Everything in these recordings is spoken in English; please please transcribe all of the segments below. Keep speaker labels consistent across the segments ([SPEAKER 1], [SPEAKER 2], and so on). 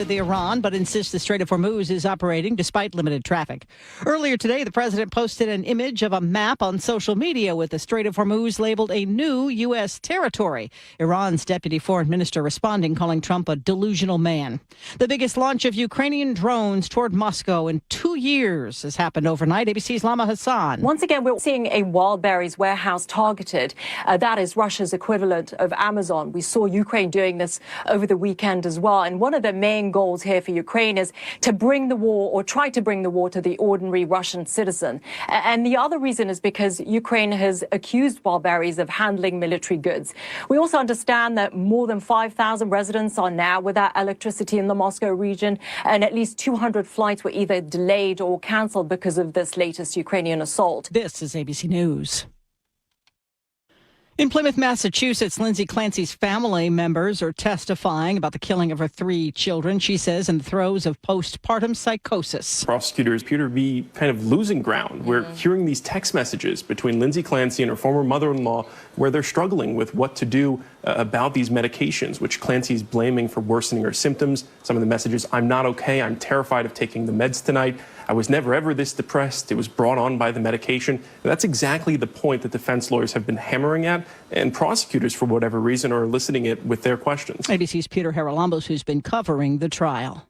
[SPEAKER 1] The Iran, but insists the Strait of Hormuz is operating despite limited traffic. Earlier today, the president posted an image of a map on social media with the Strait of Hormuz labeled a new U.S. territory. Iran's deputy foreign minister responding, calling Trump a delusional man. The biggest launch of Ukrainian drones toward Moscow in 2 years has happened overnight. ABC's Lama Hassan.
[SPEAKER 2] Once again, we're seeing a Wildberries warehouse targeted. That is Russia's equivalent of Amazon. We saw Ukraine doing this over the weekend as well. And one of the main goals here for Ukraine is to bring the war, or try to bring the war, to the ordinary Russian citizen. And the other reason is because Ukraine has accused Wildberries of handling military goods. We also understand that more than 5,000 residents are now without electricity in the Moscow region, and at least 200 flights were either delayed or cancelled because of this latest Ukrainian assault.
[SPEAKER 1] This is ABC News. In Plymouth, Massachusetts, Lindsay Clancy's family members are testifying about the killing of her 3 children, she says, in the throes of postpartum psychosis.
[SPEAKER 3] Prosecutors appear to be kind of losing ground. We're hearing these text messages between Lindsay Clancy and her former mother-in-law where they're struggling with what to do about these medications, which Clancy's blaming for worsening her symptoms. Some of the messages: I'm not okay, I'm terrified of taking the meds tonight, I was never ever this depressed, it was brought on by the medication. And that's exactly the point that defense lawyers have been hammering at, and prosecutors, for whatever reason, are eliciting it with their questions.
[SPEAKER 1] ABC's Peter Haralambos, who's been covering the trial.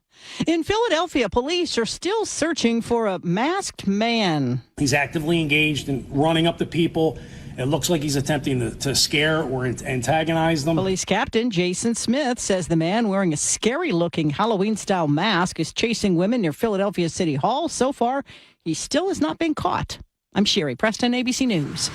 [SPEAKER 1] In Philadelphia, police are still searching for a masked man.
[SPEAKER 4] He's actively engaged in running up to people. It looks like he's attempting to scare or antagonize them.
[SPEAKER 1] Police Captain Jason Smith says the man wearing a scary-looking Halloween-style mask is chasing women near Philadelphia City Hall. So far, he still has not been caught. I'm Sherry Preston, ABC News.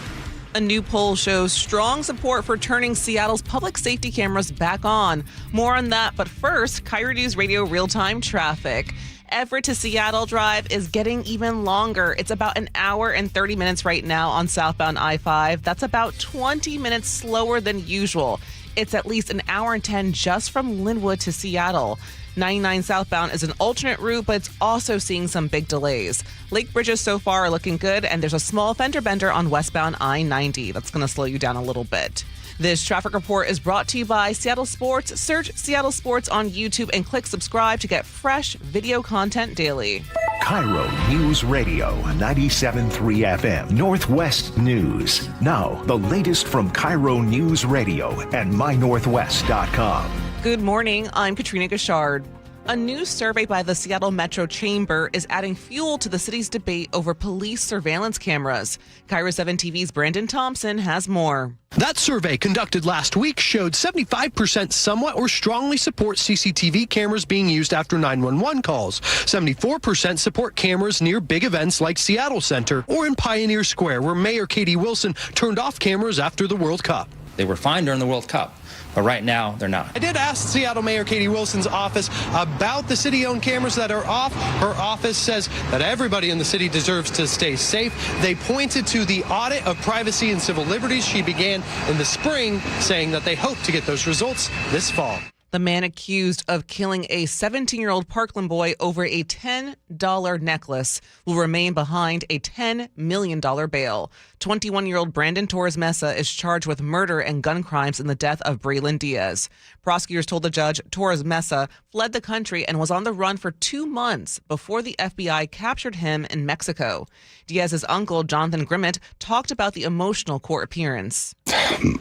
[SPEAKER 5] A new poll shows strong support for turning Seattle's public safety cameras back on. More on that, but first, KIRO Newsradio real-time traffic. Everett to Seattle Drive is getting even longer. It's about an hour and 30 minutes right now on southbound I-5. That's about 20 minutes slower than usual. It's at least an hour and 10 just from Linwood to Seattle. 99 southbound is an alternate route, but it's also seeing some big delays. Lake bridges so far are looking good, and there's a small fender bender on westbound I-90. That's going to slow you down a little bit. This traffic report is brought to you by Seattle Sports. Search Seattle Sports on YouTube and click subscribe to get fresh video content daily.
[SPEAKER 6] KIRO Newsradio 97.3 FM Northwest News. Now, the latest from KIRO Newsradio and mynorthwest.com.
[SPEAKER 5] Good morning. I'm Katrina Gashard. A new survey by the Seattle Metro Chamber is adding fuel to the city's debate over police surveillance cameras. KIRO 7 TV's Brandon Thompson has more.
[SPEAKER 7] That survey conducted last week showed 75% somewhat or strongly support CCTV cameras being used after 911 calls. 74% support cameras near big events like Seattle Center or in Pioneer Square, where Mayor Katie Wilson turned off cameras after the World Cup.
[SPEAKER 8] They were fine during the World Cup, but right now they're not.
[SPEAKER 7] I did ask Seattle Mayor Katie Wilson's office about the city-owned cameras that are off. Her office says that everybody in the city deserves to stay safe. They pointed to the audit of privacy and civil liberties she began in the spring, saying that they hope to get those results this fall.
[SPEAKER 5] The man accused of killing a 17-year-old Parkland boy over a $10 necklace will remain behind a $10 million bail. 21-year-old Brandon Torres Mesa is charged with murder and gun crimes in the death of Braylon Diaz. Prosecutors told the judge Torres Mesa fled the country and was on the run for 2 months before the FBI captured him in Mexico. Diaz's uncle, Jonathan Grimmett, talked about the emotional court appearance.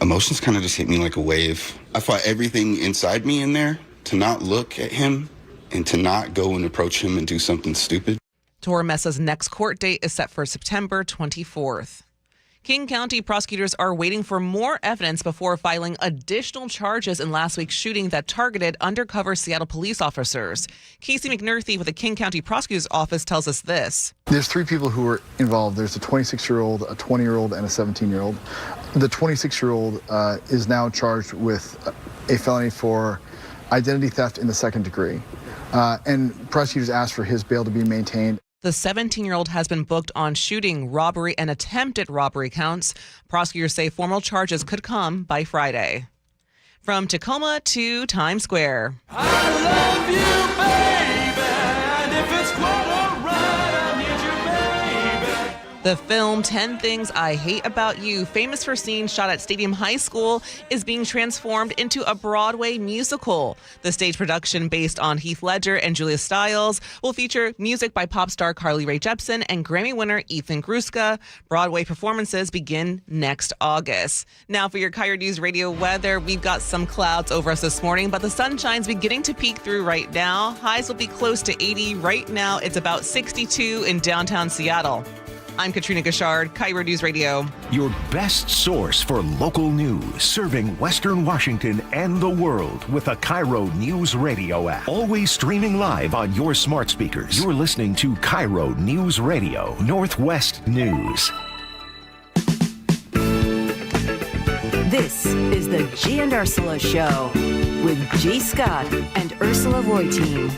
[SPEAKER 9] Emotions kind of just hit me like a wave. I fought everything inside me in there to not look at him and to not go and approach him and do something stupid.
[SPEAKER 5] Torres Mesa's next court date is set for September 24th. King County prosecutors are waiting for more evidence before filing additional charges in last week's shooting that targeted undercover Seattle police officers. Casey McNerthy with the King County Prosecutor's Office tells us this.
[SPEAKER 10] There's 3 people who were involved. There's a 26-year-old, a 20-year-old, and a 17-year-old. The 26-year-old is now charged with a felony for identity theft in the 2nd degree. And prosecutors asked for his bail to be maintained.
[SPEAKER 5] The 17-year-old has been booked on shooting, robbery, and attempted robbery counts. Prosecutors say formal charges could come by Friday. From Tacoma to Times Square.
[SPEAKER 11] I love you, baby, and if it's quite all right, I need you, baby.
[SPEAKER 5] The film 10 Things I Hate About You, famous for scenes shot at Stadium High School, is being transformed into a Broadway musical. The stage production, based on Heath Ledger and Julia Stiles, will feature music by pop star Carly Rae Jepsen and Grammy winner Ethan Gruska. Broadway performances begin next August. Now for your KIRO News Radio weather, we've got some clouds over us this morning, but the sunshine's beginning to peek through right now. Highs will be close to 80. Right now, it's about 62 in downtown Seattle. I'm Katrina Gashard, KIRO News Radio.
[SPEAKER 6] Your best source for local news, serving Western Washington and the world with the KIRO News Radio app. Always streaming live on your smart speakers. You're listening to KIRO News Radio, Northwest News.
[SPEAKER 12] This is the Gee and Ursula Show with G. Scott and Ursula Reutin.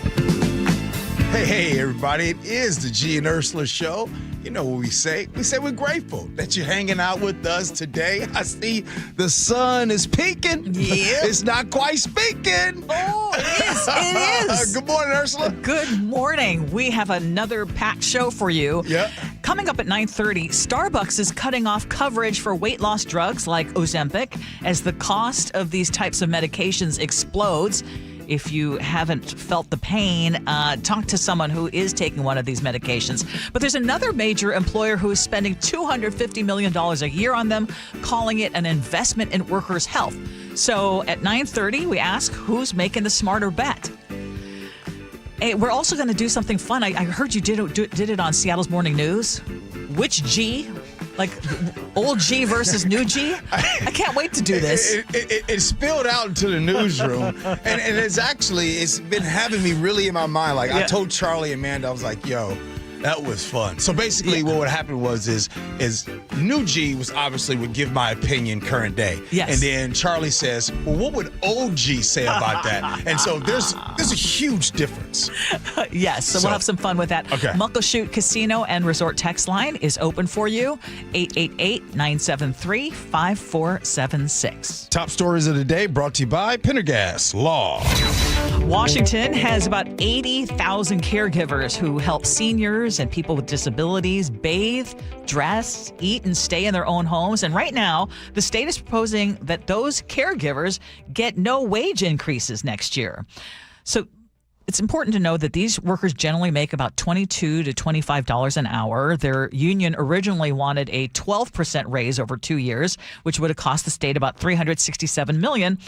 [SPEAKER 13] Hey, everybody. It is the Gee and Ursula Show. You know what we say? We say we're grateful that you're hanging out with us today. I see the sun is peaking.
[SPEAKER 14] Yeah.
[SPEAKER 13] It's not quite speaking.
[SPEAKER 14] Oh, it is. It is.
[SPEAKER 13] Good morning, Ursula.
[SPEAKER 14] Good morning. We have another packed show for you.
[SPEAKER 13] Yeah.
[SPEAKER 14] Coming up at 9:30, Starbucks is cutting off coverage for weight loss drugs like Ozempic as the cost of these types of medications explodes. If you haven't felt the pain, talk to someone who is taking one of these medications. But there's another major employer who is spending $250 million a year on them, calling it an investment in workers' health. So at 9:30, we ask who's making the smarter bet. Hey, we're also going to do something fun. I heard you did it on Seattle's Morning News. Which G? Like old G versus new G? I can't wait to do this.
[SPEAKER 13] It spilled out into the newsroom, and it's been having me really in my mind. Like, I told Charlie and Amanda, I was like, yo, that was fun. So basically what would happen is new G was obviously would give my opinion current day.
[SPEAKER 14] Yes.
[SPEAKER 13] And then Charlie says, well, what would old G say about that? And so there's a huge difference.
[SPEAKER 14] Yes, so we'll have some fun with that.
[SPEAKER 13] Okay.
[SPEAKER 14] Muckleshoot Casino and Resort text line is open for you, 888-973-5476.
[SPEAKER 13] Top stories of the day brought to you by Pendergast Law.
[SPEAKER 14] Washington has about 80,000 caregivers who help seniors and people with disabilities bathe, dress, eat, and stay in their own homes. And right now, the state is proposing that those caregivers get no wage increases next year. So it's important to know that these workers generally make about $22 to $25 an hour. Their union originally wanted a 12% raise over 2 years, which would have cost the state about $367 million.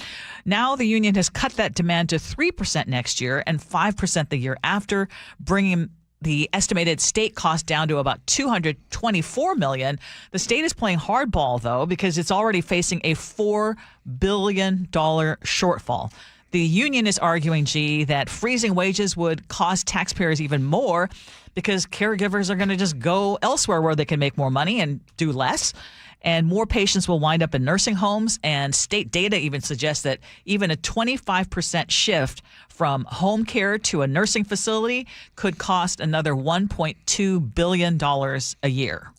[SPEAKER 14] Now the union has cut that demand to 3% next year and 5% the year after, bringing the estimated state cost down to about $224 million. The state is playing hardball, though, because it's already facing a $4 billion shortfall. The union is arguing, G, that freezing wages would cost taxpayers even more because caregivers are going to just go elsewhere where they can make more money and do less. And more patients will wind up in nursing homes. And state data even suggests that even a 25% shift from home care to a nursing facility could cost another $1.2 billion a year.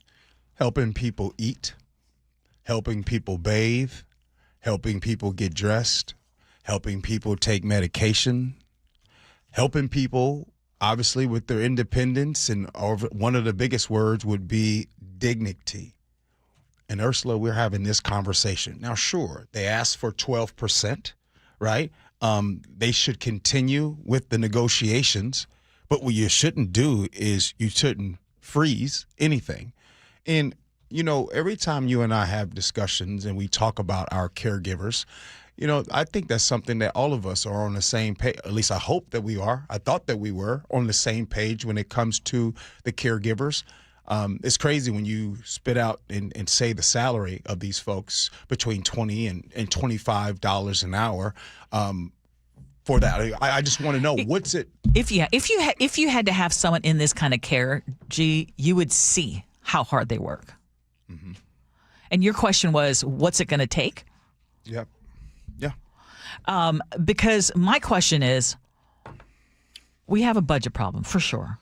[SPEAKER 13] Helping people eat, helping people bathe, helping people get dressed, helping people take medication, helping people, obviously, with their independence. And one of the biggest words would be dignity. And Ursula, we're having this conversation. Now, sure, they asked for 12%, right? They should continue with the negotiations. But what you shouldn't do is you shouldn't freeze anything. And, you know, every time you and I have discussions and we talk about our caregivers, you know, I think that's something that all of us are on the same page. At least I hope that we are. I thought that we were on the same page when it comes to the caregivers. It's crazy when you spit out and say the salary of these folks between $20 and $25 an hour. For that, I just want to know, what's it?
[SPEAKER 14] If you had to have someone in this kind of care, G, you would see how hard they work. Mm-hmm. And your question was, what's it going to take?
[SPEAKER 13] Yep. Yeah.
[SPEAKER 14] Because my question is, we have a budget problem for sure.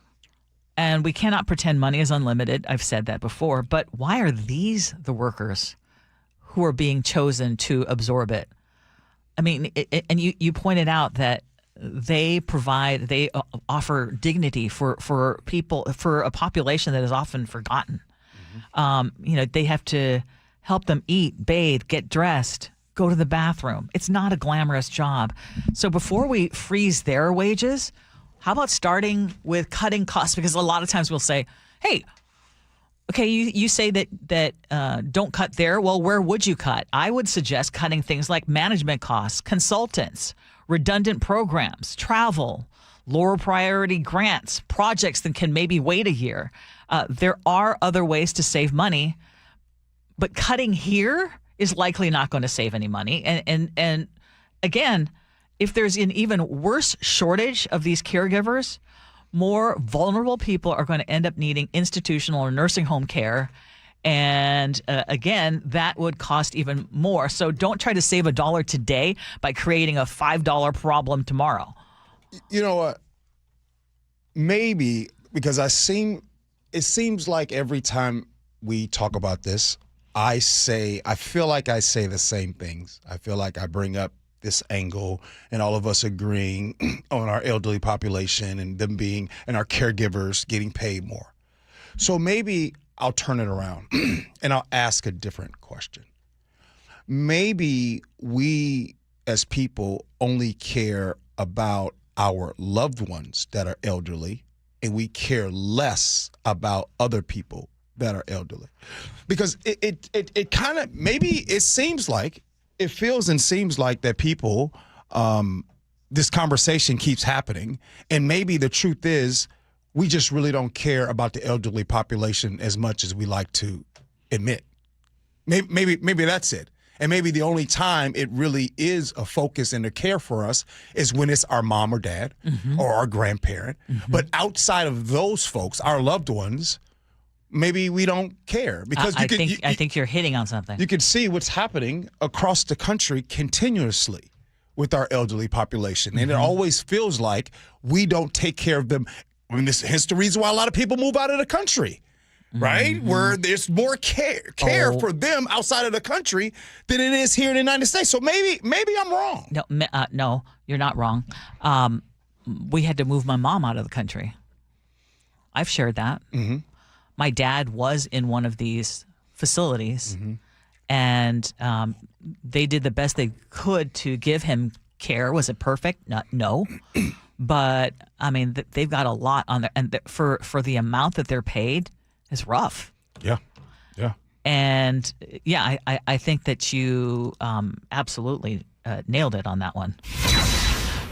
[SPEAKER 14] And we cannot pretend money is unlimited. I've said that before. But why are these the workers who are being chosen to absorb it? I mean, and you pointed out that they offer dignity for people, for a population that is often forgotten. They have to help them eat, bathe, get dressed, go to the bathroom. It's not a glamorous job. So before we freeze their wages, how about starting with cutting costs? Because a lot of times we'll say, hey, okay, you say that don't cut there. Well, where would you cut? I would suggest cutting things like management costs, consultants, redundant programs, travel, lower priority grants, projects that can maybe wait a year. There are other ways to save money, but cutting here is likely not going to save any money. And again, if there's an even worse shortage of these caregivers, more vulnerable people are going to end up needing institutional or nursing home care. And again, that would cost even more. So don't try to save $1 today by creating a $5 problem tomorrow.
[SPEAKER 13] You know what? Maybe because it seems like every time we talk about this, I feel like I say the same things. I feel like I bring up this angle and all of us agreeing on our elderly population and them being, and our caregivers getting paid more. So maybe I'll turn it around and I'll ask a different question. Maybe we as people only care about our loved ones that are elderly, and we care less about other people that are elderly. Because it kind of, maybe it seems like, it feels and seems like that people, this conversation keeps happening, and maybe the truth is we just really don't care about the elderly population as much as we like to admit. Maybe that's it. And maybe the only time it really is a focus and a care for us is when it's our mom or dad or our grandparent. But outside of those folks, our loved ones, maybe we don't care. Because
[SPEAKER 14] I think you're hitting on something.
[SPEAKER 13] You can see what's happening across the country continuously with our elderly population. And it always feels like we don't take care of them. I mean, hence the reason why a lot of people move out of the country. Right? Where there's more care for them outside of the country than it is here in the United States. So maybe I'm wrong.
[SPEAKER 14] No, you're not wrong. We had to move my mom out of the country. I've shared that. My dad was in one of these facilities, and they did the best they could to give him care. Was it perfect? No. But, I mean, they've got a lot on there. And for the amount that they're paid, it's rough. Yeah. And, yeah, I think that you absolutely nailed it on that one.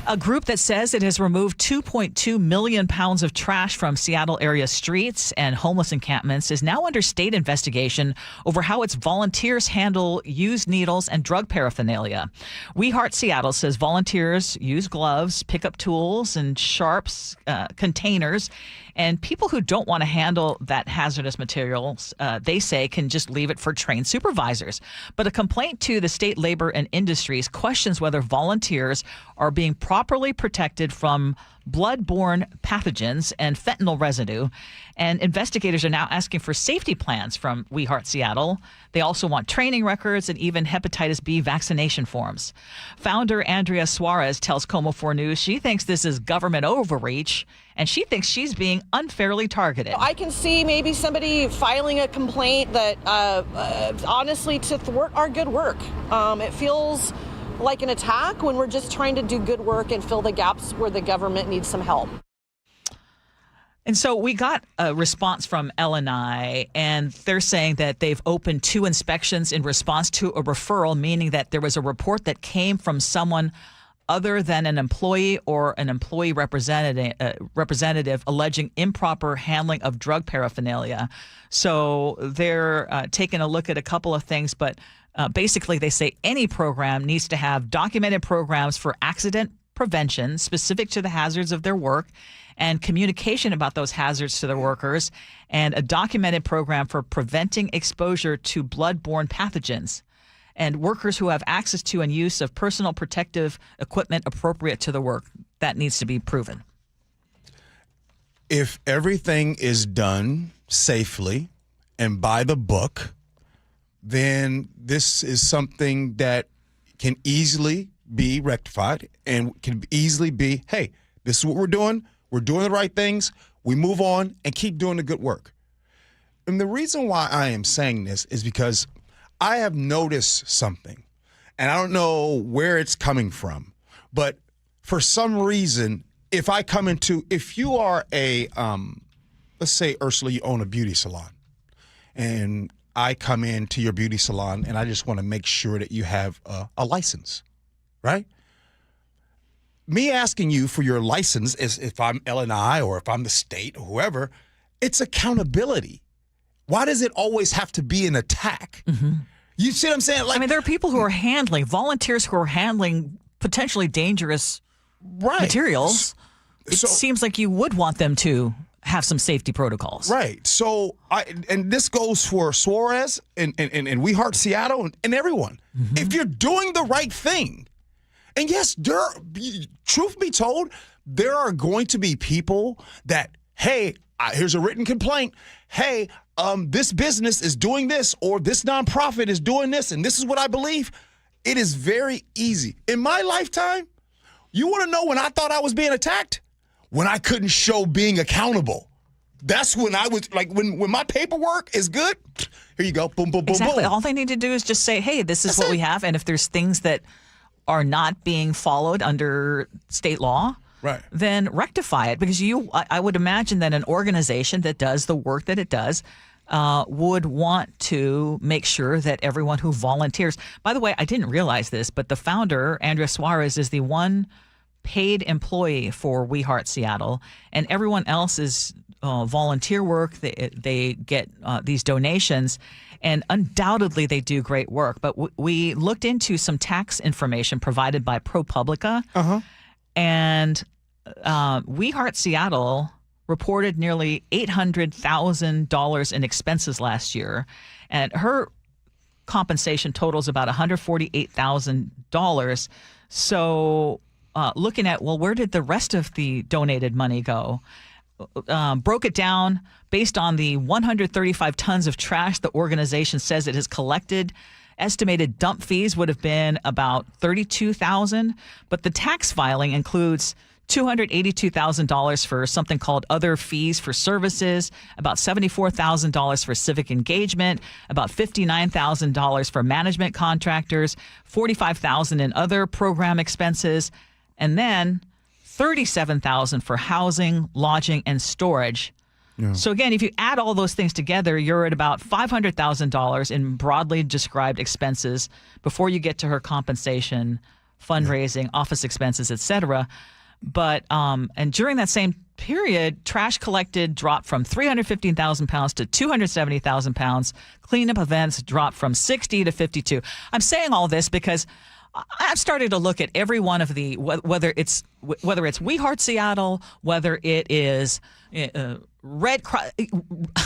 [SPEAKER 14] A group that says it has removed 2.2 million pounds of trash from Seattle area streets and homeless encampments is now under state investigation over how its volunteers handle used needles and drug paraphernalia. WeHeart Seattle says volunteers use gloves, pickup tools, and sharps containers. And people who don't want to handle that hazardous materials, they say, can just leave it for trained supervisors. But a complaint to the State Labor and Industries questions whether volunteers are being properly protected from blood-borne pathogens and fentanyl residue. And investigators are now asking for safety plans from WeHeart Seattle. They also want training records and even hepatitis B vaccination forms. Founder Andrea Suarez tells KOMO 4 News she thinks this is government overreach, and she thinks she's being unfairly targeted.
[SPEAKER 15] I can see maybe somebody filing a complaint that, honestly, to thwart our good work. It feels like an attack when we're just trying to do good work and fill the gaps where the government needs some help.
[SPEAKER 14] And so we got a response from L&I, and they're saying that they've opened 2 inspections in response to a referral, meaning that there was a report that came from someone other than an employee or an employee representative alleging improper handling of drug paraphernalia. So they're taking a look at a couple of things, but basically they say any program needs to have documented programs for accident prevention specific to the hazards of their work and communication about those hazards to their workers, and a documented program for preventing exposure to blood-borne pathogens, and workers who have access to and use of personal protective equipment appropriate to the work. That needs to be proven.
[SPEAKER 13] If everything is done safely and by the book, then this is something that can easily be rectified and can easily be, hey, this is what we're doing. We're doing the right things. We move on and keep doing the good work. And the reason why I am saying this is because I have noticed something, and I don't know where it's coming from, but for some reason, if you are a, let's say, Ursula, you own a beauty salon, and I come into your beauty salon, and I just want to make sure that you have a license, right? Me asking you for your license is if I'm L&I or if I'm the state or whoever, it's accountability. Why does it always have to be an attack?
[SPEAKER 14] Mm-hmm.
[SPEAKER 13] You see what I'm saying? Like,
[SPEAKER 14] I mean, there are people who are volunteers who are handling potentially dangerous materials. It seems like you would want them to have some safety protocols.
[SPEAKER 13] Right. So, and this goes for Suarez and WeHeart Seattle and everyone. Mm-hmm. If you're doing the right thing, and yes, truth be told, there are going to be people that, hey, here's a written complaint. Hey, this business is doing this, or this nonprofit is doing this, and this is what I believe. It is very easy. In my lifetime, you want to know when I thought I was being attacked? When I couldn't show being accountable. That's when I was like, when my paperwork is good, here you go, boom, boom, boom,
[SPEAKER 14] exactly.
[SPEAKER 13] boom.
[SPEAKER 14] All they need to do is just say, hey, this is what we have, and if there's things that are not being followed under state law,
[SPEAKER 13] right,
[SPEAKER 14] then rectify it. Because I would imagine that an organization that does the work that it does would want to make sure that everyone who volunteers. By the way, I didn't realize this, but the founder, Andrea Suarez, is the one paid employee for WeHeart Seattle, and everyone else is volunteer work. They get these donations, and undoubtedly they do great work. But we looked into some tax information provided by ProPublica, and WeHeart Seattle reported nearly $800,000 in expenses last year, and her compensation totals about $148,000. So looking at, well, where did the rest of the donated money go? Broke it down based on the 135 tons of trash the organization says it has collected. Estimated dump fees would have been about $32,000, but the tax filing includes $282,000 for something called other fees for services, about $74,000 for civic engagement, about $59,000 for management contractors, $45,000 in other program expenses, and then $37,000 for housing, lodging, and storage. Yeah. So again, if you add all those things together, you're at about $500,000 in broadly described expenses before you get to her compensation, fundraising, office expenses, etc. But and during that same period, trash collected dropped from 315,000 pounds to 270,000 pounds. Cleanup events dropped from 60 to 52. I'm saying all this because I've started to look at every one of the, whether it's WeHeart Seattle, whether it is Red Cross,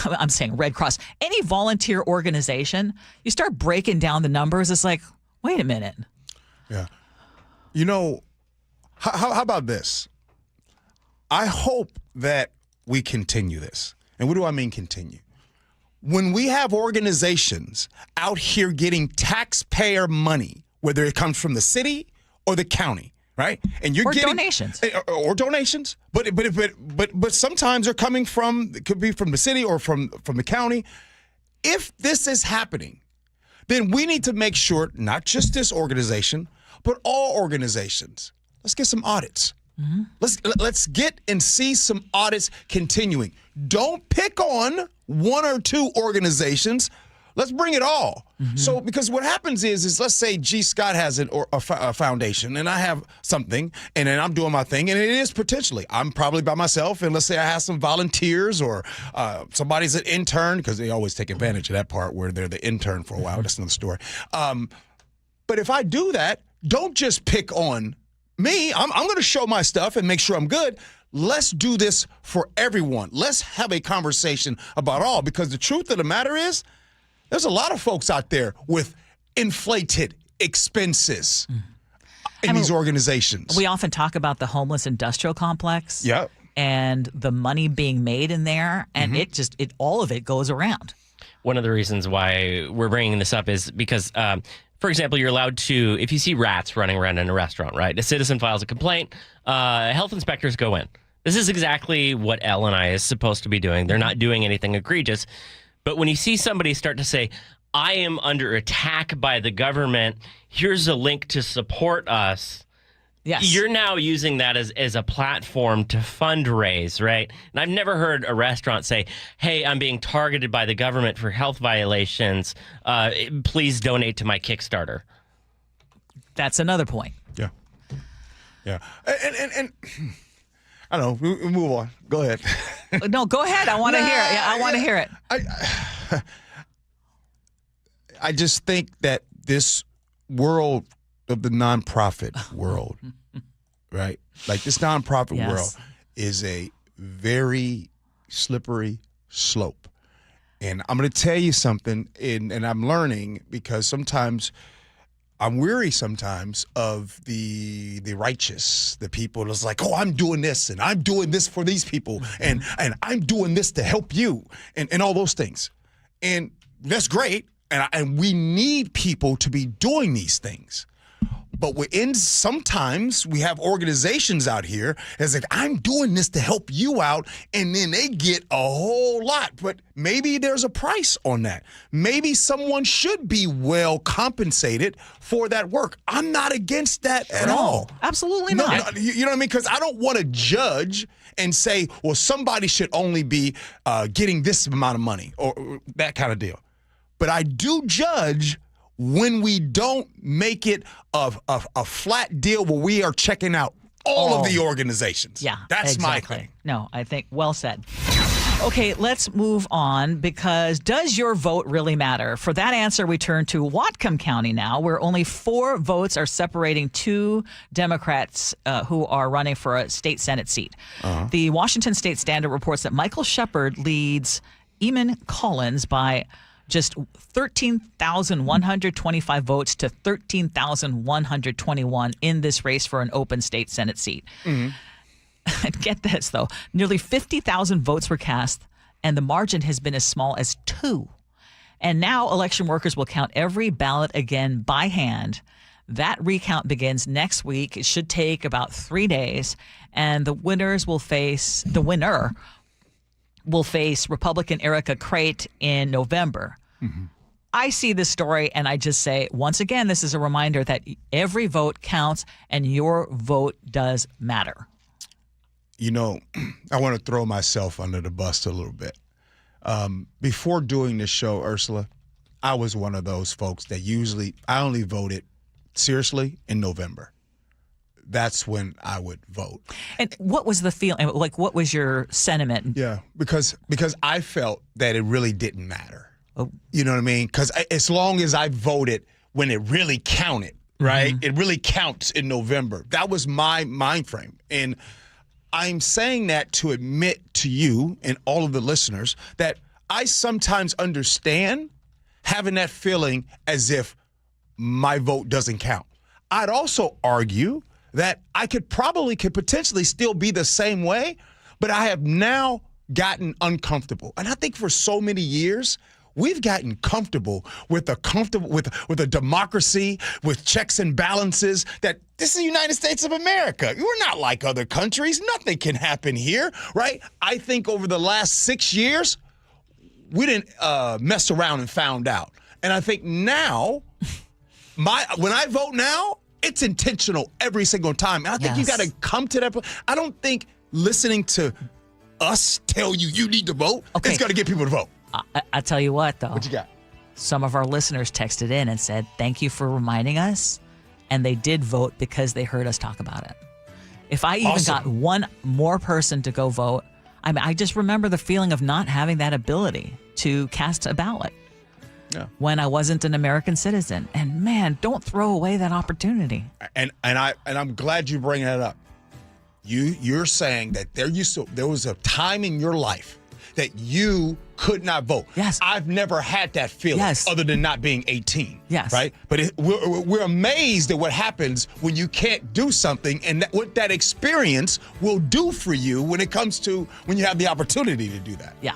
[SPEAKER 14] I'm saying Red Cross, any volunteer organization, you start breaking down the numbers. It's like, wait a minute.
[SPEAKER 13] Yeah. You know, how about this? I hope that we continue this. And what do I mean continue? When we have organizations out here getting taxpayer money, whether it comes from the city or the county, right? And you're getting
[SPEAKER 14] donations,
[SPEAKER 13] or donations, but sometimes they're coming from, it could be from the city or from the county. If this is happening, then we need to make sure not just this organization, but all organizations. Let's get some audits. Mm-hmm. Let's get and see some audits continuing. Don't pick on one or two organizations. Let's bring it all. Mm-hmm. So, because what happens is let's say G. Scott has a foundation and I have something and then I'm doing my thing and it is potentially, I'm probably by myself and let's say I have some volunteers or somebody's an intern, because they always take advantage of that part where they're the intern for a while. That's another story. But if I do that, don't just pick on me. I'm going to show my stuff and make sure I'm good. Let's do this for everyone. Let's have a conversation about all, because the truth of the matter is, there's a lot of folks out there with inflated expenses in these organizations.
[SPEAKER 14] We often talk about the homeless industrial complex.
[SPEAKER 13] Yep.
[SPEAKER 14] And the money being made in there, and it all of it goes around.
[SPEAKER 16] One of the reasons why we're bringing this up is because, for example, you're allowed to, if you see rats running around in a restaurant, right? A citizen files a complaint, health inspectors go in. This is exactly what L&I is supposed to be doing. They're not doing anything egregious. But when you see somebody start to say, I am under attack by the government, here's a link to support us.
[SPEAKER 14] Yes.
[SPEAKER 16] You're now using that as a platform to fundraise, right? And I've never heard a restaurant say, hey, I'm being targeted by the government for health violations. Please donate to my Kickstarter.
[SPEAKER 14] That's another point.
[SPEAKER 13] Yeah. Yeah. And I don't know. We move on. Go ahead.
[SPEAKER 14] No, go ahead. I want to hear it. Yeah, I want to hear it.
[SPEAKER 13] I just think that this world of the nonprofit world, right? Like this nonprofit world is a very slippery slope. And I'm going to tell you something, and I'm learning because sometimes I'm weary sometimes of the righteous, the people that's like, oh, I'm doing this and I'm doing this for these people and I'm doing this to help you and all those things. And that's great. And we need people to be doing these things. But sometimes we have organizations out here that's like, I'm doing this to help you out, and then they get a whole lot. But maybe there's a price on that. Maybe someone should be well compensated for that work. I'm not against that at all.
[SPEAKER 14] Absolutely not.
[SPEAKER 13] No, you know what I mean? Because I don't want to judge and say, well, somebody should only be getting this amount of money or that kind of deal. But I do judge when we don't make it a flat deal where we are checking out all of the organizations.
[SPEAKER 14] Yeah,
[SPEAKER 13] that's
[SPEAKER 14] exactly.
[SPEAKER 13] my thing.
[SPEAKER 14] No, I think well said. Okay, let's move on because does your vote really matter? For that answer, we turn to Watcom County now, where only 4 votes are separating 2 Democrats who are running for a state Senate seat. The Washington State Standard reports that Michael Shepard leads Eamon Collins by just 13,125 votes to 13,121 in this race for an open state Senate seat. Get this, though. Nearly 50,000 votes were cast, and the margin has been as small as 2. And now election workers will count every ballot again by hand. That recount begins next week. It should take about 3 days, and the winner will face Republican Erica Crate in November. I see this story and I just say, once again, this is a reminder that every vote counts and your vote does matter.
[SPEAKER 13] You know, I want to throw myself under the bus a little bit. Before doing this show, Ursula, I was one of those folks that I only voted seriously in November. That's when I would vote.
[SPEAKER 14] And what was the feeling? Like, what was your sentiment?
[SPEAKER 13] Yeah, because I felt that it really didn't matter. You know what I mean? Because as long as I voted when it really counted, right? It really counts in November. That was my mind frame. And I'm saying that to admit to you and all of the listeners that I sometimes understand having that feeling as if my vote doesn't count. I'd also argue that I could potentially still be the same way, but I have now gotten uncomfortable. And I think for so many years, we've gotten comfortable with a democracy, with checks and balances, that this is the United States of America. We're not like other countries. Nothing can happen here, right? I think over the last 6 years, we didn't mess around and found out. And I think now, when I vote now, it's intentional every single time. And I think you got to come to that. I don't think listening to us tell you need to vote, it's going to get people to vote.
[SPEAKER 14] I tell you what, though.
[SPEAKER 13] What you got?
[SPEAKER 14] Some of our listeners texted in and said, thank you for reminding us. And they did vote because they heard us talk about it. If I even got one more person to go vote, I just remember the feeling of not having that ability to cast a ballot when I wasn't an American citizen. And man, don't throw away that opportunity.
[SPEAKER 13] And I'm glad you bring that up. You're saying that there was a time in your life that you could not vote.
[SPEAKER 14] Yes.
[SPEAKER 13] I've never had that feeling other than not being 18.
[SPEAKER 14] Yes.
[SPEAKER 13] Right? But we're amazed at what happens when you can't do something and what that experience will do for you when it comes to when you have the opportunity to do that.
[SPEAKER 14] Yeah.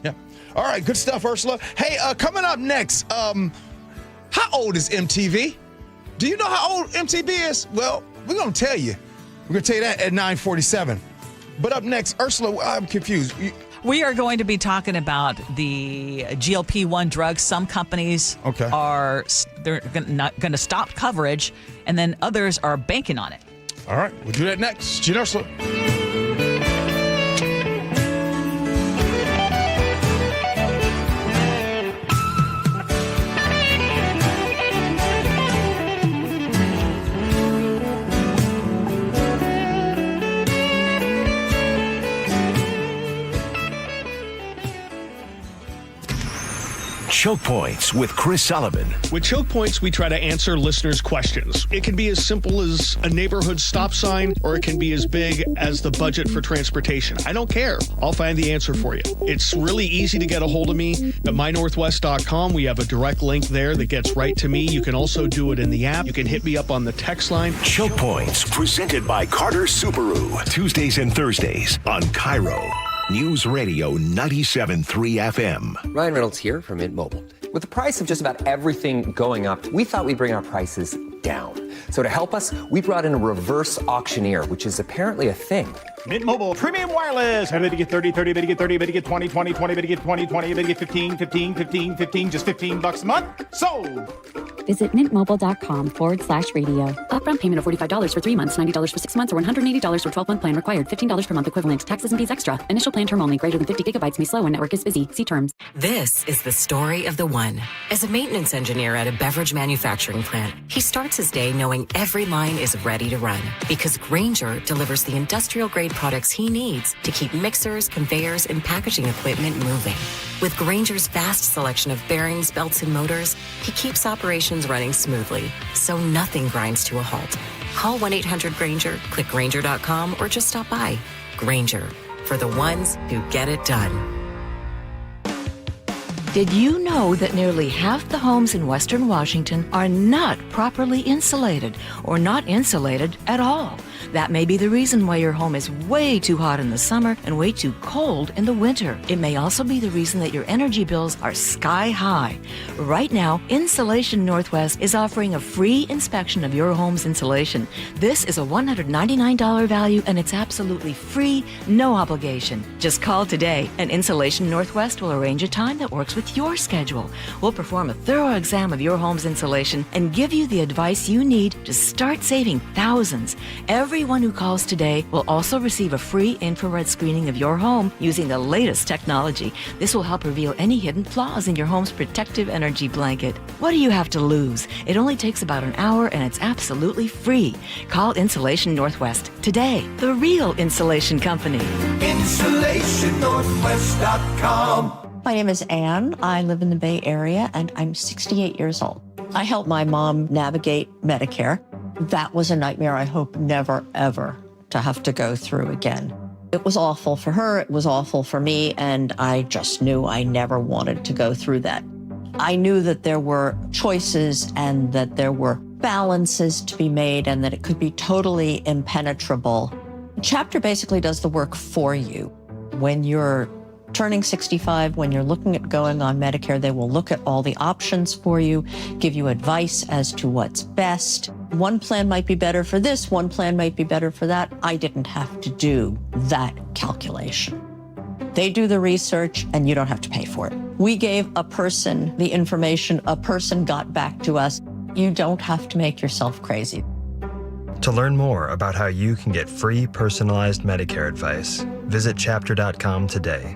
[SPEAKER 13] Yeah. All right. Good stuff, Ursula. Hey, coming up next, how old is MTV? Do you know how old MTV is? Well, we're going to tell you. We're going to tell you that at 9:47. But up next, Ursula, I'm confused.
[SPEAKER 14] We are going to be talking about the GLP-1 drugs. Some companies they're not going to stop coverage, and then others are banking on it.
[SPEAKER 13] All right, we'll do that next. Gee Ursula.
[SPEAKER 6] Choke Points with Chris Sullivan.
[SPEAKER 7] With Choke Points, we try to answer listeners' questions. It can be as simple as a neighborhood stop sign, or it can be as big as the budget for transportation. I don't care. I'll find the answer for you. It's really easy to get a hold of me at mynorthwest.com. We have a direct link there that gets right to me. You can also do it in the app. You can hit me up on the text line.
[SPEAKER 6] Choke Points, presented by Carter Subaru. Tuesdays and Thursdays on KIRO News Radio 97.3 FM.
[SPEAKER 17] Ryan Reynolds here from Mint Mobile. With the price of just about everything going up, we thought we'd bring our prices down. So to help us, we brought in a reverse auctioneer, which is apparently a thing.
[SPEAKER 18] Mint Mobile Premium Wireless. How did you get 30, 30, bid you get 30, bid you get 20, 20, 20, bid you get 20, 20, bid you get 15, 15, 15, 15, just $15 a month? Sold!
[SPEAKER 19] Visit mintmobile.com/radio. Upfront payment of $45 for 3 months, $90 for 6 months, or $180 for 12-month plan required. $15 per month equivalent. Taxes and fees extra. Initial plan term only. Greater than 50 gigabytes may slow when network is busy. See terms.
[SPEAKER 20] This is the story of the one. As a maintenance engineer at a beverage manufacturing plant, he starts his day knowing every line is ready to run because Grainger delivers the industrial-grade products he needs to keep mixers, conveyors, and packaging equipment moving. With Grainger's vast selection of bearings, belts, and motors, he keeps operations running smoothly, so nothing grinds to a halt. Call 1-800-GRAINGER, click Grainger.com, or just stop by. Grainger, for the ones who get it done.
[SPEAKER 21] Did you know that nearly half the homes in Western Washington are not properly insulated or not insulated at all? That may be the reason why your home is way too hot in the summer and way too cold in the winter. It may also be the reason that your energy bills are sky high. Right now, Insulation Northwest is offering a free inspection of your home's insulation. This is a $199 value and it's absolutely free, no obligation. Just call today and Insulation Northwest will arrange a time that works with your schedule. We'll perform a thorough exam of your home's insulation and give you the advice you need to start saving thousands. Everyone who calls today will also receive a free infrared screening of your home using the latest technology. This will help reveal any hidden flaws in your home's protective energy blanket. What do you have to lose? It only takes about an hour and it's absolutely free. Call Insulation Northwest today, the real insulation company.
[SPEAKER 22] InsulationNorthwest.com. My name is Anne. I live in the Bay Area and I'm 68 years old. I helped my mom navigate Medicare. That was a nightmare I hope never, ever to have to go through again. It was awful for her, it was awful for me, and I just knew I never wanted to go through that. I knew that there were choices and that there were balances to be made and that it could be totally impenetrable. The chapter basically does the work for you. When you're turning 65, when you're looking at going on Medicare, they will look at all the options for you, give you advice as to what's best. One plan might be better for this, one plan might be better for that. I didn't have to do that calculation. They do the research and you don't have to pay for it. We gave a person the information, a person got back to us. You don't have to make yourself crazy.
[SPEAKER 23] To learn more about how you can get free personalized Medicare advice, visit chapter.com today.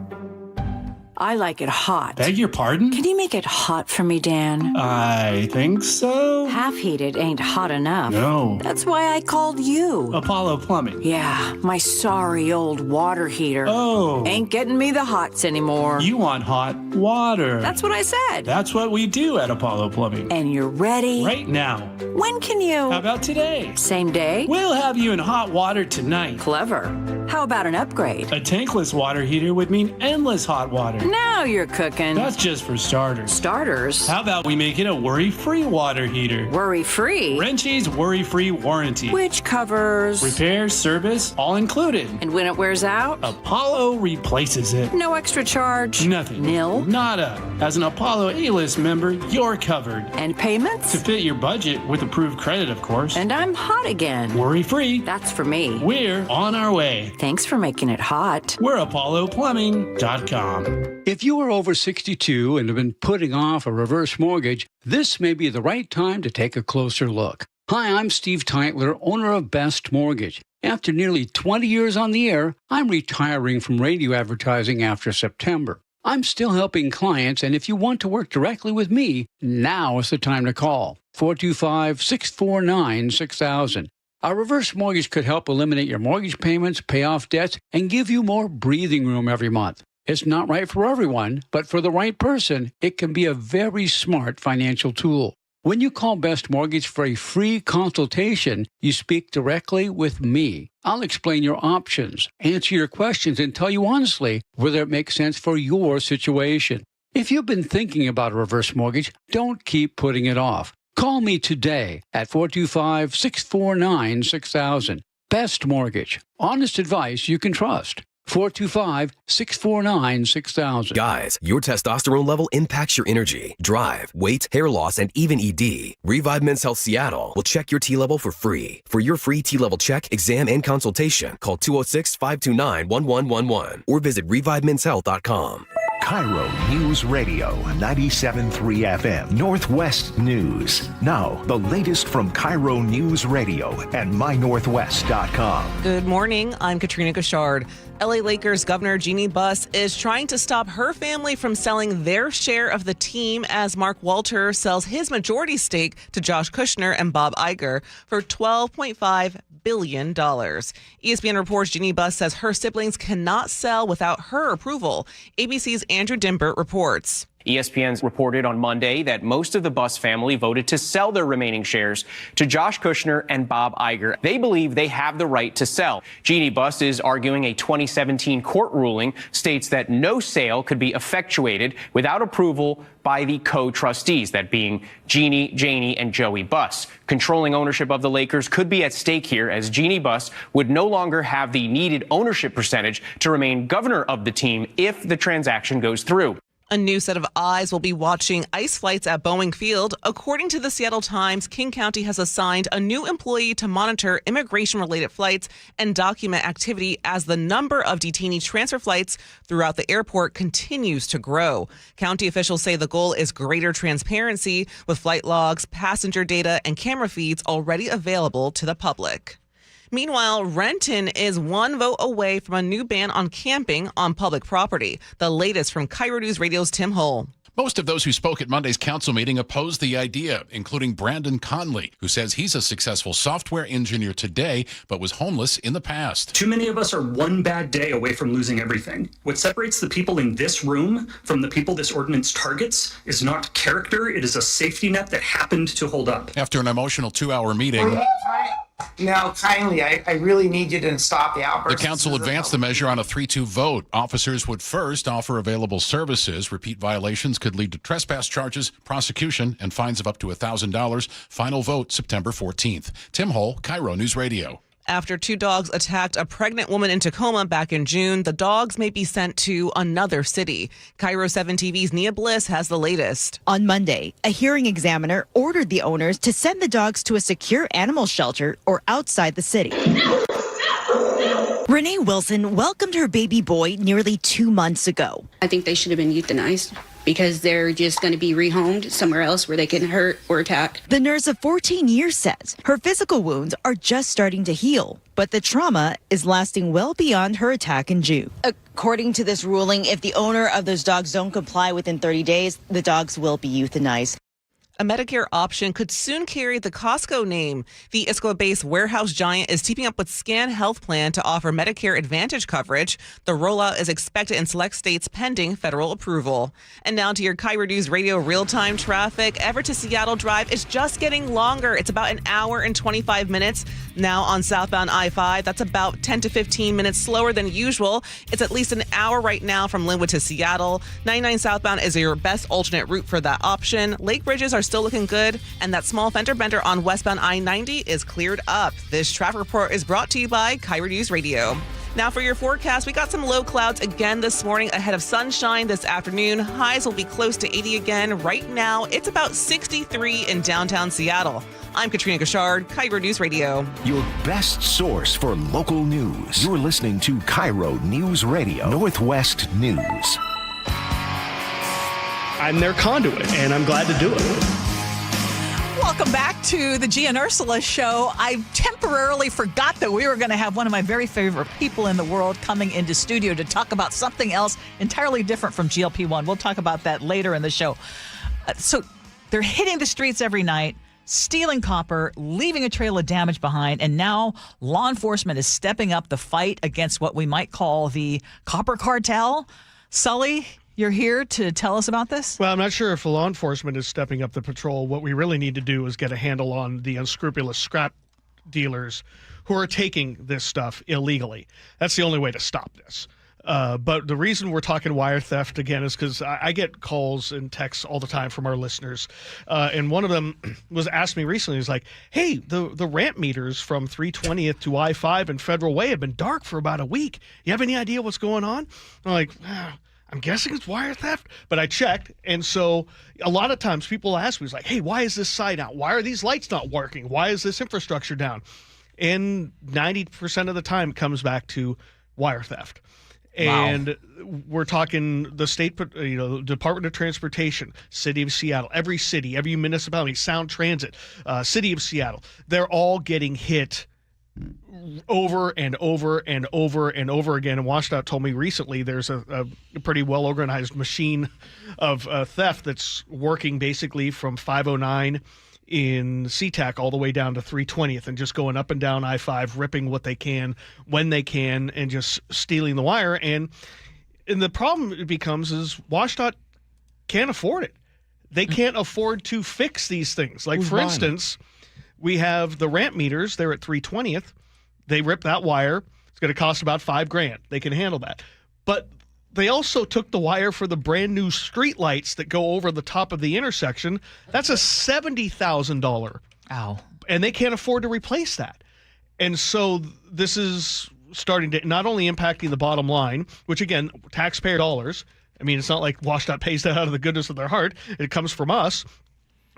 [SPEAKER 24] I like it hot.
[SPEAKER 4] Beg your pardon?
[SPEAKER 24] Can you make it hot for me, Dan?
[SPEAKER 4] I think so.
[SPEAKER 24] Half heated ain't hot enough.
[SPEAKER 4] No.
[SPEAKER 24] That's why I called you.
[SPEAKER 4] Apollo Plumbing.
[SPEAKER 24] Yeah, my sorry old water heater.
[SPEAKER 4] Oh.
[SPEAKER 24] Ain't getting me the hots anymore.
[SPEAKER 4] You want hot water.
[SPEAKER 24] That's what I said.
[SPEAKER 4] That's what we do at Apollo Plumbing.
[SPEAKER 24] And you're ready?
[SPEAKER 4] Right now.
[SPEAKER 24] When can you?
[SPEAKER 4] How about today?
[SPEAKER 24] Same day?
[SPEAKER 4] We'll have you in hot water tonight.
[SPEAKER 24] Clever. How about an upgrade?
[SPEAKER 4] A tankless water heater would mean endless hot water.
[SPEAKER 24] Now you're cooking.
[SPEAKER 4] That's just for starters.
[SPEAKER 24] Starters?
[SPEAKER 4] How about we make it a worry-free water heater?
[SPEAKER 24] Worry-free?
[SPEAKER 4] Wrenchie's worry-free warranty.
[SPEAKER 24] Which covers?
[SPEAKER 4] Repair, service, all included.
[SPEAKER 24] And when it wears out?
[SPEAKER 4] Apollo replaces it.
[SPEAKER 24] No extra charge?
[SPEAKER 4] Nothing.
[SPEAKER 24] Nil?
[SPEAKER 4] Nada. As an Apollo A-list member, you're covered.
[SPEAKER 24] And payments?
[SPEAKER 4] To fit your budget with approved credit, of course.
[SPEAKER 24] And I'm hot again.
[SPEAKER 4] Worry-free.
[SPEAKER 24] That's for me.
[SPEAKER 4] We're on our way.
[SPEAKER 21] Thanks for making it hot.
[SPEAKER 1] We're ApolloPlumbing.com.
[SPEAKER 2] If you are over 62 and have been putting off a reverse mortgage, this may be the right time to take a closer look. Hi, I'm Steve Teitler, owner of Best Mortgage. After nearly 20 years on the air, I'm retiring from radio advertising after September. I'm still helping clients, and if you want to work directly with me, now is the time to call. 425-649-6000. Our reverse mortgage could help eliminate your mortgage payments, pay off debts, and give you more breathing room every month. It's not right for everyone, but for the right person, it can be a very smart financial tool. When you call Best Mortgage for a free consultation, you speak directly with me. I'll explain your options, answer your questions, and tell you honestly whether it makes sense for your situation. If you've been thinking about a reverse mortgage, don't keep putting it off. Call me today at 425-649-6000. Best Mortgage. Honest advice you can trust. 425-649-6000.
[SPEAKER 3] Guys, your testosterone level impacts your energy, drive, weight, hair loss, and even ED. Revive Men's Health Seattle will check your T level for free. For your free T level check, exam, and consultation, call 206-529-1111 or visit revivemenshealth.com.
[SPEAKER 6] KIRO News Radio 97.3 FM Northwest News. Now, the latest from KIRO News Radio and mynorthwest.com.
[SPEAKER 5] Good morning. I'm Katrina Gashard. LA Lakers Governor Jeannie Buss is trying to stop her family from selling their share of the team as Mark Walter sells his majority stake to Josh Kushner and Bob Iger for $12.5 billion. ESPN reports Jeannie Buss says her siblings cannot sell without her approval. ABC's Andrew Dimbert reports.
[SPEAKER 8] ESPN's reported on Monday that most of the Buss family voted to sell their remaining shares to Josh Kushner and Bob Iger. They believe they have the right to sell. Jeannie Buss is arguing a 2017 court ruling states that no sale could be effectuated without approval by the co-trustees, that being Jeannie, Janie, and Joey Buss. Controlling ownership of the Lakers could be at stake here, as Jeannie Buss would no longer have the needed ownership percentage to remain governor of the team if the transaction goes through.
[SPEAKER 5] A new set of eyes will be watching ice flights at Boeing Field. According to the Seattle Times, King County has assigned a new employee to monitor immigration-related flights and document activity as the number of detainee transfer flights throughout the airport continues to grow. County officials say the goal is greater transparency, with flight logs, passenger data, and camera feeds already available to the public. Meanwhile, Renton is one vote away from a new ban on camping on public property. The latest from KIRO News Radio's Tim Hull.
[SPEAKER 25] Most of those who spoke at Monday's council meeting opposed the idea, including Brandon Conley, who says he's a successful software engineer today, but was homeless in the past.
[SPEAKER 26] Too many of us are one bad day away from losing everything. What separates the people in this room from the people this ordinance targets is not character, it is a safety net that happened to hold up.
[SPEAKER 25] After an emotional 2-hour meeting,
[SPEAKER 27] now, kindly, I really need you to stop the outbursts.
[SPEAKER 25] The council advanced the measure on a 3-2 vote. Officers would first offer available services. Repeat violations could lead to trespass charges, prosecution, and fines of up to $1,000. Final vote September 14th. Tim Hull, KIRO News Radio.
[SPEAKER 5] After 2 dogs attacked a pregnant woman in Tacoma back in June, the dogs may be sent to another city. KIRO 7 TV's Nia Bliss has the latest.
[SPEAKER 28] On Monday, a hearing examiner ordered the owners to send the dogs to a secure animal shelter or outside the city. Renee Wilson welcomed her baby boy nearly 2 months ago.
[SPEAKER 29] I think they should have been euthanized because they're just going to be rehomed somewhere else where they can hurt or attack.
[SPEAKER 28] The nurse of 14 years says her physical wounds are just starting to heal, but the trauma is lasting well beyond her attack in June. According to this ruling, if the owner of those dogs don't comply within 30 days, the dogs will be euthanized.
[SPEAKER 5] A Medicare option could soon carry the Costco name. The Isco-based warehouse giant is teaming up with Scan Health Plan to offer Medicare Advantage coverage. The rollout is expected in select states pending federal approval. And now to your KIRO News Radio real-time traffic. Everett to Seattle Drive is just getting longer. It's about an hour and 25 minutes now on southbound I-5. That's about 10 to 15 minutes slower than usual. It's at least an hour right now from Linwood to Seattle. 99 southbound is your best alternate route for that option. Lake bridges are still looking good, and that small fender bender on westbound I-90 is cleared up. This traffic report is brought to you by KIRO News Radio. Now for your forecast, we got some low clouds again this morning ahead of sunshine this afternoon. Highs will be close to 80 again. Right now, it's about 63 in downtown Seattle. I'm Katrina Gashard, KIRO News Radio.
[SPEAKER 6] Your best source for local news. You're listening to KIRO News Radio, Northwest News.
[SPEAKER 7] I'm their conduit, and I'm glad to do it.
[SPEAKER 1] Welcome back to the Gee and Ursula Show. I temporarily forgot that we were going to have one of my very favorite people in the world coming into studio to talk about something else entirely different from GLP-1. We'll talk about that later in the show. So they're hitting the streets every night, stealing copper, leaving a trail of damage behind, and now law enforcement is stepping up the fight against what we might call the copper cartel. Sully, you're here to tell us about this?
[SPEAKER 7] Well, I'm not sure if law enforcement is stepping up the patrol. What we really need to do is get a handle on the unscrupulous scrap dealers who are taking this stuff illegally. That's the only way to stop this. But the reason we're talking wire theft again is because I get calls and texts all the time from our listeners. And one of them was asked me recently, he's like, hey, the ramp meters from 320th to I-5 and Federal Way have been dark for about a week. You have any idea what's going on? I'm like, I'm guessing it's wire theft, but I checked. And so a lot of times people ask me, it's like, hey, why is this sign out? Why are these lights not working? Why is this infrastructure down? And 90% of the time it comes back to wire theft. And we're talking the state, Department of Transportation, City of Seattle, every city, every municipality, Sound Transit, City of Seattle. They're all getting hit over and over and over and over again. And WSDOT told me recently there's a pretty well-organized machine of theft that's working basically from 509 in SeaTac all the way down to 320th and just going up and down I-5, ripping what they can when they can and just stealing the wire. And the problem it becomes is WSDOT can't afford it. They can't afford to fix these things. Like, for instance, we have the ramp meters. They're at 320th. They rip that wire. It's going to cost about $5,000. They can handle that. But they also took the wire for the brand new street lights that go over the top of the intersection. That's a $70,000.
[SPEAKER 1] Ow.
[SPEAKER 7] And they can't afford to replace that. And so this is starting to not only impacting the bottom line, which again, taxpayer dollars. I mean, it's not like WSDOT pays that out of the goodness of their heart. It comes from us.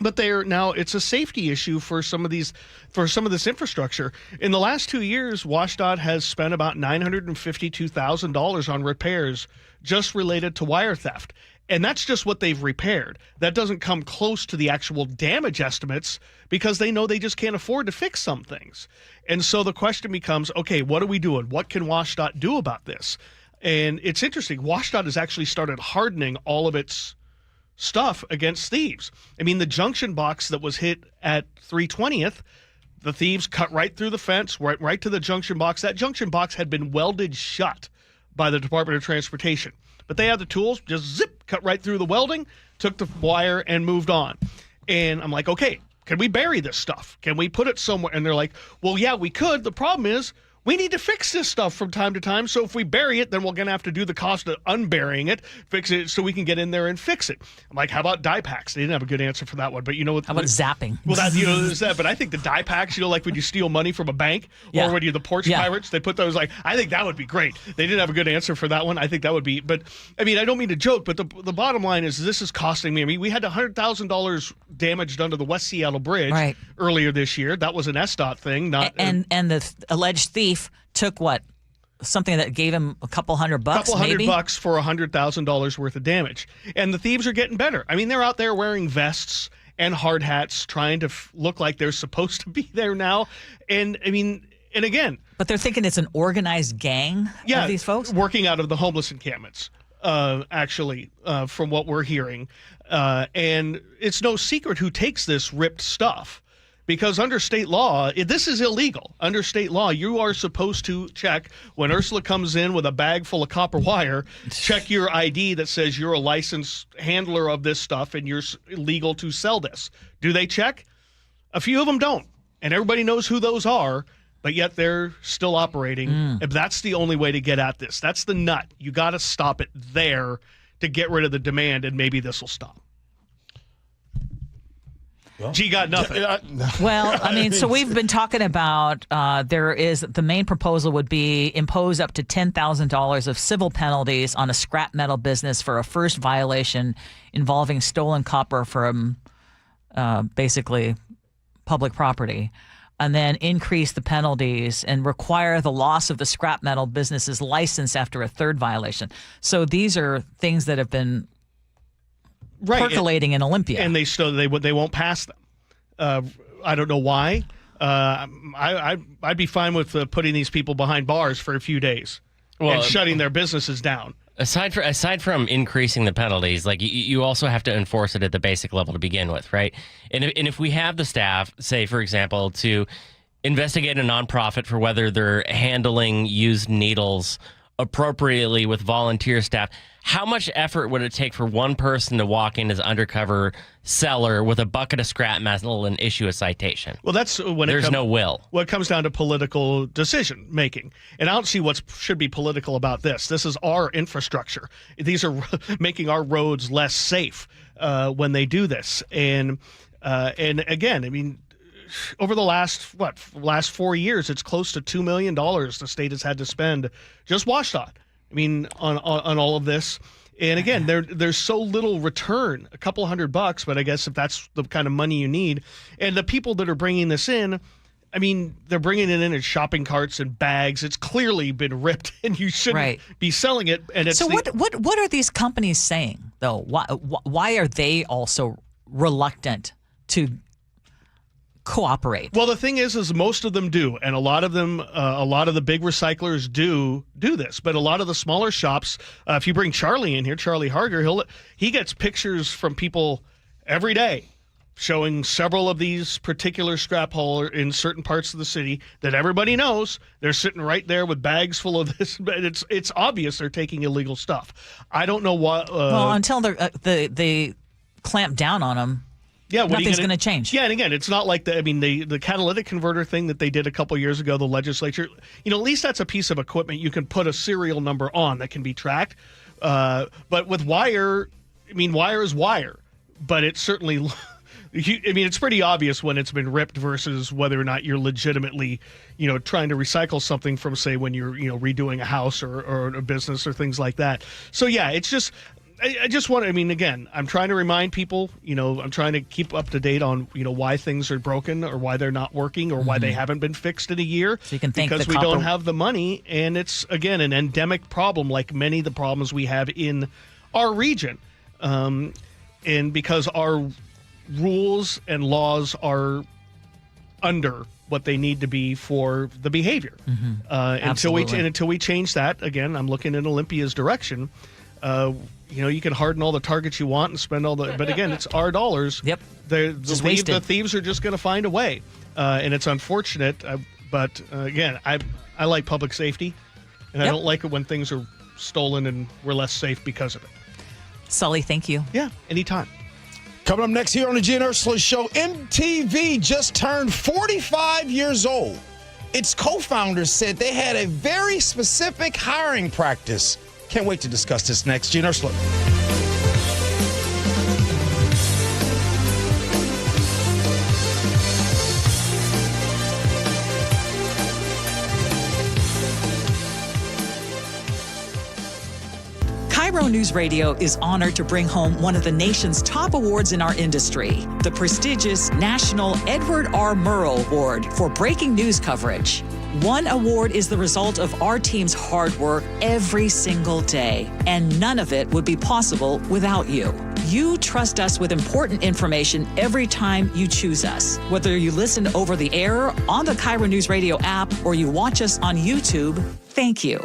[SPEAKER 7] But it's a safety issue for some of this infrastructure. In the last 2 years, WSDOT has spent about $952,000 on repairs just related to wire theft. And that's just what they've repaired. That doesn't come close to the actual damage estimates because they know they just can't afford to fix some things. And so the question becomes, okay, what are we doing? What can WSDOT do about this? And it's interesting. WSDOT has actually started hardening all of its stuff against thieves. I mean, the junction box that was hit at 320th, the thieves cut right through the fence, right to the junction box. That junction box had been welded shut by the Department of Transportation. But they had the tools, just zip, cut right through the welding, took the wire, and moved on. And I'm like, okay, can we bury this stuff? Can we put it somewhere? And they're like, well, yeah, we could. The problem is we need to fix this stuff from time to time. So if we bury it, then we're going to have to do the cost of unburying it, fix it so we can get in there and fix it. I'm like, how about dye packs? They didn't have a good answer for that one. But you know what?
[SPEAKER 1] How about zapping?
[SPEAKER 7] Well, there's that. But I think the dye packs, like when you steal money from a bank or when you're the porch pirates, they put those I think that would be great. They didn't have a good answer for that one. I think that would be. But I mean, I don't mean to joke, but the bottom line is this is costing me. I mean, we had $100,000 damaged under the West Seattle Bridge earlier this year. That was an SDOT thing. And
[SPEAKER 1] the alleged thief took what? Something that gave him a couple $100, maybe?
[SPEAKER 7] $100 for $100,000 worth of damage. And the thieves are getting better. I mean, they're out there wearing vests and hard hats, trying to look like they're supposed to be there now. And I mean, and again.
[SPEAKER 1] But they're thinking it's an organized gang of these folks?
[SPEAKER 7] Working out of the homeless encampments, actually, from what we're hearing. And it's no secret who takes this ripped stuff. Because under state law, this is illegal. Under state law, you are supposed to check when Ursula comes in with a bag full of copper wire, check your ID that says you're a licensed handler of this stuff and you're legal to sell this. Do they check? A few of them don't. And everybody knows who those are, but yet they're still operating. And that's the only way to get at this. That's the nut. You got to stop it there to get rid of the demand, and maybe this will stop. Gee got nothing.
[SPEAKER 1] Well, I mean, so we've been talking about the main proposal would be impose up to $10,000 of civil penalties on a scrap metal business for a first violation involving stolen copper from basically public property, and then increase the penalties and require the loss of the scrap metal business's license after a third violation. So these are things that have been percolating in Olympia,
[SPEAKER 7] and they won't pass them. I don't know why. I'd be fine with putting these people behind bars for a few days and shutting their businesses down.
[SPEAKER 9] Aside from increasing the penalties, like you also have to enforce it at the basic level to begin with, right? And if we have the staff, say for example, to investigate a nonprofit for whether they're handling used needles appropriately with volunteer staff, how much effort would it take for one person to walk in as undercover seller with a bucket of scrap metal and issue a citation?
[SPEAKER 7] Well, that's when
[SPEAKER 9] there's no will.
[SPEAKER 7] Well, it comes down to political decision making, and I don't see what should be political about this. This is our infrastructure. These are making our roads less safe when they do this, and again, I mean, over the last 4 years, it's close to $2 million the state has had to spend just WashDOT. I mean, on all of this. And again, there's so little return, a couple $100, but I guess if that's the kind of money you need. And the people that are bringing this in, I mean, they're bringing it in shopping carts and bags. It's clearly been ripped, and you shouldn't be selling it. And it's
[SPEAKER 1] so what are these companies saying, though? Why are they also reluctant to cooperate?
[SPEAKER 7] Well, the thing is most of them do, and a lot of them, a lot of the big recyclers do this, but a lot of the smaller shops, if you bring Charlie in here, Charlie Harger, he gets pictures from people every day showing several of these particular scrap haulers in certain parts of the city that everybody knows. They're sitting right there with bags full of this, but it's obvious they're taking illegal stuff. I don't know what.
[SPEAKER 1] Well, until they clamp down on them.
[SPEAKER 7] Yeah,
[SPEAKER 1] nothing's going to change.
[SPEAKER 7] Yeah, and again, it's not like the catalytic converter thing that they did a couple years ago, the legislature, at least that's a piece of equipment you can put a serial number on that can be tracked. But with wire, wire is wire, but it's certainly, it's pretty obvious when it's been ripped versus whether or not you're legitimately, trying to recycle something from, say, when you're, redoing a house or a business or things like that. So yeah, it's just, I just want to, again, I'm trying to remind people, I'm trying to keep up to date on, why things are broken or why they're not working or why they haven't been fixed in a year.
[SPEAKER 1] So you can thank
[SPEAKER 7] because we don't have the money, and it's, again, an endemic problem like many of the problems we have in our region. And because our rules and laws are under what they need to be for the behavior. Until we change that, again, I'm looking in Olympia's direction. You can harden all the targets you want and spend all but again, it's our dollars.
[SPEAKER 1] Yep.
[SPEAKER 7] The thieves are just going to find a way. And it's unfortunate, but again, I like public safety, and I don't like it when things are stolen and we're less safe because of it.
[SPEAKER 1] Sully, thank you.
[SPEAKER 7] Yeah, anytime.
[SPEAKER 10] Coming up next here on the Gee and Ursula Show, MTV just turned 45 years old. Its co-founders said they had a very specific hiring practice. Can't wait to discuss this next. Gee and Ursula.
[SPEAKER 1] KIRO Newsradio is honored to bring home one of the nation's top awards in our industry, the prestigious National Edward R. Murrow Award for breaking news coverage. One award is the result of our team's hard work every single day, and none of it would be possible without you. You trust us with important information every time you choose us. Whether you listen over the air, on the KIRO Newsradio app, or you watch us on YouTube, thank you.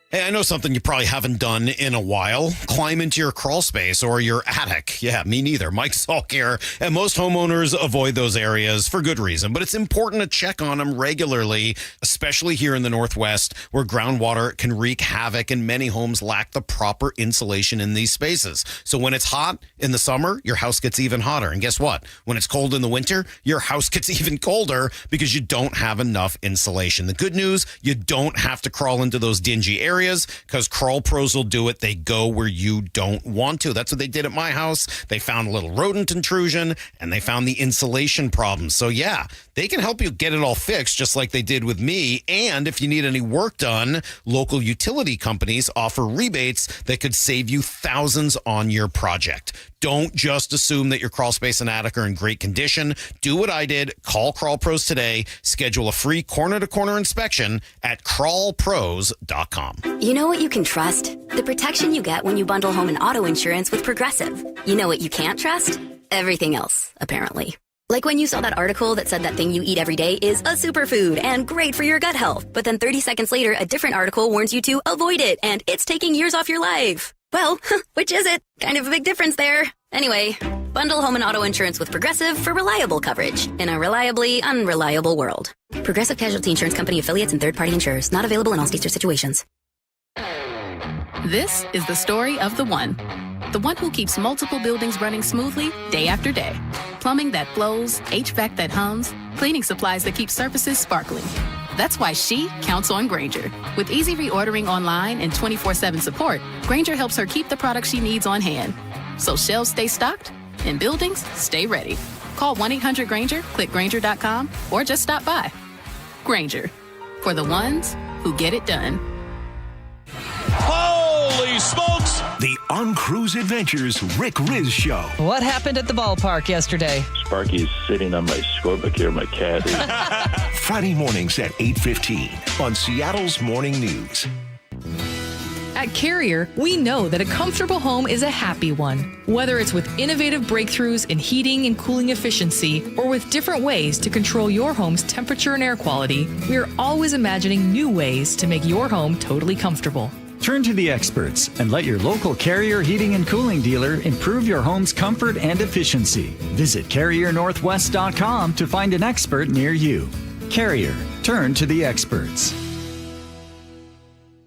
[SPEAKER 11] Hey, I know something you probably haven't done in a while. Climb into your crawl space or your attic. Yeah, me neither. Mike Salk here. And most homeowners avoid those areas for good reason. But it's important to check on them regularly, especially here in the Northwest, where groundwater can wreak havoc and many homes lack the proper insulation in these spaces. So when it's hot in the summer, your house gets even hotter. And guess what? When it's cold in the winter, your house gets even colder because you don't have enough insulation. The good news, you don't have to crawl into those dingy areas. areas because Crawl Pros will do it. They go where you don't want to. That's what they did at my house. They found a little rodent intrusion and they found the insulation problems. So yeah, they can help you get it all fixed just like they did with me. And if you need any work done, local utility companies offer rebates that could save you thousands on your project. Don't just assume that your crawl space and attic are in great condition. Do what I did. Call Crawl Pros today. Schedule a free corner-to-corner inspection at crawlpros.com.
[SPEAKER 12] You know what you can trust? The protection you get when you bundle home and auto insurance with Progressive. You know what you can't trust? Everything else, apparently. Like when you saw that article that said that thing you eat every day is a superfood and great for your gut health. But then 30 seconds later, a different article warns you to avoid it and it's taking years off your life. Well, which is it? Kind of a big difference there. Anyway, bundle home and auto insurance with Progressive for reliable coverage in a reliably unreliable world. Progressive Casualty Insurance Company affiliates and third-party insurers. Not available in all states or situations.
[SPEAKER 13] This is the story of the one who keeps multiple buildings running smoothly day after day. Plumbing that flows, HVAC that hums, cleaning supplies that keep surfaces sparkling. That's why she counts on Grainger. With easy reordering online and 24/7 support, Grainger helps her keep the products she needs on hand. So shelves stay stocked and buildings stay ready. Call 1-800-GRAINGER, click Grainger.com, or just stop by. Grainger, for the ones who get it done.
[SPEAKER 6] Holy smokes! The On Cruise Adventures Rick Riz Show.
[SPEAKER 1] What happened at the ballpark yesterday?
[SPEAKER 14] Sparky's sitting on my scorpion, my cat.
[SPEAKER 6] Friday mornings at 8:15 on Seattle's Morning News.
[SPEAKER 15] At Carrier, we know that a comfortable home is a happy one. Whether it's with innovative breakthroughs in heating and cooling efficiency, or with different ways to control your home's temperature and air quality, we are always imagining new ways to make your home totally comfortable.
[SPEAKER 16] Turn to the experts and let your local Carrier heating and cooling dealer improve your home's comfort and efficiency. Visit CarrierNorthwest.com to find an expert near you. Carrier, turn to the experts.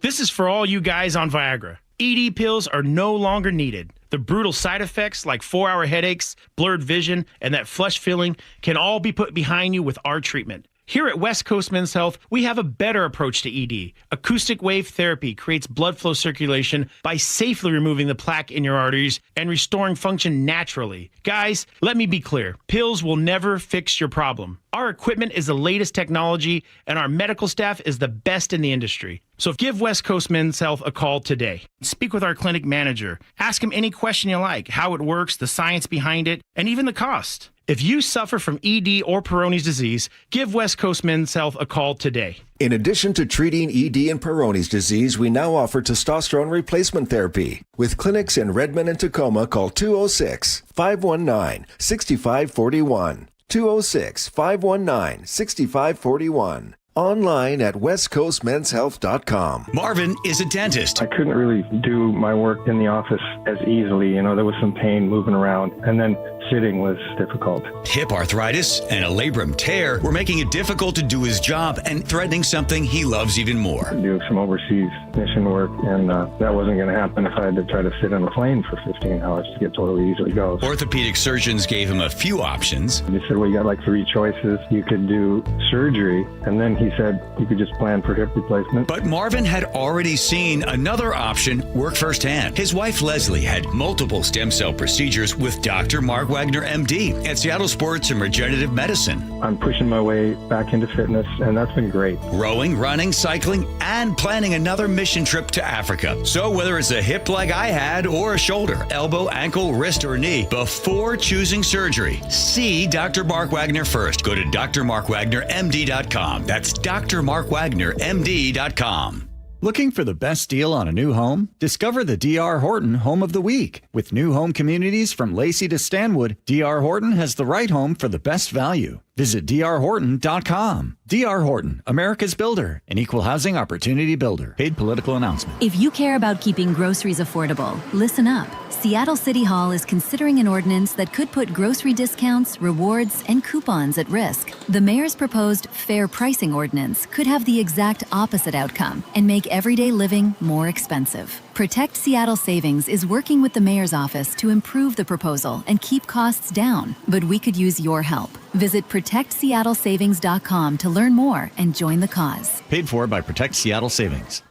[SPEAKER 17] This is for all you guys on Viagra. ED pills are no longer needed. The brutal side effects like 4-hour headaches, blurred vision, and that flush feeling can all be put behind you with our treatment. Here at West Coast Men's Health, we have a better approach to ED. Acoustic wave therapy creates blood flow circulation by safely removing the plaque in your arteries and restoring function naturally. Guys, let me be clear. Pills will never fix your problem. Our equipment is the latest technology, and our medical staff is the best in the industry. So give West Coast Men's Health a call today. Speak with our clinic manager. Ask him any question you like, how it works, the science behind it, and even the cost. If you suffer from ED or Peyronie's disease, give West Coast Men's Health a call today.
[SPEAKER 18] In addition to treating ED and Peyronie's disease, we now offer testosterone replacement therapy. With clinics in Redmond and Tacoma, call 206-519-6541. 206-519-6541. Online at westcoastmenshealth.com.
[SPEAKER 19] Marvin is a dentist.
[SPEAKER 14] I couldn't really do my work in the office as easily. You know, there was some pain moving around, and then sitting was difficult.
[SPEAKER 19] Hip arthritis and a labrum tear were making it difficult to do his job and threatening something he loves even more.
[SPEAKER 14] Do some overseas mission work, and that wasn't going to happen if I had to try to sit on a plane for 15 hours to get to where he usually goes.
[SPEAKER 19] Orthopedic surgeons gave him a few options.
[SPEAKER 14] They said, well, you got like 3 choices. You could do surgery, and then he said you could just plan for hip replacement.
[SPEAKER 19] But Marvin had already seen another option work firsthand. His wife, Leslie, had multiple stem cell procedures with Dr. Mark Wagner, MD, at Seattle Sports and Regenerative Medicine.
[SPEAKER 14] I'm pushing my way back into fitness, and that's been great.
[SPEAKER 19] Rowing, running, cycling, and planning another mission trip to Africa. So whether it's a hip like I had or a shoulder, elbow, ankle, wrist, or knee, before choosing surgery, see Dr. Mark Wagner first. Go to drmarkwagnermd.com. That's drmarkwagnermd.com.
[SPEAKER 16] Looking for the best deal on a new home? Discover the D.R. Horton Home of the Week. With new home communities from Lacey to Stanwood, D.R. Horton has the right home for the best value. Visit drhorton.com. D.R. Horton, America's builder, an equal housing opportunity builder. Paid political announcement.
[SPEAKER 20] If you care about keeping groceries affordable, listen up. Seattle City Hall is considering an ordinance that could put grocery discounts, rewards, and coupons at risk. The mayor's proposed fair pricing ordinance could have the exact opposite outcome and make everyday living more expensive. Protect Seattle Savings is working with the mayor's office to improve the proposal and keep costs down, but we could use your help. Visit protectseattlesavings.com to learn more and join the cause.
[SPEAKER 16] Paid for by Protect Seattle Savings.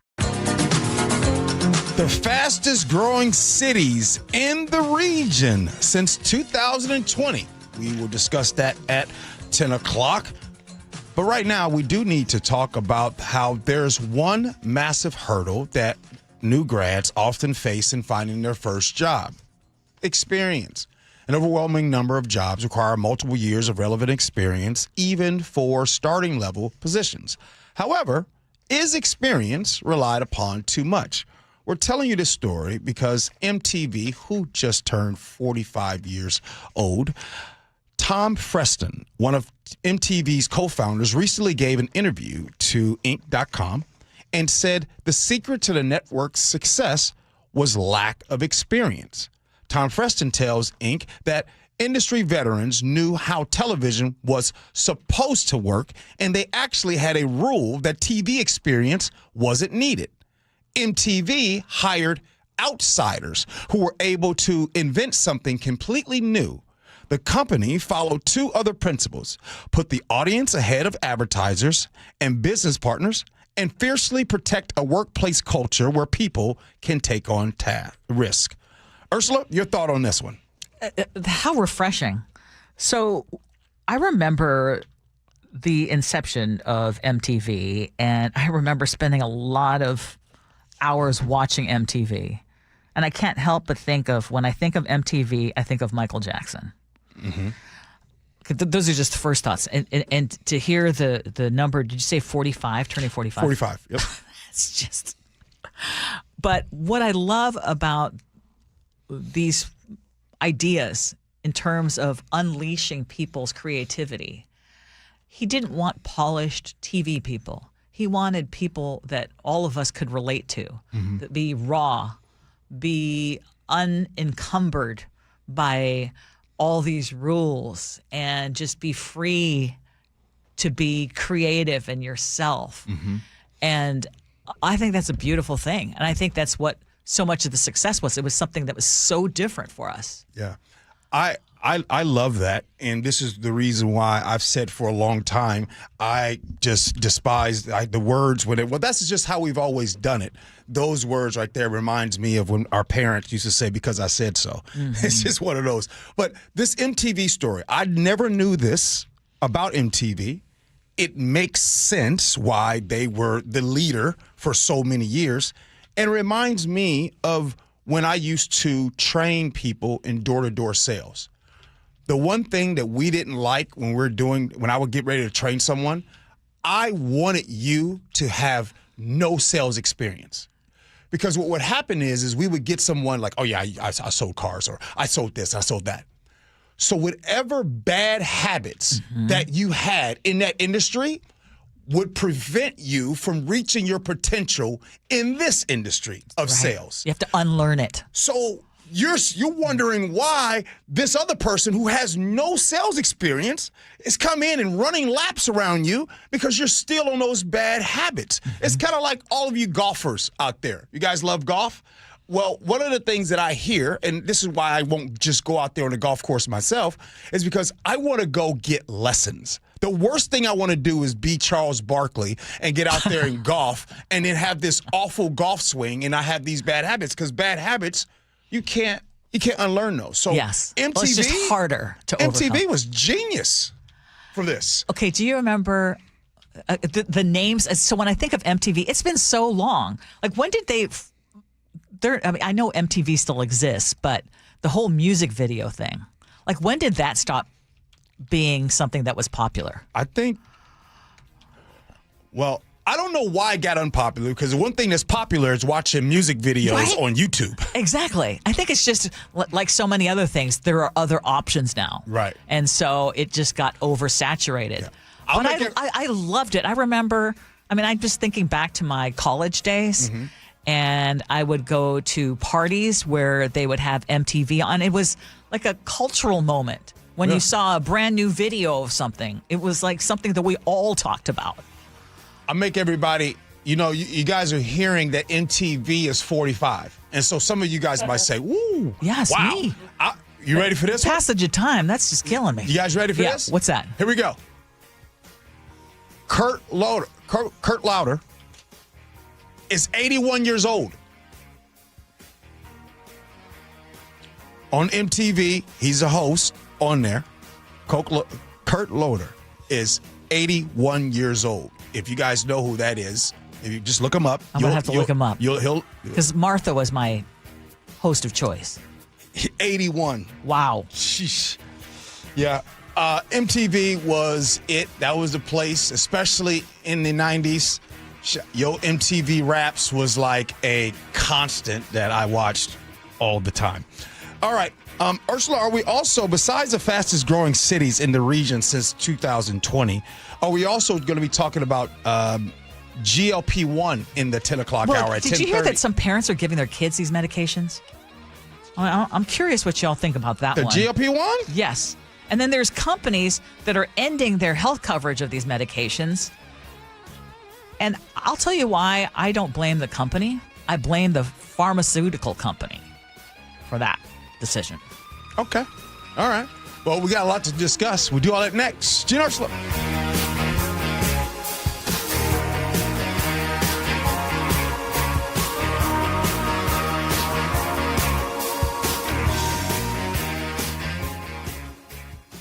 [SPEAKER 10] The fastest growing cities in the region since 2020. We will discuss that at 10 o'clock. But right now, we do need to talk about how there's one massive hurdle that new grads often face in finding their first job: experience. An overwhelming number of jobs require multiple years of relevant experience, even for starting level positions. However, is experience relied upon too much? We're telling you this story because MTV, who just turned 45 years old, Tom Freston, one of MTV's co-founders, recently gave an interview to Inc.com and said the secret to the network's success was lack of experience. Tom Freston tells Inc. that industry veterans knew how television was supposed to work, and they actually had a rule that TV experience wasn't needed. MTV hired outsiders who were able to invent something completely new. The company followed two other principles: put the audience ahead of advertisers and business partners, and fiercely protect a workplace culture where people can take on risk. Ursula, your thought on this one?
[SPEAKER 1] How refreshing. So I remember the inception of MTV, and I remember spending a lot of hours watching MTV. And I can't help but think of, when I think of MTV, I think of Michael Jackson. Mm-hmm. Those are just the first thoughts. And to hear the number, did you say 45, turning 45?
[SPEAKER 10] 45, yep.
[SPEAKER 1] It's just... But what I love about these ideas in terms of unleashing people's creativity, he didn't want polished TV people. He wanted people that all of us could relate to, that be raw, be unencumbered by all these rules, and just be free to be creative and yourself. And I think that's a beautiful thing. And I think that's what so much of the success was. It was something that was so different for us.
[SPEAKER 10] Yeah. I love that, and this is the reason why I've said for a long time I just despise the words when well, that's just how we've always done it. Those words right there reminds me of when our parents used to say, "Because I said so." It's just one of those. But this MTV story, I never knew this about MTV. It makes sense why they were the leader for so many years, and it reminds me of when I used to train people in door-to-door sales. The one thing that we didn't like when I would get ready to train someone, I wanted you to have no sales experience. Because what would happen is we would get someone like, oh yeah, I sold cars, or I sold this, I sold that. So whatever bad habits that you had in that industry would prevent you from reaching your potential in this industry of sales.
[SPEAKER 1] You have to unlearn it.
[SPEAKER 10] So you're wondering why this other person who has no sales experience is coming in and running laps around you because you're still on those bad habits. It's kind of like all of you golfers out there. You guys love golf? Well, one of the things that I hear, and this is why I won't just go out there on the golf course myself, is because I want to go get lessons. The worst thing I want to do is be Charles Barkley and get out there and golf and then have this awful golf swing, and I have these bad habits, because bad habits, you can't unlearn those. So
[SPEAKER 1] yes.
[SPEAKER 10] MTV,
[SPEAKER 1] well, it's just harder to overcome.
[SPEAKER 10] MTV was genius for this.
[SPEAKER 1] Okay, do you remember the names? So when I think of MTV, it's been so long. Like, when did they... I mean, I know MTV still exists, but the whole music video thing, like, when did that stop being something that was popular?
[SPEAKER 10] I think, well, I don't know why it got unpopular, because the one thing that's popular is watching music videos on YouTube.
[SPEAKER 1] Exactly. I think it's just like so many other things, there are other options now.
[SPEAKER 10] Right.
[SPEAKER 1] And so it just got oversaturated. Yeah. But I loved it. I remember, I'm just thinking back to my college days. And I would go to parties where they would have MTV on. It was like a cultural moment when you saw a brand new video of something. It was like something that we all talked about.
[SPEAKER 10] I make everybody, you guys are hearing that MTV is 45. And so some of you guys might say, woo.
[SPEAKER 1] Yes,
[SPEAKER 10] wow.
[SPEAKER 1] Me.
[SPEAKER 10] You ready for this?
[SPEAKER 1] Passage of time. That's just killing me.
[SPEAKER 10] You guys ready for this?
[SPEAKER 1] What's that?
[SPEAKER 10] Here we go. Kurt Lauder is 81 years old. on MTV. He's a host on there. Kurt Loder is 81 years old. If you guys know who that is, if you just look him up.
[SPEAKER 1] I'm going to have to look him up.
[SPEAKER 10] Because
[SPEAKER 1] Martha was my host of choice.
[SPEAKER 10] 81.
[SPEAKER 1] Wow.
[SPEAKER 10] Sheesh. Yeah. MTV was it. That was the place, especially in the 90s. MTV Raps was like a constant that I watched all the time. All right. Ursula, are we also, besides the fastest growing cities in the region since 2020, are we also going to be talking about GLP-1 in the 10 o'clock hour at 10:30?
[SPEAKER 1] Did you hear that some parents are giving their kids these medications? I'm curious what y'all think about that one.
[SPEAKER 10] The GLP-1?
[SPEAKER 1] Yes. And then there's companies that are ending their health coverage of these medications. And I'll tell you why I don't blame the company. I blame the pharmaceutical company for that decision.
[SPEAKER 10] Okay. All right. Well, we got a lot to discuss. We'll do all that next. Gee Ursula.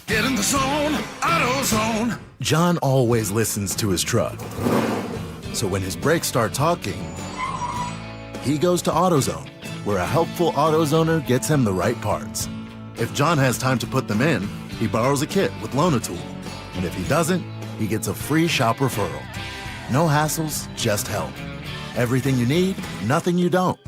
[SPEAKER 2] Get in the zone, AutoZone. John always listens to his truck. So when his brakes start talking, he goes to AutoZone, where a helpful AutoZoner gets him the right parts. If John has time to put them in, he borrows a kit with Loan-A-Tool. And if he doesn't, he gets a free shop referral. No hassles, just help. Everything you need, nothing you don't.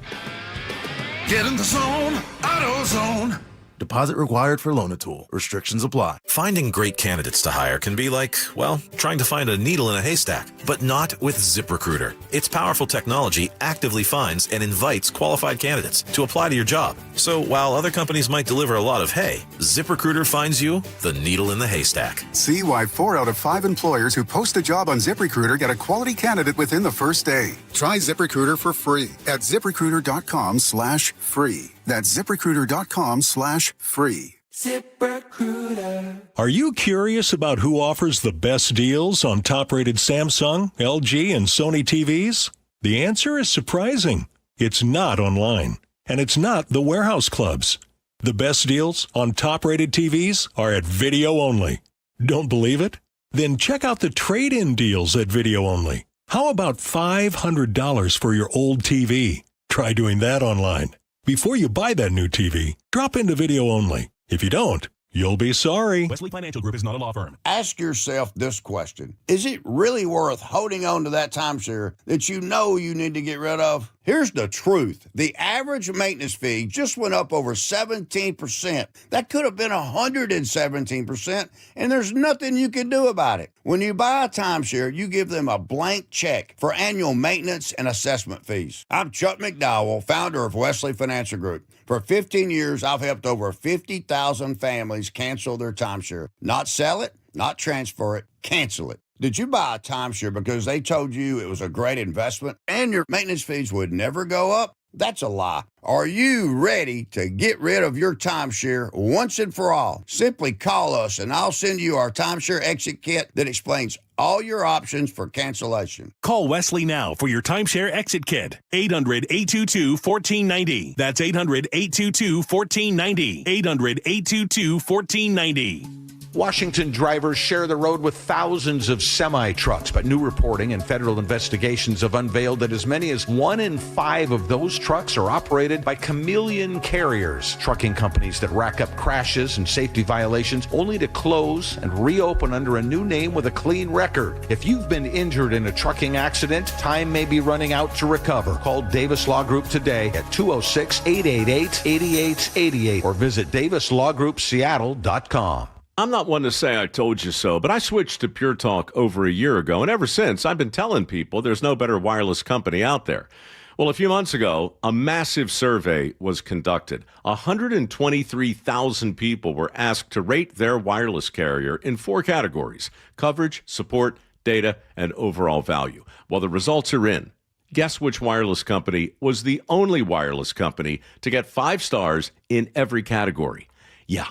[SPEAKER 2] Get in the zone, AutoZone. Deposit required for Loan-A-Tool. Restrictions apply.
[SPEAKER 3] Finding great candidates to hire can be like, well, trying to find a needle in a haystack, but not with ZipRecruiter. Its powerful technology actively finds and invites qualified candidates to apply to your job. So while other companies might deliver a lot of hay, ZipRecruiter finds you the needle in the haystack.
[SPEAKER 4] See why 4 out of 5 employers who post a job on ZipRecruiter get a quality candidate within the first day. Try ZipRecruiter for free at ZipRecruiter.com/free. That's ZipRecruiter.com/free.
[SPEAKER 8] ZipRecruiter. Are you curious about who offers the best deals on top-rated Samsung, LG, and Sony TVs? The answer is surprising. It's not online, and it's not the warehouse clubs. The best deals on top-rated TVs are at Video Only. Don't believe it? Then check out the trade-in deals at Video Only. How about $500 for your old TV? Try doing that online. Before you buy that new TV, drop into Video Only. If you don't, you'll be sorry.
[SPEAKER 21] Wesley Financial Group is not a law firm.
[SPEAKER 22] Ask yourself this question. Is it really worth holding on to that timeshare that you know you need to get rid of? Here's the truth. The average maintenance fee just went up over 17%. That could have been 117%, and there's nothing you can do about it. When you buy a timeshare, you give them a blank check for annual maintenance and assessment fees. I'm Chuck McDowell, founder of Wesley Financial Group. For 15 years, I've helped over 50,000 families cancel their timeshare. Not sell it, not transfer it, cancel it. Did you buy a timeshare because they told you it was a great investment and your maintenance fees would never go up? That's a lie. Are you ready to get rid of your timeshare once and for all? Simply call us and I'll send you our timeshare exit kit that explains all your options for cancellation.
[SPEAKER 21] Call Wesley now for your timeshare exit kit. 800-822-1490. That's 800-822-1490. 800-822-1490.
[SPEAKER 23] Washington drivers share the road with thousands of semi-trucks, but new reporting and federal investigations have unveiled that as many as 1 in 5 of those trucks are operated by chameleon carriers, trucking companies that rack up crashes and safety violations only to close and reopen under a new name with a clean record. If you've been injured in a trucking accident, time may be running out to recover. Call Davis Law Group today at 206-888-8888 or visit davislawgroupseattle.com.
[SPEAKER 24] I'm not one to say I told you so, but I switched to Pure Talk over a year ago, and ever since, I've been telling people there's no better wireless company out there. Well, a few months ago, a massive survey was conducted. 123,000 people were asked to rate their wireless carrier in 4 categories: coverage, support, data, and overall value. Well, the results are in. Guess which wireless company was the only wireless company to get 5 stars in every category? Yeah,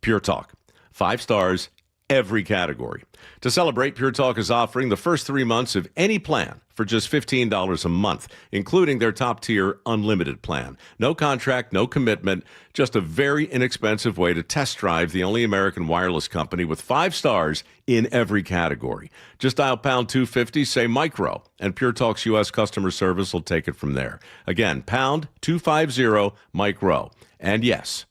[SPEAKER 24] Pure Talk. 5 stars every category. To celebrate, Pure Talk is offering the first 3 months of any plan for just $15 a month, including their top-tier unlimited plan. No contract, no commitment, just a very inexpensive way to test drive the only American wireless company with 5 stars in every category. Just dial pound 250, say micro, and Pure Talk's U.S. customer service will take it from there. Again, pound 250 micro. And yes,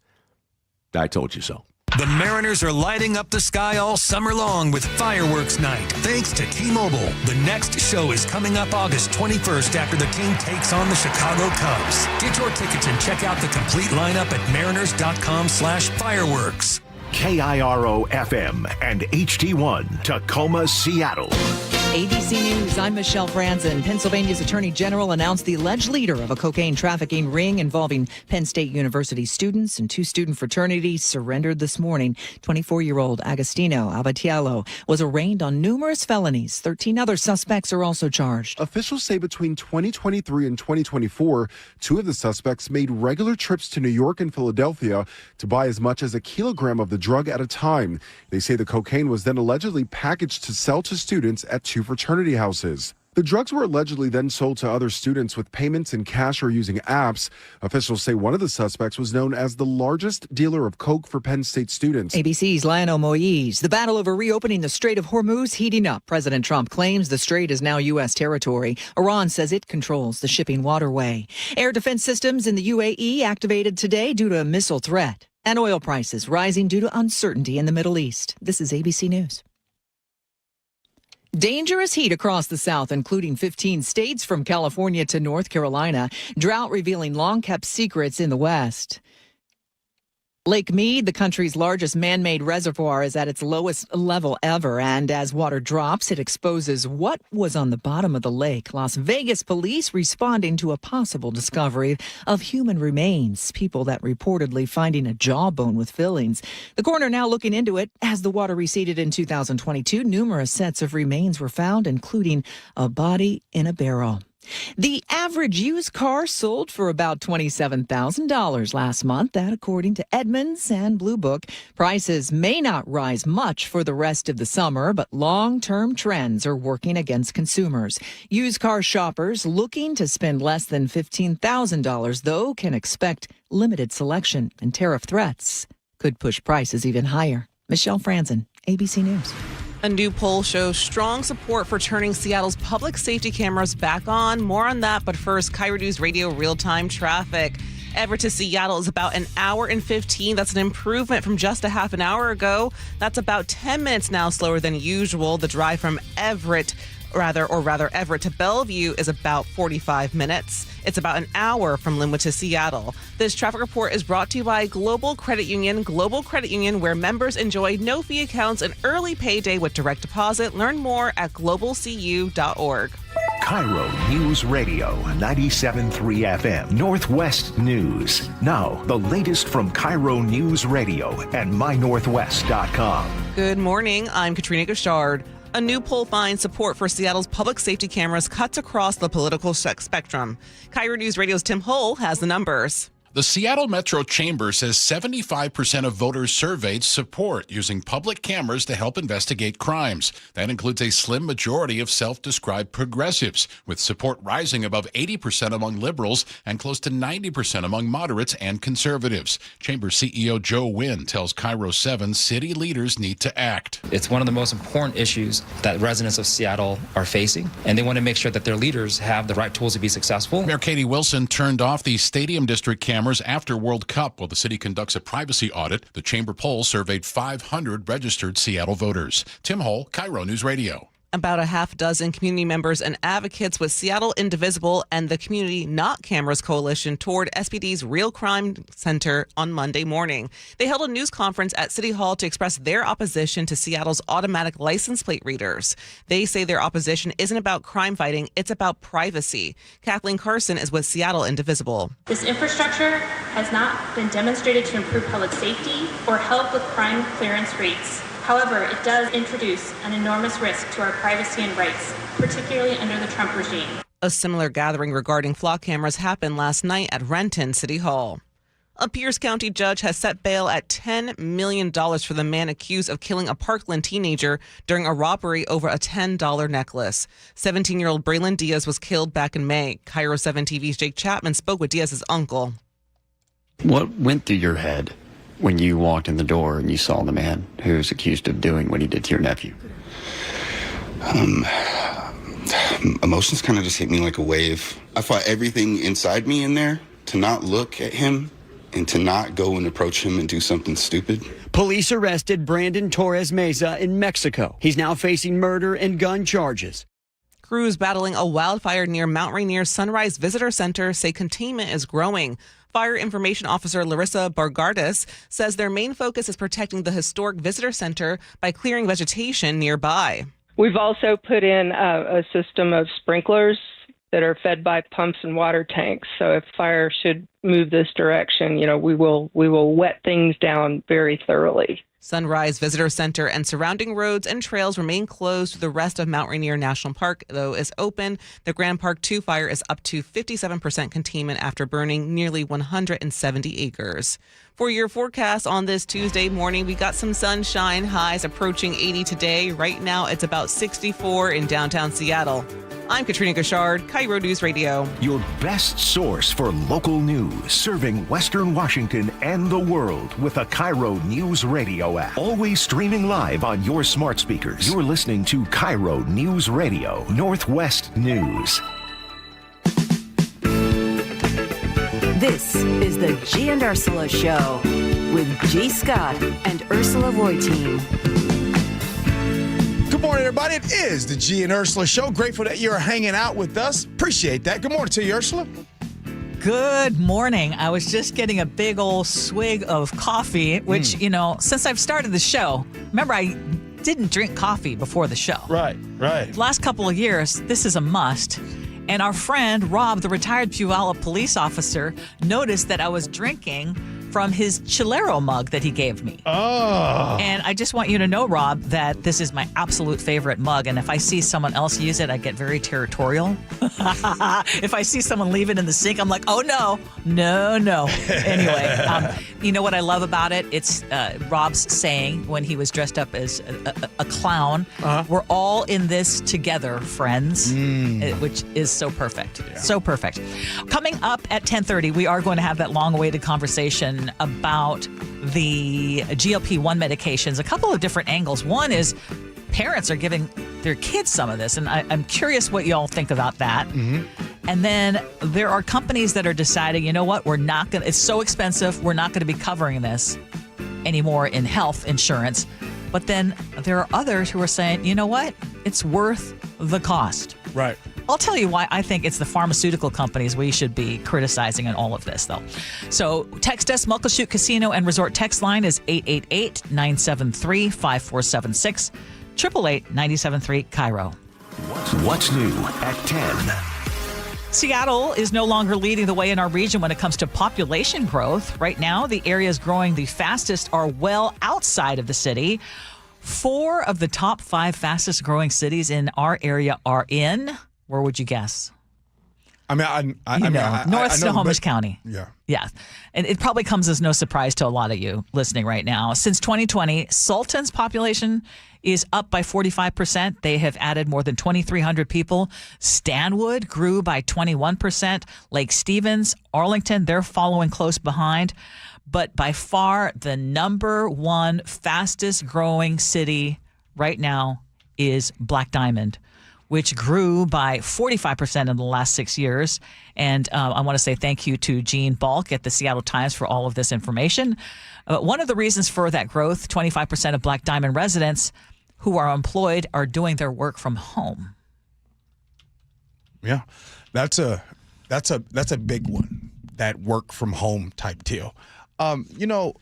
[SPEAKER 24] I told you so.
[SPEAKER 5] The Mariners are lighting up the sky all summer long with Fireworks Night, thanks to T-Mobile. The next show is coming up August 21st after the team takes on the Chicago Cubs. Get your tickets and check out the complete lineup at mariners.com/fireworks.
[SPEAKER 6] KIRO FM and HD1 Tacoma, Seattle.
[SPEAKER 7] ABC News, I'm Michelle Franzen. Pennsylvania's Attorney General announced the alleged leader of a cocaine trafficking ring involving Penn State University students and 2 student fraternities surrendered this morning. 24-year-old Agostino Abatiello was arraigned on numerous felonies. 13 other suspects are also charged.
[SPEAKER 9] Officials say between 2023 and 2024, 2 of the suspects made regular trips to New York and Philadelphia to buy as much as a kilogram of the drug at a time. They say the cocaine was then allegedly packaged to sell to students at 2 fraternity houses. The drugs were allegedly then sold to other students with payments in cash or using apps. Officials say one of the suspects was known as the largest dealer of coke for Penn State students.
[SPEAKER 7] ABC's Lionel Moise. The battle over reopening the Strait of Hormuz heating up. President Trump claims the strait is now U.S. territory. Iran says it controls the shipping waterway. Air defense systems in the UAE activated today due to a missile threat. And oil prices rising due to uncertainty in the Middle East. This is ABC News. Dangerous heat across the South, including 15 states from California to North Carolina. Drought revealing long-kept secrets in the West. Lake Mead, the country's largest man-made reservoir, is at its lowest level ever. And as water drops, it exposes what was on the bottom of the lake. Las Vegas police responding to a possible discovery of human remains. People that reportedly finding a jawbone with fillings. The coroner now looking into it. As the water receded in 2022, numerous sets of remains were found, including a body in a barrel. The average used car sold for about $27,000 last month. That, according to Edmunds and Blue Book. Prices may not rise much for the rest of the summer, but long-term trends are working against consumers. Used car shoppers looking to spend less than $15,000, though, can expect limited selection, and tariff threats could push prices even higher. Michelle Franzen, ABC News.
[SPEAKER 11] A new poll shows strong support for turning Seattle's public safety cameras back on. More on that, but first, KIRO Newsradio real-time traffic. Everett to Seattle is about an hour and 15. That's an improvement from just a half an hour ago. That's about 10 minutes now slower than usual. The drive from Everett to Bellevue is about 45 minutes. It's about an hour from Linwood to Seattle. This traffic report is brought to you by Global Credit Union. Global Credit Union, where members enjoy no-fee accounts and early payday with direct deposit. Learn more at globalcu.org.
[SPEAKER 6] KIRO News Radio 97.3 FM Northwest News. Now, the latest from KIRO News Radio and mynorthwest.com.
[SPEAKER 11] Good morning. I'm Katrina Gashard. A new poll finds support for Seattle's public safety cameras cuts across the political spectrum. KIRO News Radio's Tim Hull has the numbers.
[SPEAKER 25] The Seattle Metro Chamber says 75% of voters surveyed support using public cameras to help investigate crimes. That includes a slim majority of self-described progressives, with support rising above 80% among liberals and close to 90% among moderates and conservatives. Chamber CEO Joe Wynn tells KIRO 7 city leaders need to act.
[SPEAKER 26] It's one of the most important issues that residents of Seattle are facing, and they want to make sure that their leaders have the right tools to be successful.
[SPEAKER 25] Mayor Katie Wilson turned off the Stadium District cameras after World Cup while the city conducts a privacy audit. The chamber poll surveyed 500 registered Seattle voters. Tim Hull, KIRO News Radio.
[SPEAKER 11] About a half dozen community members and advocates with Seattle Indivisible and the Community Not Cameras Coalition toured SPD's Real Crime Center on Monday morning. They held a news conference at City Hall to express their opposition to Seattle's automatic license plate readers. They say their opposition isn't about crime fighting, it's about privacy. Kathleen Carson is with Seattle Indivisible.
[SPEAKER 27] This infrastructure has not been demonstrated to improve public safety or help with crime clearance rates. However, it does introduce an enormous risk to our privacy and rights, particularly under the Trump regime.
[SPEAKER 11] A similar gathering regarding flock cameras happened last night at Renton City Hall. A Pierce County judge has set bail at $10 million for the man accused of killing a Parkland teenager during a robbery over a $10 necklace. 17-year-old Braylon Diaz was killed back in May. KIRO 7 TV's Jake Chapman spoke with Diaz's uncle.
[SPEAKER 12] What went through your head when you walked in the door and you saw the man who's accused of doing what he did to your nephew?
[SPEAKER 13] Emotions kind of just hit me like a wave. I fought everything inside me in there to not look at him and to not go and approach him and do something stupid.
[SPEAKER 14] Police arrested Brandon Torres Meza in Mexico. He's now facing murder and gun charges.
[SPEAKER 11] Crews battling a wildfire near Mount Rainier's Sunrise Visitor Center say containment is growing. Fire Information Officer Larissa Bargardis says their main focus is protecting the historic visitor center by clearing vegetation nearby.
[SPEAKER 15] We've also put in a system of sprinklers that are fed by pumps and water tanks. So if fire should move this direction, we will wet things down very thoroughly.
[SPEAKER 11] Sunrise Visitor Center and surrounding roads and trails remain closed. The rest of Mount Rainier National Park, though, is open. The Grand Park 2 fire is up to 57% containment after burning nearly 170 acres. For your forecast on this Tuesday morning, we got some sunshine, highs approaching 80 today. Right now, it's about 64 in downtown Seattle. I'm Katrina Gashard, KIRO News Radio.
[SPEAKER 6] Your best source for local news, serving Western Washington and the world with a KIRO Newsradio app. Always streaming live on your smart speakers. You're listening to KIRO Newsradio, Northwest News.
[SPEAKER 17] This is the Gee and Ursula Show with G. Scott and Ursula Reutin.
[SPEAKER 10] Good morning, everybody. It is the Gee and Ursula Show. Grateful that you're hanging out with us. Appreciate that. Good morning to you, Ursula.
[SPEAKER 1] Good morning. I was just getting a big old swig of coffee, which, since I've started the show, remember I didn't drink coffee before the show.
[SPEAKER 10] Right.
[SPEAKER 1] Last couple of years, this is a must. And our friend, Rob, the retired Puyallup police officer, noticed that I was drinking from his Chilero mug that he gave me.
[SPEAKER 10] Oh.
[SPEAKER 1] And I just want you to know, Rob, that this is my absolute favorite mug. And if I see someone else use it, I get very territorial. If I see someone leave it in the sink, I'm like, oh, no. Anyway, you know what I love about it? It's Rob's saying when he was dressed up as a clown, we're all in this together, friends, which is so perfect. Yeah. So perfect. Coming up at 10:30, we are going to have that long-awaited conversation about the GLP-1 medications, a couple of different angles. One is parents are giving their kids some of this, and I'm curious what y'all think about that. Mm-hmm. And then there are companies that are deciding, you know what, it's so expensive, we're not going to be covering this anymore in health insurance. But then there are others who are saying, you know what, it's worth the cost.
[SPEAKER 10] Right.
[SPEAKER 1] I'll tell you why I think it's the pharmaceutical companies we should be criticizing in all of this, though. So text us. Muckleshoot Casino and Resort text line is 888-973-5476, 888-973-KIRO.
[SPEAKER 6] What's new at 10?
[SPEAKER 1] Seattle is no longer leading the way in our region when it comes to population growth. Right now, the areas growing the fastest are well outside of the city. 4 of the top 5 fastest growing cities in our area are in, where would you guess? North Snohomish County. Yeah. And it probably comes as no surprise to a lot of you listening right now. Since 2020, Sultan's population is up by 45%. They have added more than 2,300 people. Stanwood grew by 21%. Lake Stevens, Arlington, they're following close behind. But by far, the number one fastest growing city right now is Black Diamond, which grew by 45% in the last 6 years. And I want to say thank you to Gene Balk at the Seattle Times for all of this information. One of the reasons for that growth, 25% of Black Diamond residents who are employed are doing their work from home.
[SPEAKER 10] Yeah, that's a big one, that work from home type deal. One of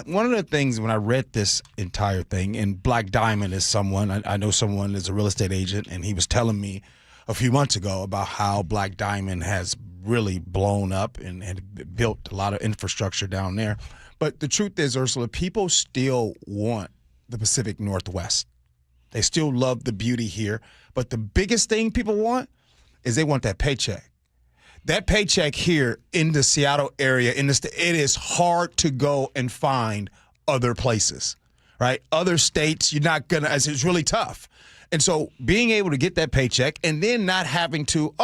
[SPEAKER 10] the things when I read this entire thing, and Black Diamond is someone, I know someone is a real estate agent, and he was telling me a few months ago about how Black Diamond has really blown up and built a lot of infrastructure down there. But the truth is, Ursula, people still want the Pacific Northwest. They still love the beauty here. But the biggest thing people want is they want that paycheck. that paycheck here in the Seattle area, it is hard to go and find other places, right? Other states, you're not going to, as it's really tough. And so being able to get that paycheck and then not having to,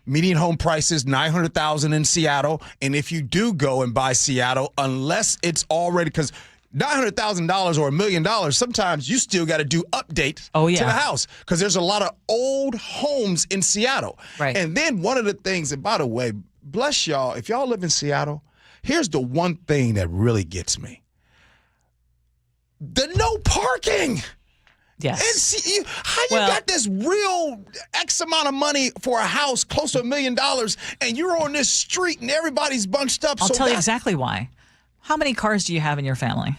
[SPEAKER 10] median home prices, $900,000 in Seattle. And if you do go and buy Seattle, unless it's already, because $900,000 or $1 million, sometimes you still got to do updates to the house because there's a lot of old homes in Seattle.
[SPEAKER 1] Right.
[SPEAKER 10] And then one of the things, and by the way, bless y'all, if y'all live in Seattle, here's the one thing that really gets me. The no parking.
[SPEAKER 1] Yes.
[SPEAKER 10] And how you got this real X amount of money for a house close to $1 million and you're on this street and everybody's bunched up?
[SPEAKER 1] I'll tell you exactly why. How many cars do you have in your family?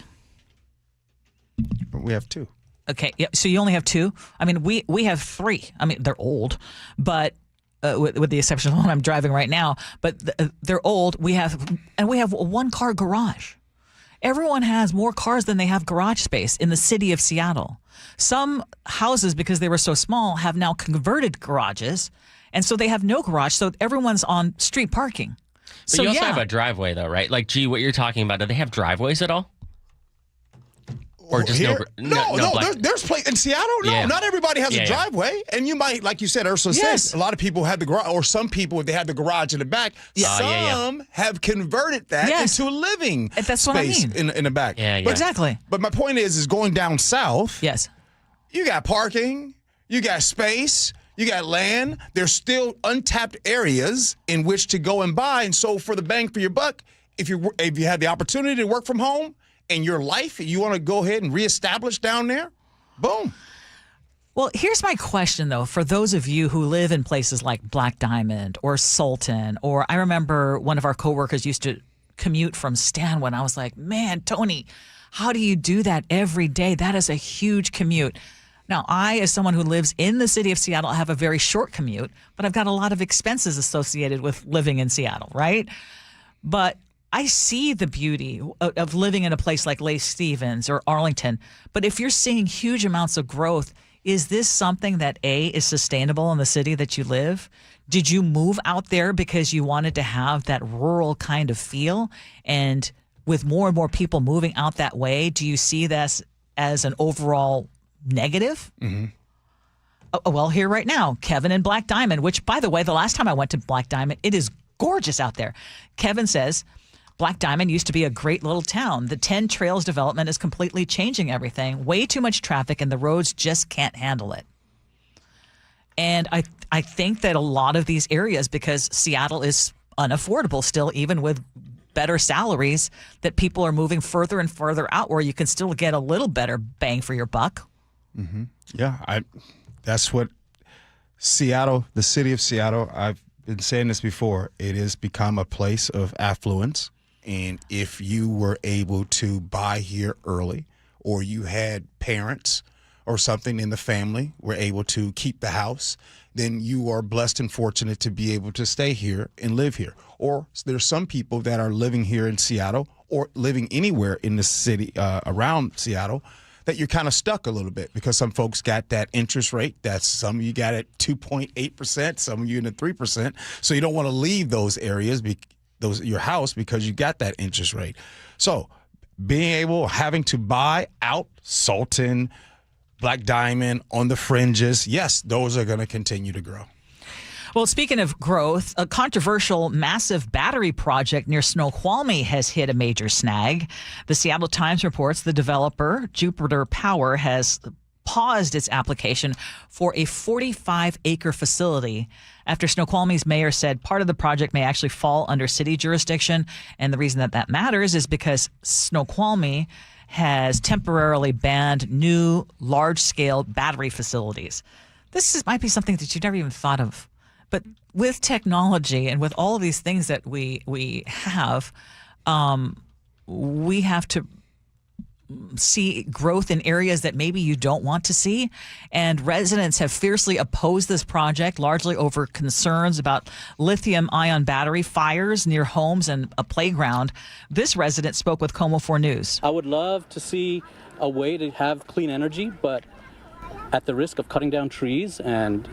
[SPEAKER 10] We have 2.
[SPEAKER 1] Okay. Yeah. So you only have 2? I mean, we have 3. I mean, they're old, but with the exception of the one I'm driving right now, but they're old. We have a 1-car garage. Everyone has more cars than they have garage space in the city of Seattle. Some houses, because they were so small, have now converted garages, and so they have no garage, so everyone's on street parking.
[SPEAKER 2] But so you also have a driveway, though, right? Like, Gee, what you're talking about, do they have driveways at all? Or just
[SPEAKER 10] here? There's place in Seattle. No, not everybody has a driveway, and you might, like you said, Ursula said, a lot of people have the garage, or some people, if they have the garage in the back, some have converted that into a living
[SPEAKER 1] That's
[SPEAKER 10] space
[SPEAKER 1] what I mean.
[SPEAKER 10] in the back.
[SPEAKER 1] Exactly.
[SPEAKER 10] But my point is going down south.
[SPEAKER 1] Yes,
[SPEAKER 10] you got parking, you got space, you got land. There's still untapped areas in which to go and buy, and so for the bang for your buck, if you have the opportunity to work from home. In your life, you want to go ahead and reestablish down there? Boom.
[SPEAKER 1] Well, here's my question, though, for those of you who live in places like Black Diamond or Sultan, or I remember one of our coworkers used to commute from Stanwood. I was like, man, Tony, how do you do that every day? That is a huge commute. Now, I, as someone who lives in the city of Seattle, have a very short commute, but I've got a lot of expenses associated with living in Seattle, right? But I see the beauty of living in a place like Lake Stevens or Arlington. But if you're seeing huge amounts of growth, is this something that, A, is sustainable in the city that you live? Did you move out there because you wanted to have that rural kind of feel? And with more and more people moving out that way, do you see this as an overall negative?
[SPEAKER 10] Mm-hmm.
[SPEAKER 1] Well, here right now, Kevin in Black Diamond, which, by the way, the last time I went to Black Diamond, it is gorgeous out there. Kevin says, Black Diamond used to be a great little town. The 10 Trails development is completely changing everything. Way too much traffic, and the roads just can't handle it. And I think that a lot of these areas, because Seattle is unaffordable still, even with better salaries, that people are moving further and further out where you can still get a little better bang for your buck.
[SPEAKER 10] Mm-hmm. Yeah, that's what Seattle, the city of Seattle, I've been saying this before, it has become a place of affluence. And if you were able to buy here early, or you had parents or something in the family were able to keep the house, then you are blessed and fortunate to be able to stay here and live here. Or there's some people that are living here in Seattle or living anywhere in the city around Seattle that you're kind of stuck a little bit because some folks got that interest rate. That's some of you got at 2.8%, some of you in the 3%. So you don't want to leave those areas, your house, because you got that interest rate. So having to buy out Sultan, Black Diamond on the fringes, yes, those are going to continue to grow.
[SPEAKER 1] Well, speaking of growth, a controversial massive battery project near Snoqualmie has hit a major snag. The Seattle Times reports the developer, Jupiter Power, has paused its application for a 45-acre facility after Snoqualmie's mayor said part of the project may actually fall under city jurisdiction. And the reason that matters is because Snoqualmie has temporarily banned new large-scale battery facilities. This might be something that you never even thought of. But with technology and with all of these things that we have to see growth in areas that maybe you don't want to see. And residents have fiercely opposed this project, largely over concerns about lithium-ion battery fires near homes and a playground. This resident spoke with KOMO 4 News.
[SPEAKER 3] I would love to see a way to have clean energy, but at the risk of cutting down trees and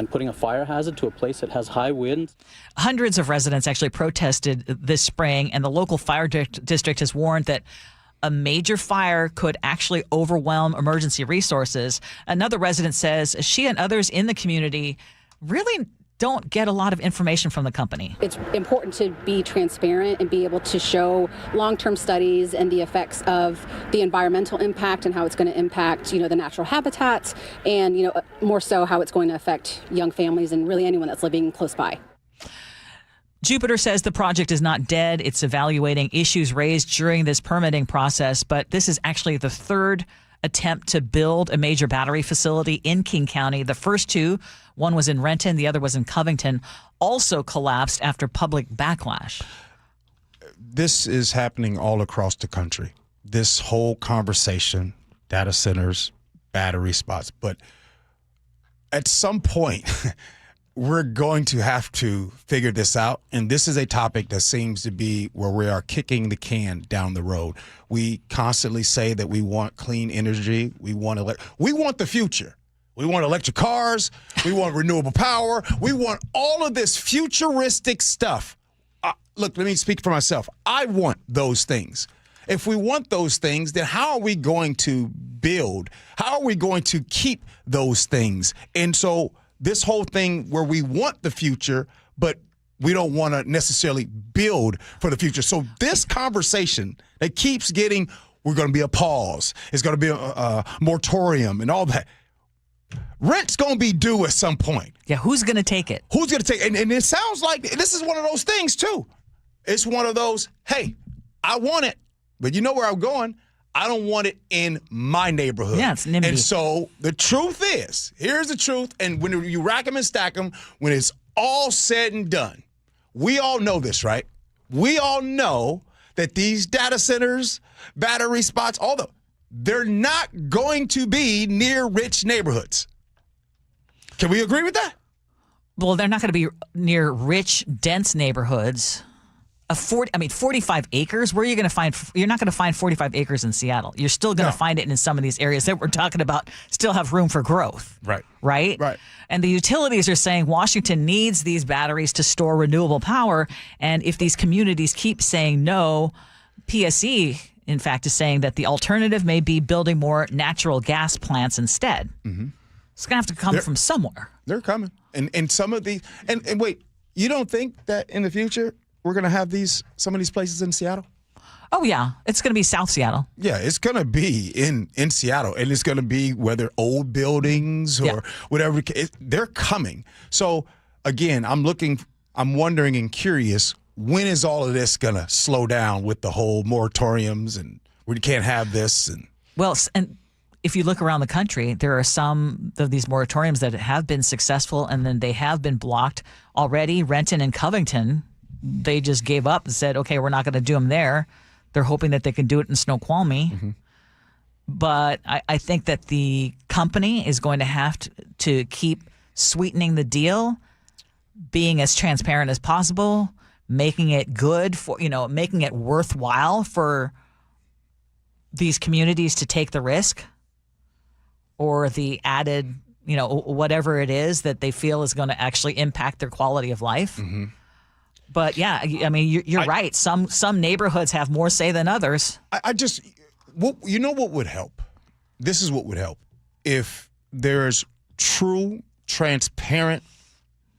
[SPEAKER 3] putting a fire hazard to a place that has high winds.
[SPEAKER 1] Hundreds of residents actually protested this spring, and the local fire district has warned that a major fire could actually overwhelm emergency resources. Another resident says she and others in the community really don't get a lot of information from the company.
[SPEAKER 4] It's important to be transparent and be able to show long-term studies and the effects of the environmental impact and how it's going to impact, the natural habitats and, more so how it's going to affect young families and really anyone that's living close by.
[SPEAKER 1] Jupiter says the project is not dead. It's evaluating issues raised during this permitting process, but this is actually the third attempt to build a major battery facility in King County. The first two, one was in Renton, the other was in Covington, also collapsed after public backlash.
[SPEAKER 10] This is happening all across the country. This whole conversation, data centers, battery spots, but at some point, we're going to have to figure this out. And this is a topic that seems to be where we are kicking the can down the road. We constantly say that we want clean energy. We want the future. We want electric cars. We want renewable power. We want all of this futuristic stuff. Look, let me speak for myself. I want those things. If we want those things, then how are we going to build? How are we going to keep those things? And so this whole thing where we want the future, but we don't want to necessarily build for the future. So this conversation that keeps getting, we're going to be a pause. It's going to be a moratorium and all that. Rent's going to be due at some point.
[SPEAKER 1] Yeah, who's going to take it?
[SPEAKER 10] Who's going to take it? And it sounds like this is one of those things, too. It's one of those, hey, I want it, but you know where I'm going? I don't want it in my neighborhood.
[SPEAKER 1] Yeah, it's NIMBY.
[SPEAKER 10] And so the truth is, here's the truth, and when you rack them and stack them, when it's all said and done, we all know this, right? We all know that these data centers, battery spots, they're not going to be near rich neighborhoods. Can we agree with that?
[SPEAKER 1] Well, they're not going to be near rich, dense neighborhoods. 45 acres. Where are you going to find? You're not going to find 45 acres in Seattle. You're still going to find it in some of these areas that we're talking about. Still have room for growth.
[SPEAKER 10] Right.
[SPEAKER 1] Right. And the utilities are saying Washington needs these batteries to store renewable power. And if these communities keep saying no, PSE, in fact, is saying that the alternative may be building more natural gas plants instead. Mm-hmm. It's going to have to come from somewhere.
[SPEAKER 10] They're coming. And some of these. And wait, you don't think that in the future we're going to have some of these places in Seattle?
[SPEAKER 1] Oh, yeah. It's going to be South Seattle.
[SPEAKER 10] Yeah, it's going to be in Seattle. And it's going to be whether old buildings or whatever. They're coming. So, again, I'm wondering and curious, when is all of this going to slow down with the whole moratoriums and we can't have this?
[SPEAKER 1] Well, and if you look around the country, there are some of these moratoriums that have seen successful and then they have been blocked already. Renton and Covington, they just gave up and said, okay, we're not going to do them there. They're hoping that they can do it in Snoqualmie. Mm-hmm. But I think that the company is going to have to keep sweetening the deal, being as transparent as possible, making it good for, making it worthwhile for these communities to take the risk or the added, whatever it is that they feel is going to actually impact their quality of life. Mm-hmm. But yeah, I mean, you're right. Some neighborhoods have more say than others.
[SPEAKER 10] What would help? This is what would help. If there's true, transparent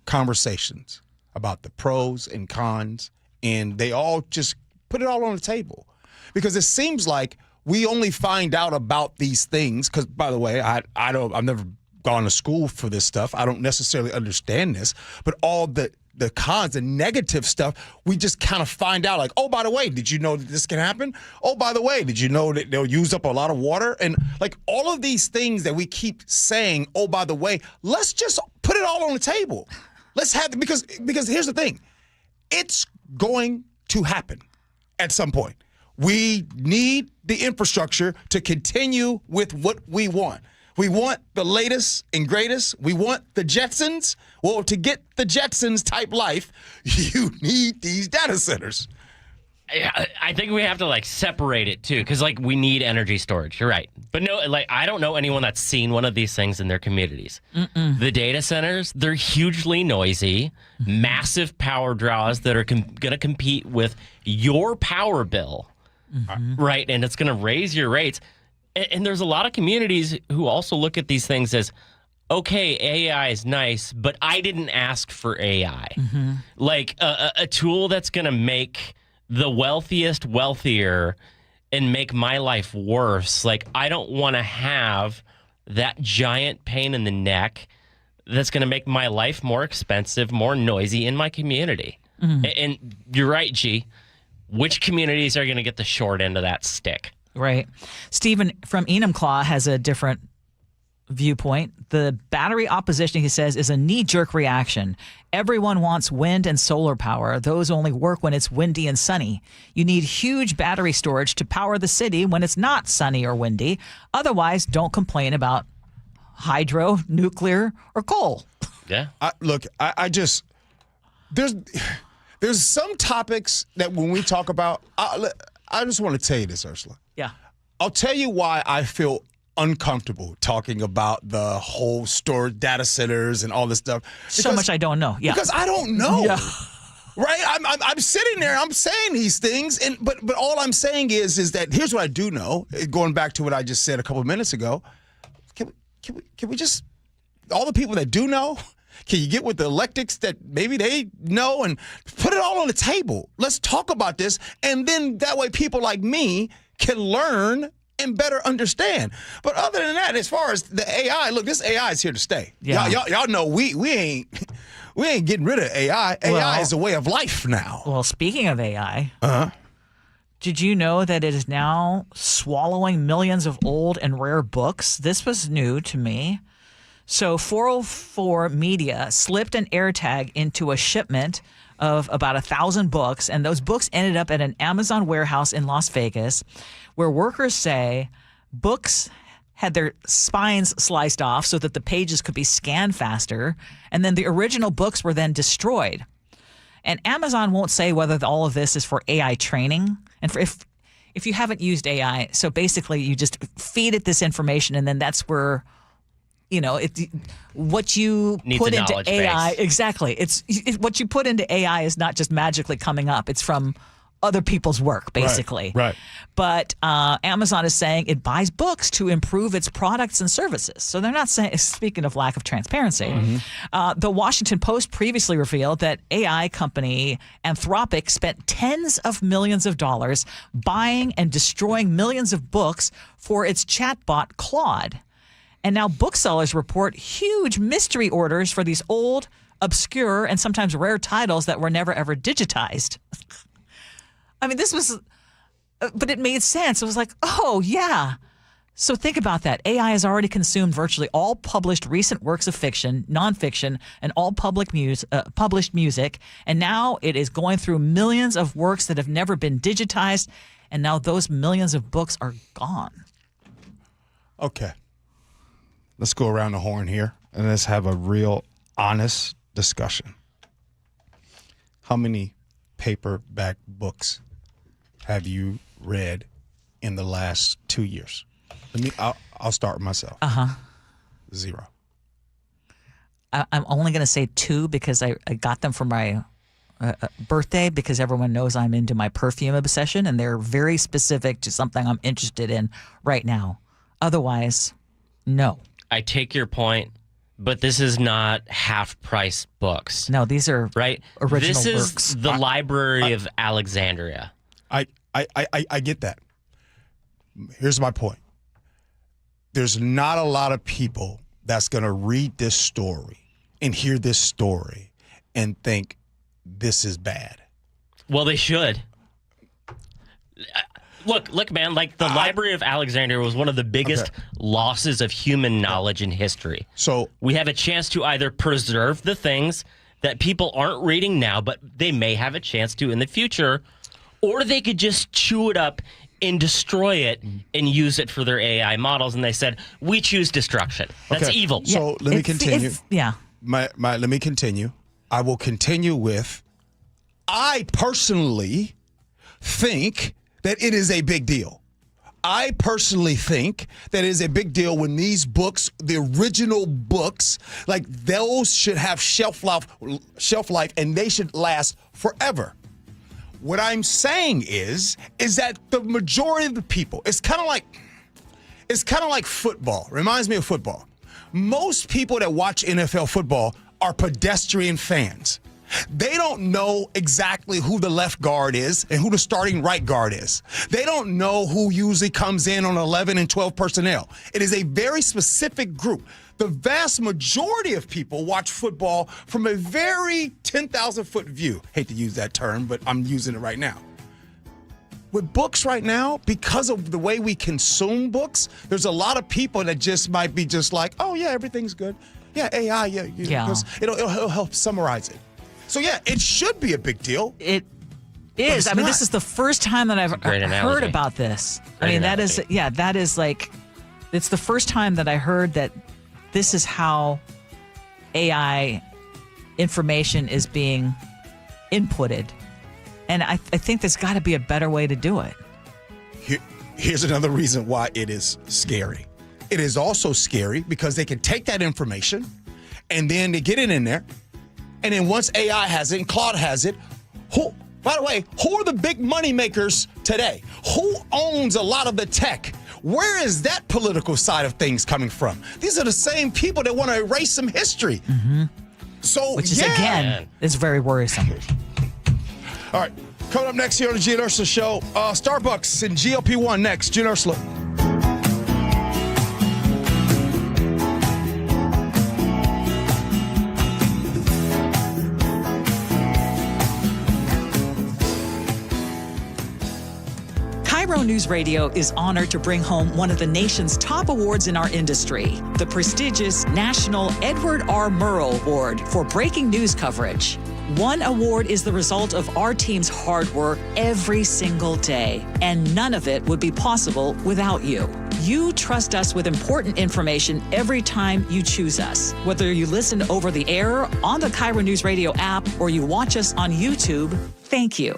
[SPEAKER 10] conversations about the pros and cons, and they all just put it all on the table. Because it seems like we only find out about these things, because, by the way, I've never gone to school for this stuff. I don't necessarily understand this, but all the cons and negative stuff, we just kind of find out like, oh, by the way, did you know that this can happen? Oh, by the way, did you know that they'll use up a lot of water? And like all of these things that we keep saying, oh, by the way, let's just put it all on the table. Let's have it, because here's the thing. It's going to happen at some point. We need the infrastructure to continue with what we want. We want the latest and greatest. We want the Jetsons. Well, to get the Jetsons type life, you need these data centers.
[SPEAKER 2] I think we have to like separate it too, because like we need energy storage. You're right, but no, like I don't know anyone that's seen one of these things in their communities. The data centers, they're hugely noisy, massive power draws that are going to compete with your power bill, right? And it's going to raise your rates. And there's a lot of communities who also look at these things as, okay, AI is nice, but I didn't ask for AI. Like a tool that's going to make the wealthiest wealthier and make my life worse. Like, I don't want to have that giant pain in the neck that's going to make my life more expensive, more noisy in my community. And you're right, G. Which communities are going to get the short end of that stick?
[SPEAKER 1] Right. Stephen from Enumclaw has a different viewpoint. The battery opposition, he says, is a knee-jerk reaction. Everyone wants wind and solar power. Those only work when it's windy and sunny. You need huge battery storage to power the city when it's not sunny or windy. Otherwise, don't complain about hydro, nuclear, or coal.
[SPEAKER 2] Yeah.
[SPEAKER 10] I just there's some topics that when we talk about, I just want to tell you this, Ursula.
[SPEAKER 1] Yeah.
[SPEAKER 10] I'll tell you why I feel uncomfortable talking about the whole storage data centers and all this stuff.
[SPEAKER 1] So much I don't know. Yeah.
[SPEAKER 10] Because I don't know.
[SPEAKER 1] Yeah.
[SPEAKER 10] Right? I'm sitting there, I'm saying these things, and but all I'm saying is that here's what I do know, going back to what I just said a couple of minutes ago. Can we just, all the people that do know, can you get with the electrics that maybe they know and put it all on the table? Let's talk about this, and then that way people like me can learn and better understand. But other than that, as far as the AI, look, this AI is here to stay.
[SPEAKER 1] Yeah.
[SPEAKER 10] Y'all know we ain't getting rid of AI. AI is a way of life now.
[SPEAKER 1] Well, speaking of AI, did you know that it is now swallowing millions of old and rare books? This was new to me. So 404 Media slipped an AirTag into a shipment of about 1,000 books, and those books ended up at an Amazon warehouse in Las Vegas, where workers say books had their spines sliced off so that the pages could be scanned faster, and then the original books were then destroyed. And Amazon won't say whether all of this is for AI training, and for if you haven't used AI, so basically you just feed it this information, and then that's where, you know, what you put into AI, exactly. What you put into AI is not just magically coming up. It's from other people's work, basically.
[SPEAKER 10] Right.
[SPEAKER 1] But Amazon is saying it buys books to improve its products and services. So they're not saying, speaking of lack of transparency, the Washington Post previously revealed that AI company Anthropic spent tens of millions of dollars buying and destroying millions of books for its chatbot Claude. And now booksellers report huge mystery orders for these old, obscure, and sometimes rare titles that were never ever digitized. I mean, this was, but it made sense. It was like, oh, yeah. So think about that. AI has already consumed virtually all published recent works of fiction, nonfiction, and all published music. And now it is going through millions of works that have never been digitized. And now those millions of books are gone.
[SPEAKER 10] Okay. Let's go around the horn here and let's have a real honest discussion. How many paperback books have you read in the last 2 years? I'll start with myself. 0.
[SPEAKER 1] I'm only going to say 2 because I got them for my birthday, because everyone knows I'm into my perfume obsession, and they're very specific to something I'm interested in right now. Otherwise, no.
[SPEAKER 2] I take your point, but this is not half-price books.
[SPEAKER 1] No, these are original
[SPEAKER 2] This is
[SPEAKER 1] works.
[SPEAKER 2] the Library of Alexandria.
[SPEAKER 10] I get that. Here's my point. There's not a lot of people that's going to read this story and hear this story and think this is bad.
[SPEAKER 2] Well, they should. Look, man, like the Library of Alexandria was one of the biggest losses of human knowledge in history.
[SPEAKER 10] So
[SPEAKER 2] we have a chance to either preserve the things that people aren't reading now, but they may have a chance to in the future, or they could just chew it up and destroy it and use it for their AI models. And they said, we choose destruction. That's evil.
[SPEAKER 10] So let me continue.
[SPEAKER 1] Let
[SPEAKER 10] me continue. I will continue with, I personally think that it is a big deal. I personally think that it is a big deal when these books, the original books, like those should have shelf life, and they should last forever. What I'm saying is that the majority of the people, it's kind of like football. Reminds me of football. Most people that watch NFL football are pedestrian fans. They don't know exactly who the left guard is and who the starting right guard is. They don't know who usually comes in on 11 and 12 personnel. It is a very specific group. The vast majority of people watch football from a very 10,000-foot view. Hate to use that term, but I'm using it right now. With books right now, because of the way we consume books, there's a lot of people that just might be just like, oh, yeah, everything's good. Yeah, AI, it'll help summarize it. So, yeah, it should be a big deal.
[SPEAKER 1] It is. I mean, this is the first time that I've heard about this. I mean, that is like, it's the first time that I heard that this is how AI information is being inputted. And I think there's got to be a better way to do it.
[SPEAKER 10] Here's another reason why it is scary. It is also scary because they can take that information and then they get it in there. And then once AI has it and Claude has it, by the way, who are the big money makers today? Who owns a lot of the tech? Where is that political side of things coming from? These are the same people that want to erase some history.
[SPEAKER 1] Mm-hmm.
[SPEAKER 10] So,
[SPEAKER 1] which is, again, is very worrisome.
[SPEAKER 10] All right, coming up next here on the Gee and Ursula Show, Starbucks and GLP-1 next. Gee and Ursula.
[SPEAKER 1] KIRO Newsradio is honored to bring home one of the nation's top awards in our industry, the prestigious National Edward R. Murrow Award for breaking news coverage. One award is the result of our team's hard work every single day, and none of it would be possible without you. You trust us with important information every time you choose us. Whether you listen over the air, on the KIRO Newsradio app, or you watch us on YouTube, thank you.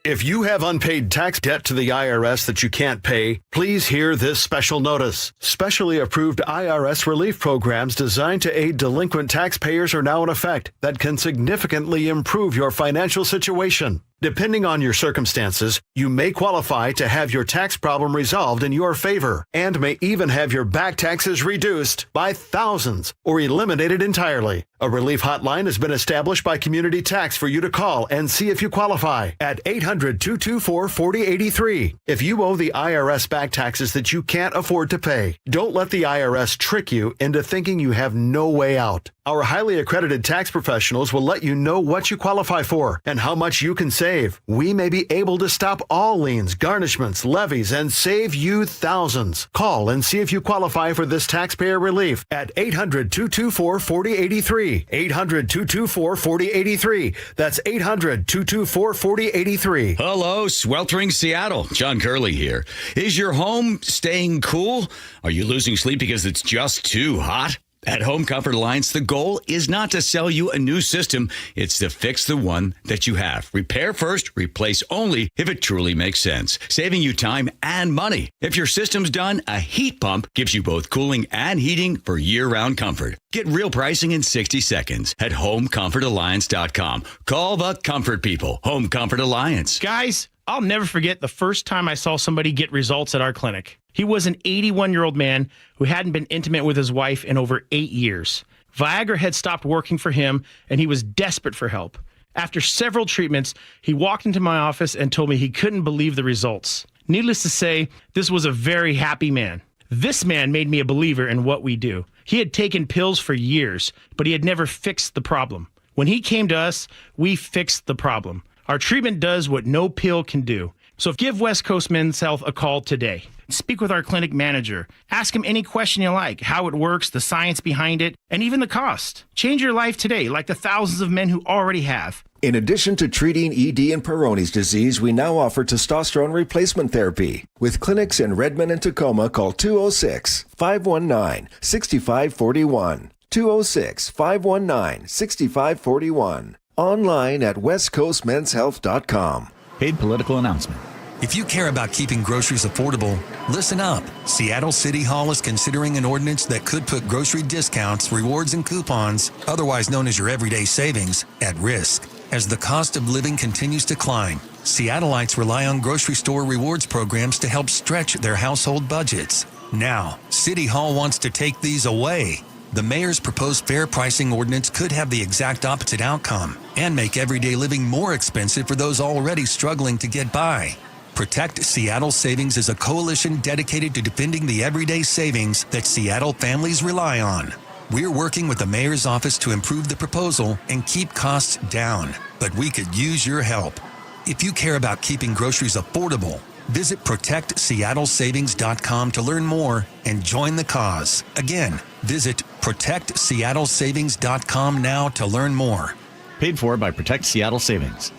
[SPEAKER 8] If you have unpaid tax debt to the IRS that you can't pay, please hear this special notice. Specially approved IRS relief programs designed to aid delinquent taxpayers are now in effect that can significantly improve your financial situation. Depending on your circumstances, you may qualify to have your tax problem resolved in your favor and may even have your back taxes reduced by thousands or eliminated entirely. A relief hotline has been established by Community Tax for you to call and see if you qualify at 800-224-4083. If you owe the IRS back taxes that you can't afford to pay, don't let the IRS trick you into thinking you have no way out. Our highly accredited tax professionals will let you know what you qualify for and how much you can save. We may be able to stop all liens, garnishments, levies, and save you thousands. Call and see if you qualify for this taxpayer relief at 800-224-4083. 800-224-4083. That's 800-224-4083.
[SPEAKER 16] Hello, sweltering Seattle. John Curley here. Is your home staying cool? Are you losing sleep because it's just too hot? At Home Comfort Alliance, the goal is not to sell you a new system. It's to fix the one that you have. Repair first, replace only if it truly makes sense, saving you time and money. If your system's done, a heat pump gives you both cooling and heating for year-round comfort. Get real pricing in 60 seconds at HomeComfortAlliance.com. Call the comfort people. Home Comfort Alliance.
[SPEAKER 18] Guys, I'll never forget the first time I saw somebody get results at our clinic. He was an 81-year-old man who hadn't been intimate with his wife in over 8 years. Viagra had stopped working for him, and he was desperate for help. After several treatments, he walked into my office and told me he couldn't believe the results. Needless to say, this was a very happy man. This man made me a believer in what we do. He had taken pills for years, but he had never fixed the problem. When he came to us, we fixed the problem. Our treatment does what no pill can do. So give West Coast Men's Health a call today. Speak with our clinic manager. Ask him any question you like, how it works, the science behind it, and even the cost. Change your life today, like the thousands of men who already have.
[SPEAKER 19] In addition to treating ED and Peyronie's disease, we now offer testosterone replacement therapy. With clinics in Redmond and Tacoma, call 206-519-6541. 206-519-6541. online at westcoastmenshealth.com.
[SPEAKER 5] Paid political announcement.
[SPEAKER 9] If you care about keeping groceries affordable, listen up. Seattle City Hall is considering an ordinance that could put grocery discounts, rewards, and coupons, otherwise known as your everyday savings, at risk. As the cost of living continues to climb, Seattleites rely on grocery store rewards programs to help stretch their household budgets. Now, City Hall wants to take these away. The mayor's proposed fair pricing ordinance could have the exact opposite outcome and make everyday living more expensive for those already struggling to get by. Protect Seattle Savings is a coalition dedicated to defending the everyday savings that Seattle families rely on. We're working with the mayor's office to improve the proposal and keep costs down, but we could use your help. If you care about keeping groceries affordable, visit protectseattlesavings.com to learn more and join the cause. Again, visit protectseattlesavings.com now to learn more.
[SPEAKER 5] Paid for by Protect Seattle Savings.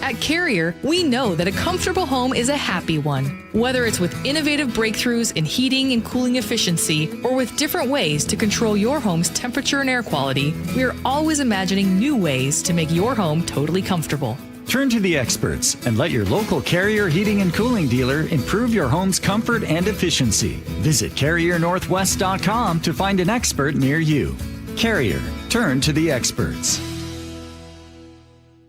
[SPEAKER 20] At Carrier, we know that a comfortable home is a happy one. Whether it's with innovative breakthroughs in heating and cooling efficiency, or with different ways to control your home's temperature and air quality, we're always imagining new ways to make your home totally comfortable.
[SPEAKER 5] Turn to the experts and let your local Carrier heating and cooling dealer improve your home's comfort and efficiency. Visit CarrierNorthwest.com to find an expert near you. Carrier, turn to the experts.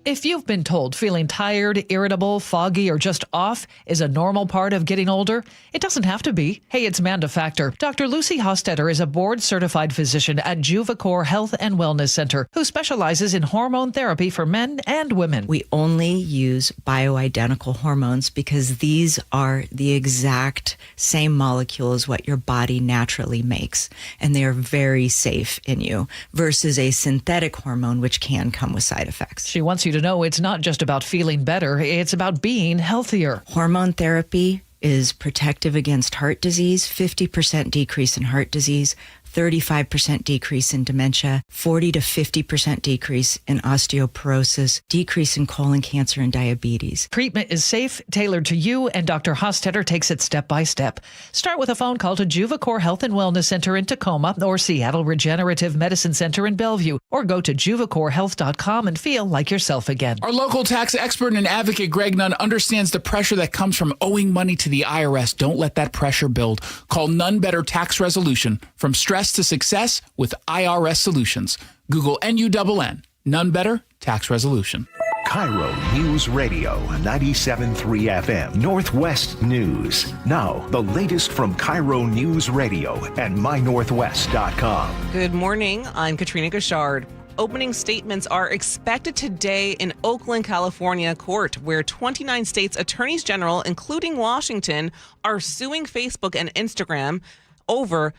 [SPEAKER 1] If you've been told feeling tired, irritable, foggy, or just off is a normal part of getting older, it doesn't have to be. Hey, it's Manda Factor. Dr. Lucy Hostetter is a board-certified physician at Juvacor Health and Wellness Center who specializes in hormone therapy for men and women.
[SPEAKER 21] We only use bioidentical hormones because these are the exact same molecule as what your body naturally makes, and they are very safe in you versus a synthetic hormone, which can come with side effects.
[SPEAKER 1] She wants you to know it's not just about feeling better, it's about being healthier.
[SPEAKER 21] Hormone therapy is protective against heart disease, 50% decrease in heart disease, 35% decrease in dementia, 40 to 50% decrease in osteoporosis, decrease in colon cancer and diabetes.
[SPEAKER 1] Treatment is safe, tailored to you, and Dr. Hostetter takes it step by step. Start with a phone call to Juvacor Health and Wellness Center in Tacoma or Seattle Regenerative Medicine Center in Bellevue, or go to juvacorhealth.com and feel like yourself again.
[SPEAKER 22] Our local tax expert and advocate Greg Nunn understands the pressure that comes from owing money to the IRS. Don't let that pressure build. Call None Better Tax Resolution. From stress to success with IRS Solutions. Google NUNN. None Better Tax Resolution.
[SPEAKER 6] KIRO News Radio 97.3 FM Northwest News. Now, the latest from KIRO News Radio and mynorthwest.com.
[SPEAKER 11] Good morning. I'm Katrina Gashard. Opening statements are expected today in Oakland, California court, where 29 states' attorneys general, including Washington, are suing Facebook and Instagram over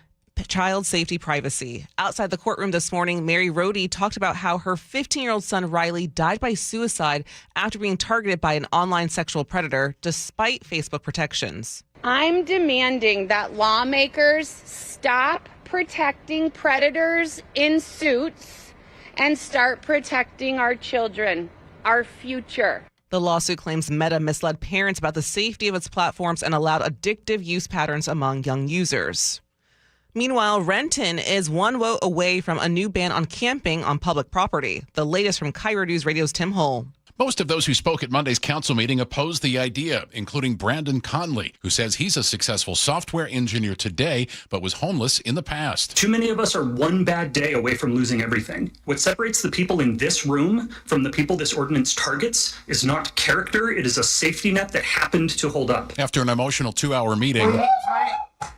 [SPEAKER 11] child safety privacy. Outside the courtroom this morning, Mary Rohde talked about how her 15-year-old son Riley died by suicide after being targeted by an online sexual predator, despite Facebook protections.
[SPEAKER 23] I'm demanding that lawmakers stop protecting predators in suits and start protecting our children, our future.
[SPEAKER 11] The lawsuit claims Meta misled parents about the safety of its platforms and allowed addictive use patterns among young users. Meanwhile, Renton is one vote away from a new ban on camping on public property. The latest from KIRO News Radio's Tim Hull.
[SPEAKER 25] Most of those who spoke at Monday's council meeting opposed the idea, including Brandon Conley, who says he's a successful software engineer today, but was homeless in the past.
[SPEAKER 24] Too many of us are one bad day away from losing everything. What separates the people in this room from the people this ordinance targets is not character, it is a safety net that happened to hold up.
[SPEAKER 25] After an emotional 2-hour meeting...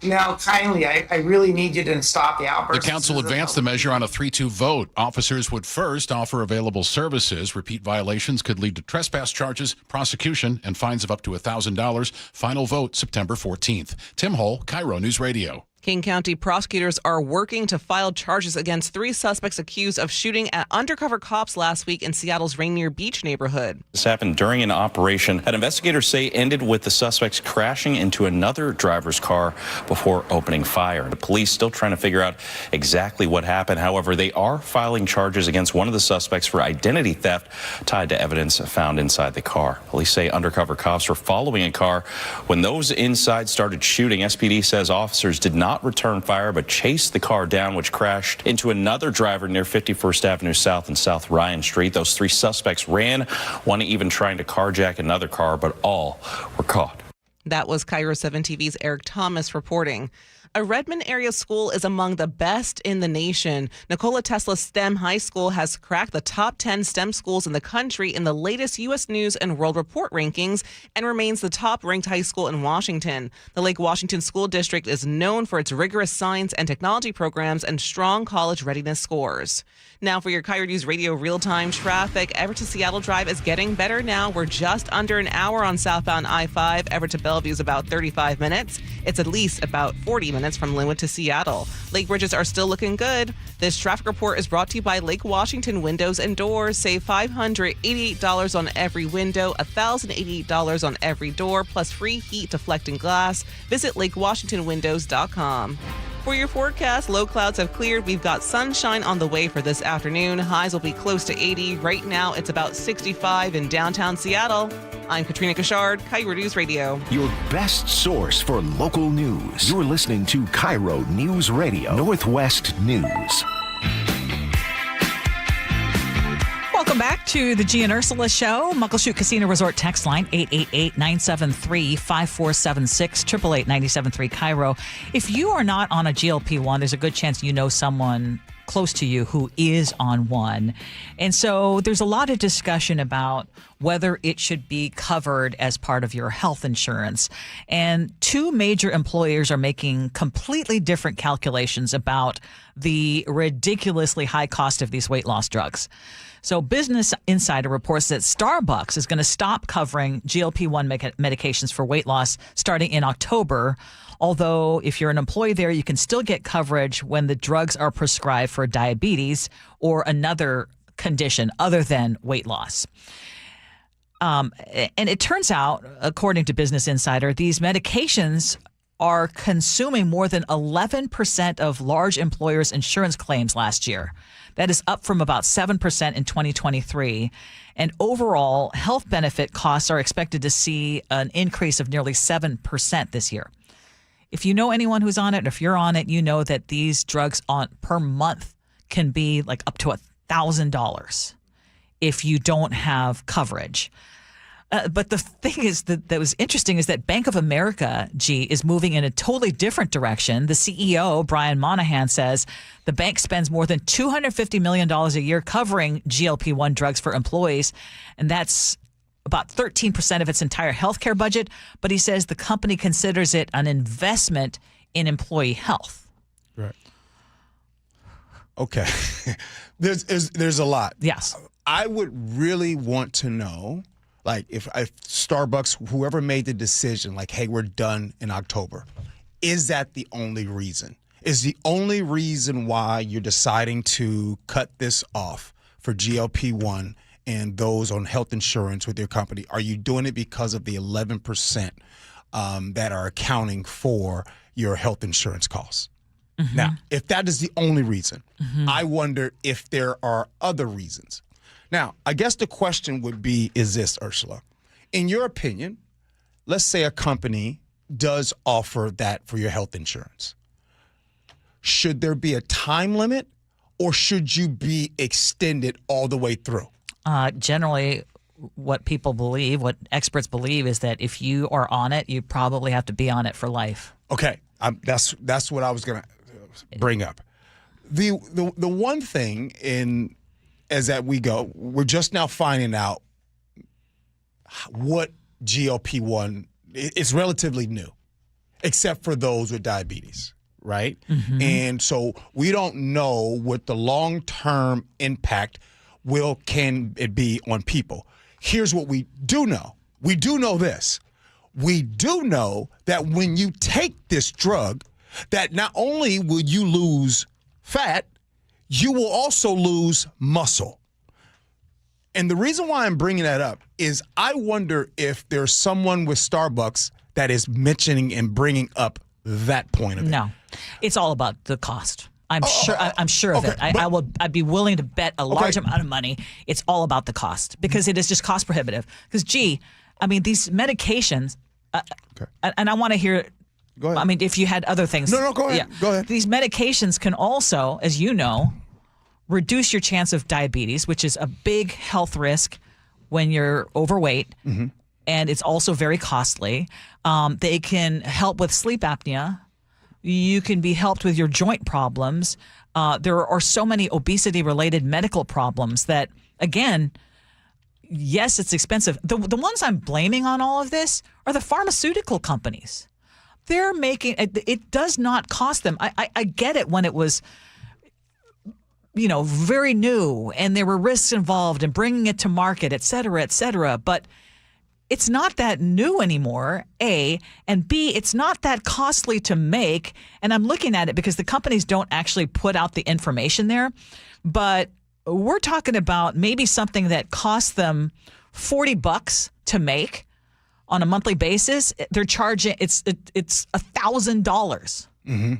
[SPEAKER 28] Now, kindly, I really need you to stop the outbursts.
[SPEAKER 25] The council advanced the measure on a 3-2 vote. Officers would first offer available services. Repeat violations could lead to trespass charges, prosecution, and fines of up to $1,000. Final vote September 14th. Tim Hull, KIRO News Radio.
[SPEAKER 11] King County prosecutors are working to file charges against 3 suspects accused of shooting at undercover cops last week in Seattle's Rainier Beach neighborhood.
[SPEAKER 29] This happened during an operation that investigators say ended with the suspects crashing into another driver's car before opening fire. The police still trying to figure out exactly what happened. However, they are filing charges against one of the suspects for identity theft tied to evidence found inside the car. Police say undercover cops were following a car when those inside started shooting. SPD says officers did not not return fire but chased the car down, which crashed into another driver near 51st Avenue South and South Ryan Street. Those 3 suspects ran, one even trying to carjack another car, but all were caught.
[SPEAKER 11] That was KIRO 7 TV's Eric Thomas reporting. A Redmond area school is among the best in the nation. Nikola Tesla STEM High School has cracked the top 10 STEM schools in the country in the latest U.S. News and World Report rankings and remains the top-ranked high school in Washington. The Lake Washington School District is known for its rigorous science and technology programs and strong college readiness scores. Now for your KIRO News Radio real-time traffic. Everett to Seattle Drive is getting better now. We're just under an hour on southbound I-5. Everett to Bellevue is about 35 minutes. It's at least about 40 minutes from Linwood to Seattle. Lake bridges are still looking good. This traffic report is brought to you by Lake Washington Windows and Doors. Save $588 on every window, $1,088 on every door, plus free heat deflecting glass. Visit lakewashingtonwindows.com. For your forecast, low clouds have cleared. We've got sunshine on the way for this afternoon. Highs will be close to 80. Right now, it's about 65 in downtown Seattle. I'm Katrina Kashard, KIRO News Radio.
[SPEAKER 6] Your best source for local news. You're listening to KIRO News Radio, Northwest News.
[SPEAKER 1] Welcome back to the Gee and Ursula Show. Muckleshoot Casino Resort text line 888-973-5476, 888-973 KIRO. If you are not on a GLP-1, there's a good chance you know someone close to you who is on one. And so there's a lot of discussion about whether it should be covered as part of your health insurance. And 2 major employers are making completely different calculations about the ridiculously high cost of these weight loss drugs. So Business Insider reports that Starbucks is going to stop covering GLP-1 medications for weight loss starting in October. Although if you're an employee there, you can still get coverage when the drugs are prescribed for diabetes or another condition other than weight loss. And it turns out, according to Business Insider, these medications are consuming more than 11% of large employers' insurance claims last year. That is up from about 7% in 2023. And overall, health benefit costs are expected to see an increase of nearly 7% this year. If you know anyone who's on it, if you're on it, you know that these drugs per month can be like up to $1,000 if you don't have coverage. But the thing is that was interesting is that Bank of America, is moving in a totally different direction. The CEO, Brian Monahan, says the bank spends more than $250 million a year covering GLP-1 drugs for employees, and that's about 13% of its entire healthcare budget. But he says the company considers it an investment in employee health.
[SPEAKER 10] Right. Okay. There's a lot.
[SPEAKER 1] Yes.
[SPEAKER 10] I would really want to know, like, if Starbucks, whoever made the decision, like, hey, we're done in October, is that the only reason? Is the only reason why you're deciding to cut this off for GLP-1 and those on health insurance with your company? Are you doing it because of the 11% that are accounting for your health insurance costs? Mm-hmm. Now, if that is the only reason, I wonder if there are other reasons. Now, I guess the question would be, is this, Ursula? In your opinion, let's say a company does offer that for your health insurance. Should there be a time limit, or should you be extended all the way through?
[SPEAKER 1] Generally, what people believe, what experts believe, is that if you are on it, you probably have to be on it for life.
[SPEAKER 10] Okay, that's what I was going to bring up. The one thing as that we're just now finding out what GLP-1 is relatively new, except for those with diabetes, right? Mm-hmm. And so we don't know what the long-term impact can it be on people. Here's what we do know. We do know this. We do know that when you take this drug, that not only will you lose fat, you will also lose muscle. And the reason why I'm bringing that up is I wonder if there's someone with Starbucks that is mentioning and bringing up that point of it.
[SPEAKER 1] No, it's all about the cost. I'm sure of it. I'd be willing to bet a large amount of money. It's all about the cost because it is just cost prohibitive. Because these medications, and I want to hear
[SPEAKER 10] Go ahead.
[SPEAKER 1] I mean, if you had other things.
[SPEAKER 10] No, go ahead.
[SPEAKER 1] Yeah.
[SPEAKER 10] Go ahead.
[SPEAKER 1] These medications can also, as you know, reduce your chance of diabetes, which is a big health risk when you're overweight.
[SPEAKER 10] Mm-hmm.
[SPEAKER 1] And it's also very costly. They can help with sleep apnea. You can be helped with your joint problems. There are so many obesity-related medical problems that, again, yes, it's expensive. The ones I'm blaming on all of this are the pharmaceutical companies. They're making it does not cost them. I get it when it was, very new and there were risks involved in bringing it to market, et cetera, but it's not that new anymore, A, and B, it's not that costly to make. And I'm looking at it because the companies don't actually put out the information there. But we're talking about maybe something that costs them $40 to make on a monthly basis. They're charging, it's $1,000.
[SPEAKER 10] Mm-hmm.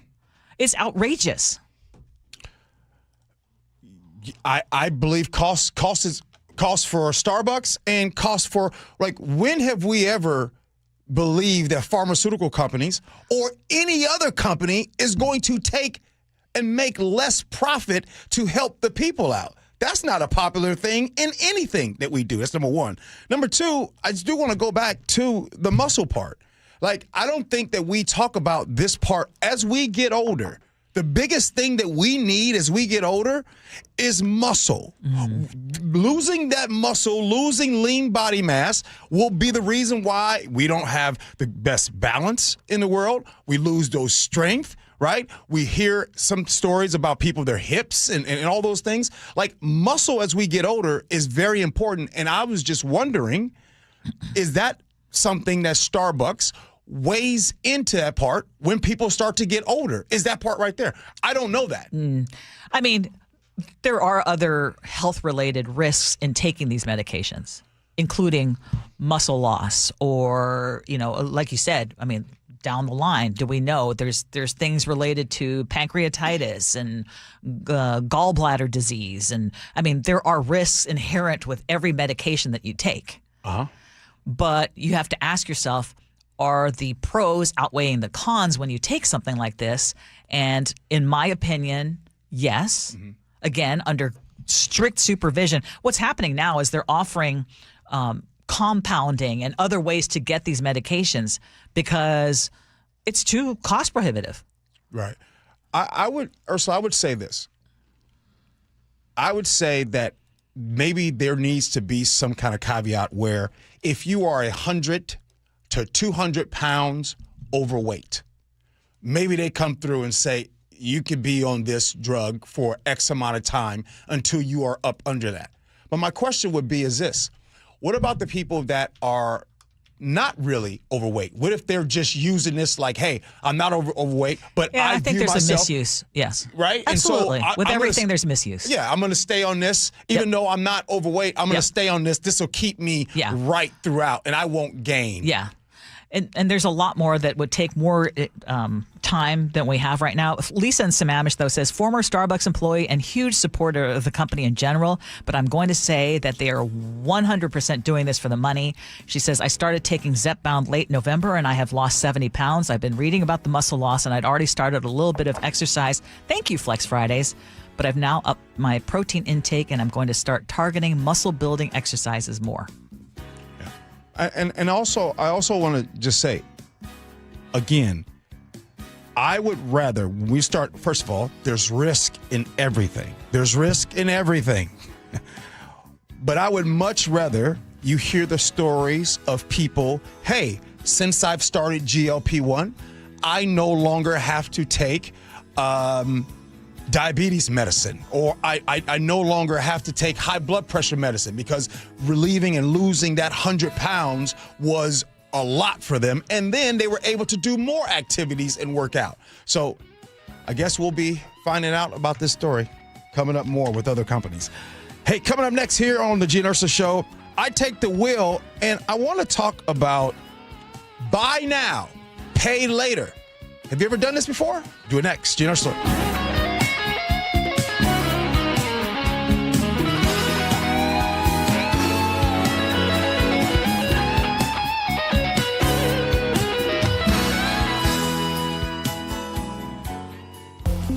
[SPEAKER 1] It's outrageous.
[SPEAKER 10] I believe cost for Starbucks and cost for, when have we ever believed that pharmaceutical companies or any other company is going to take and make less profit to help the people out? That's not a popular thing in anything that we do. That's number one. Number two, I just do want to go back to the muscle part. I don't think that we talk about this part as we get older. The biggest thing that we need as we get older is muscle. Losing that muscle, losing lean body mass will be the reason why we don't have the best balance in the world. We lose those strength, right? We hear some stories about people, their hips and all those things. Muscle as we get older is very important. And I was just wondering, is that something that Starbucks weighs into that part when people start to get older? Is that part right there? I don't know that.
[SPEAKER 1] I mean, there are other health-related risks in taking these medications, including muscle loss or, like you said, I mean, down the line, do we know there's things related to pancreatitis and gallbladder disease? And I mean, there are risks inherent with every medication that you take.
[SPEAKER 10] Uh-huh.
[SPEAKER 1] But you have to ask yourself, are the pros outweighing the cons when you take something like this? And in my opinion, yes. Mm-hmm. Again, under strict supervision. What's happening now is they're offering compounding and other ways to get these medications because it's too cost prohibitive.
[SPEAKER 10] Right. Ursula, I would say this. I would say that maybe there needs to be some kind of caveat where if you are 100 to 200 pounds overweight, maybe they come through and say you could be on this drug for X amount of time until you are up under that. But my question would be is this: what about the people that are not really overweight? What if they're just using this hey, I'm not overweight, but I
[SPEAKER 1] think
[SPEAKER 10] view
[SPEAKER 1] there's
[SPEAKER 10] myself,
[SPEAKER 1] a misuse. Yes.
[SPEAKER 10] Right?
[SPEAKER 1] Absolutely.
[SPEAKER 10] And so
[SPEAKER 1] with everything, there's misuse.
[SPEAKER 10] Yeah, I'm going to stay on this. Even though I'm not overweight, I'm going to stay on this. This will keep me right throughout, and I won't gain.
[SPEAKER 1] Yeah. And there's a lot more that would take more time than we have right now. Lisa in Sammamish, though, says, former Starbucks employee and huge supporter of the company in general, but I'm going to say that they are 100% doing this for the money. She says, I started taking Zepbound late November, and I have lost 70 pounds. I've been reading about the muscle loss, and I'd already started a little bit of exercise. Thank you, Flex Fridays. But I've now upped my protein intake, and I'm going to start targeting muscle-building exercises more.
[SPEAKER 10] And also, I also want to just say, again, I would rather, when we start, first of all, there's risk in everything. There's risk in everything. But I would much rather you hear the stories of people, hey, since I've started GLP-1, I no longer have to take diabetes medicine, or I no longer have to take high blood pressure medicine because relieving and losing that 100 pounds was a lot for them. And then they were able to do more activities and work out. So I guess we'll be finding out about this story coming up more with other companies. Hey, coming up next here on the Gee Ursula Show, I take the wheel, and I want to talk about buy now, pay later. Have you ever done this before? Do it next. Gee Ursula.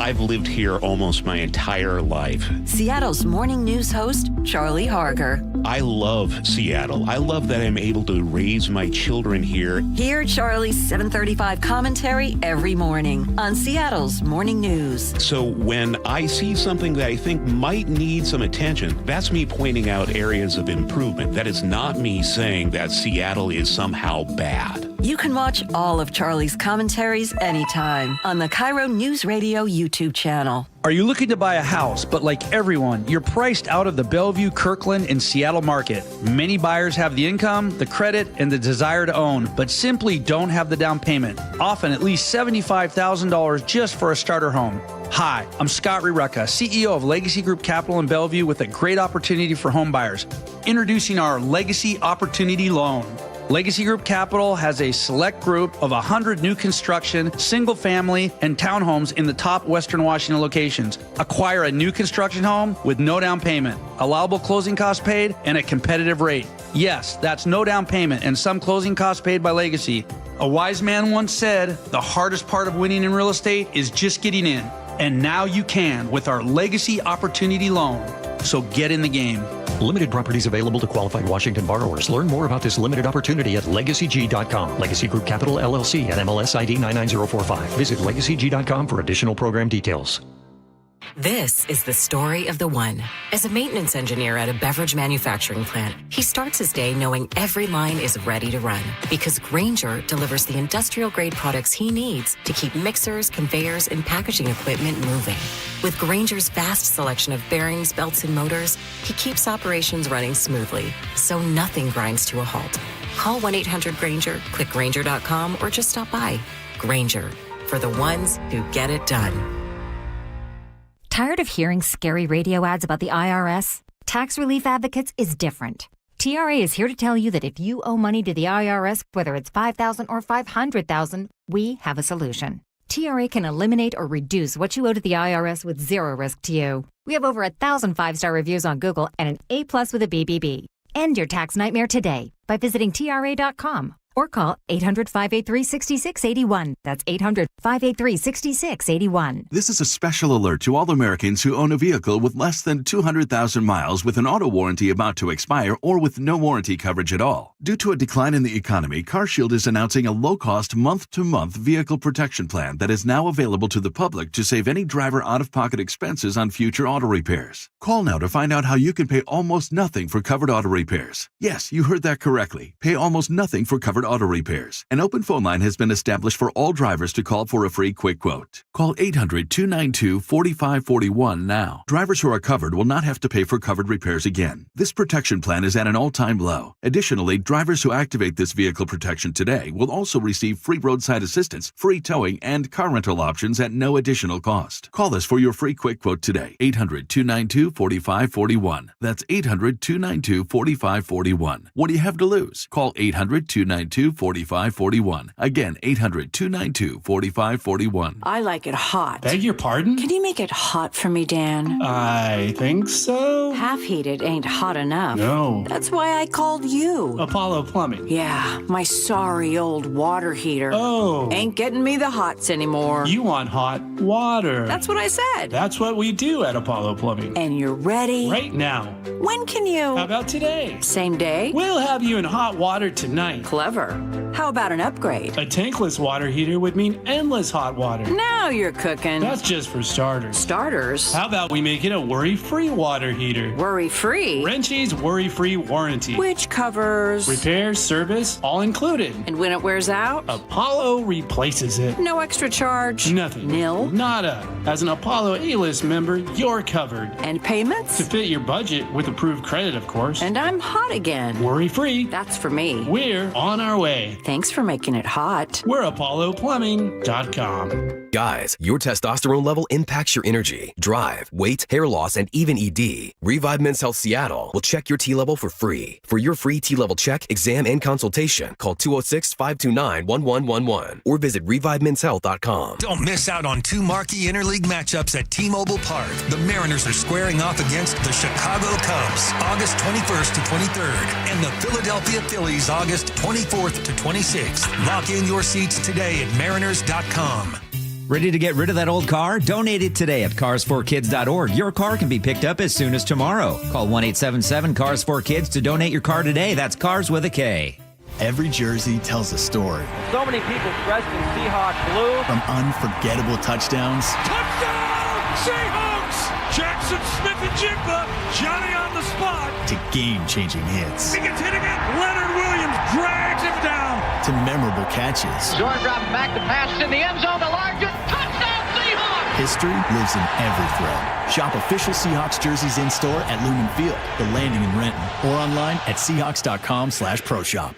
[SPEAKER 3] I've lived here almost my entire life.
[SPEAKER 7] Seattle's morning news host, Charlie Harger.
[SPEAKER 3] I love Seattle. I love that I'm able to raise my children here.
[SPEAKER 7] Hear Charlie's 7:35 commentary every morning on Seattle's morning news.
[SPEAKER 3] So when I see something that I think might need some attention, that's me pointing out areas of improvement. That is not me saying that Seattle is somehow bad.
[SPEAKER 7] You can watch all of Charlie's commentaries anytime on the KIRO Newsradio YouTube channel.
[SPEAKER 12] Are you looking to buy a house, but like everyone, you're priced out of the Bellevue, Kirkland, and Seattle market? Many buyers have the income, the credit, and the desire to own, but simply don't have the down payment, often at least $75,000 just for a starter home. Hi, I'm Scott Rerucka, CEO of Legacy Group Capital in Bellevue with a great opportunity for home buyers. Introducing our Legacy Opportunity Loan. Legacy Group Capital has a select group of 100 new construction, single family, and townhomes in the top Western Washington locations. Acquire a new construction home with no down payment, allowable closing costs paid, and a competitive rate. Yes, that's no down payment and some closing costs paid by Legacy. A wise man once said, the hardest part of winning in real estate is just getting in. And now you can with our Legacy Opportunity Loan. So get in the game.
[SPEAKER 13] Limited properties available to qualified Washington borrowers. Learn more about this limited opportunity at LegacyG.com. Legacy Group Capital LLC and MLS ID 99045. Visit LegacyG.com for additional program details.
[SPEAKER 14] This is the story of the one. As a maintenance engineer at a beverage manufacturing plant, he starts his day knowing every line is ready to run because Grainger delivers the industrial-grade products he needs to keep mixers, conveyors, and packaging equipment moving. With Grainger's vast selection of bearings, belts, and motors, he keeps operations running smoothly, so nothing grinds to a halt. Call 1-800-GRAINGER, click Grainger.com, or just stop by. Grainger, for the ones who get it done.
[SPEAKER 15] Tired of hearing scary radio ads about the IRS? Tax Relief Advocates is different. TRA is here to tell you that if you owe money to the IRS, whether it's $5,000 or $500,000, we have a solution. TRA can eliminate or reduce what you owe to the IRS with zero risk to you. We have over 1,000 5-star reviews on Google and an A+ with a BBB. End your tax nightmare today by visiting TRA.com or call 800-583-6681. That's 800-583-6681.
[SPEAKER 17] This is a special alert to all Americans who own a vehicle with less than 200,000 miles with an auto warranty about to expire or with no warranty coverage at all. Due to a decline in the economy, CarShield is announcing a low-cost month-to-month vehicle protection plan that is now available to the public to save any driver out-of-pocket expenses on future auto repairs. Call now to find out how you can pay almost nothing for covered auto repairs. Yes, you heard that correctly. Pay almost nothing for covered auto repairs. An open phone line has been established for all drivers to call for a free quick quote. Call 800-292-4541 now. Drivers who are covered will not have to pay for covered repairs again. This protection plan is at an all-time low. Additionally, drivers who activate this vehicle protection today will also receive free roadside assistance, free towing, and car rental options at no additional cost. Call us for your free quick quote today. 800-292-4541. That's 800-292-4541. What do you have to lose? Call 800-292-4541. Again, 800-292-4541.
[SPEAKER 26] I like it hot.
[SPEAKER 27] Beg your pardon?
[SPEAKER 26] Can you make it hot for me, Dan?
[SPEAKER 27] I think so.
[SPEAKER 26] Half heated ain't hot enough.
[SPEAKER 27] No.
[SPEAKER 26] That's why I called you.
[SPEAKER 27] Apollo Plumbing.
[SPEAKER 26] Yeah, my sorry old water heater.
[SPEAKER 27] Oh.
[SPEAKER 26] Ain't getting me the hots anymore.
[SPEAKER 27] You want hot water.
[SPEAKER 26] That's what I said.
[SPEAKER 27] That's what we do at Apollo Plumbing.
[SPEAKER 26] And you're ready?
[SPEAKER 27] Right now.
[SPEAKER 26] When can you?
[SPEAKER 27] How about today?
[SPEAKER 26] Same day?
[SPEAKER 27] We'll have you in hot water tonight.
[SPEAKER 26] Clever. How about an upgrade?
[SPEAKER 27] A tankless water heater would mean endless hot water.
[SPEAKER 26] Now you're cooking.
[SPEAKER 27] That's just for starters.
[SPEAKER 26] Starters?
[SPEAKER 27] How about we make it a worry-free water heater?
[SPEAKER 26] Worry-free?
[SPEAKER 27] Wrenchie's worry-free warranty.
[SPEAKER 26] Which covers?
[SPEAKER 27] Repairs, service, all included.
[SPEAKER 26] And when it wears out?
[SPEAKER 27] Apollo replaces it.
[SPEAKER 26] No extra charge?
[SPEAKER 27] Nothing.
[SPEAKER 26] Nil?
[SPEAKER 27] Nada. As an Apollo A-list member, you're covered.
[SPEAKER 26] And payments?
[SPEAKER 27] To fit your budget with approved credit, of course.
[SPEAKER 26] And I'm hot again.
[SPEAKER 27] Worry-free.
[SPEAKER 26] That's for me.
[SPEAKER 27] We're on our way.
[SPEAKER 26] Thanks for making it hot.
[SPEAKER 27] We're ApolloPlumbing.com.
[SPEAKER 30] Guys, your testosterone level impacts your energy, drive, weight, hair loss, and even ED. Revive Men's Health Seattle will check your T level for free. For your free T level check, exam, and consultation, call 206-529-1111 or visit ReviveMen'sHealth.com.
[SPEAKER 9] Don't miss out on two marquee interleague matchups at T-Mobile Park. The Mariners are squaring off against the Chicago Cubs, August 21st to 23rd, and the Philadelphia Phillies, August 24th to 26th. Lock in your seats today at Mariners.com.
[SPEAKER 2] Ready to get rid of that old car? Donate it today at carsforkids.org. Your car can be picked up as soon as tomorrow. Call 1-877-CARS4KIDS to donate your car today. That's Cars with a K.
[SPEAKER 4] Every jersey tells a story.
[SPEAKER 5] So many people dressed in Seahawk blue.
[SPEAKER 4] From unforgettable touchdowns.
[SPEAKER 8] Touchdown, Seahawks! Jackson Smith-Njigba, Johnny on the spot.
[SPEAKER 4] To game-changing hits.
[SPEAKER 8] He gets hit again. Leonard Williams drags him down.
[SPEAKER 4] To memorable catches.
[SPEAKER 5] Jordan dropping back to pass in the end zone to Largent. Touchdown, Seahawks!
[SPEAKER 4] History lives in every thread. Shop official Seahawks jerseys in-store at Lumen Field, The Landing in Renton, or online at Seahawks.com/ProShop.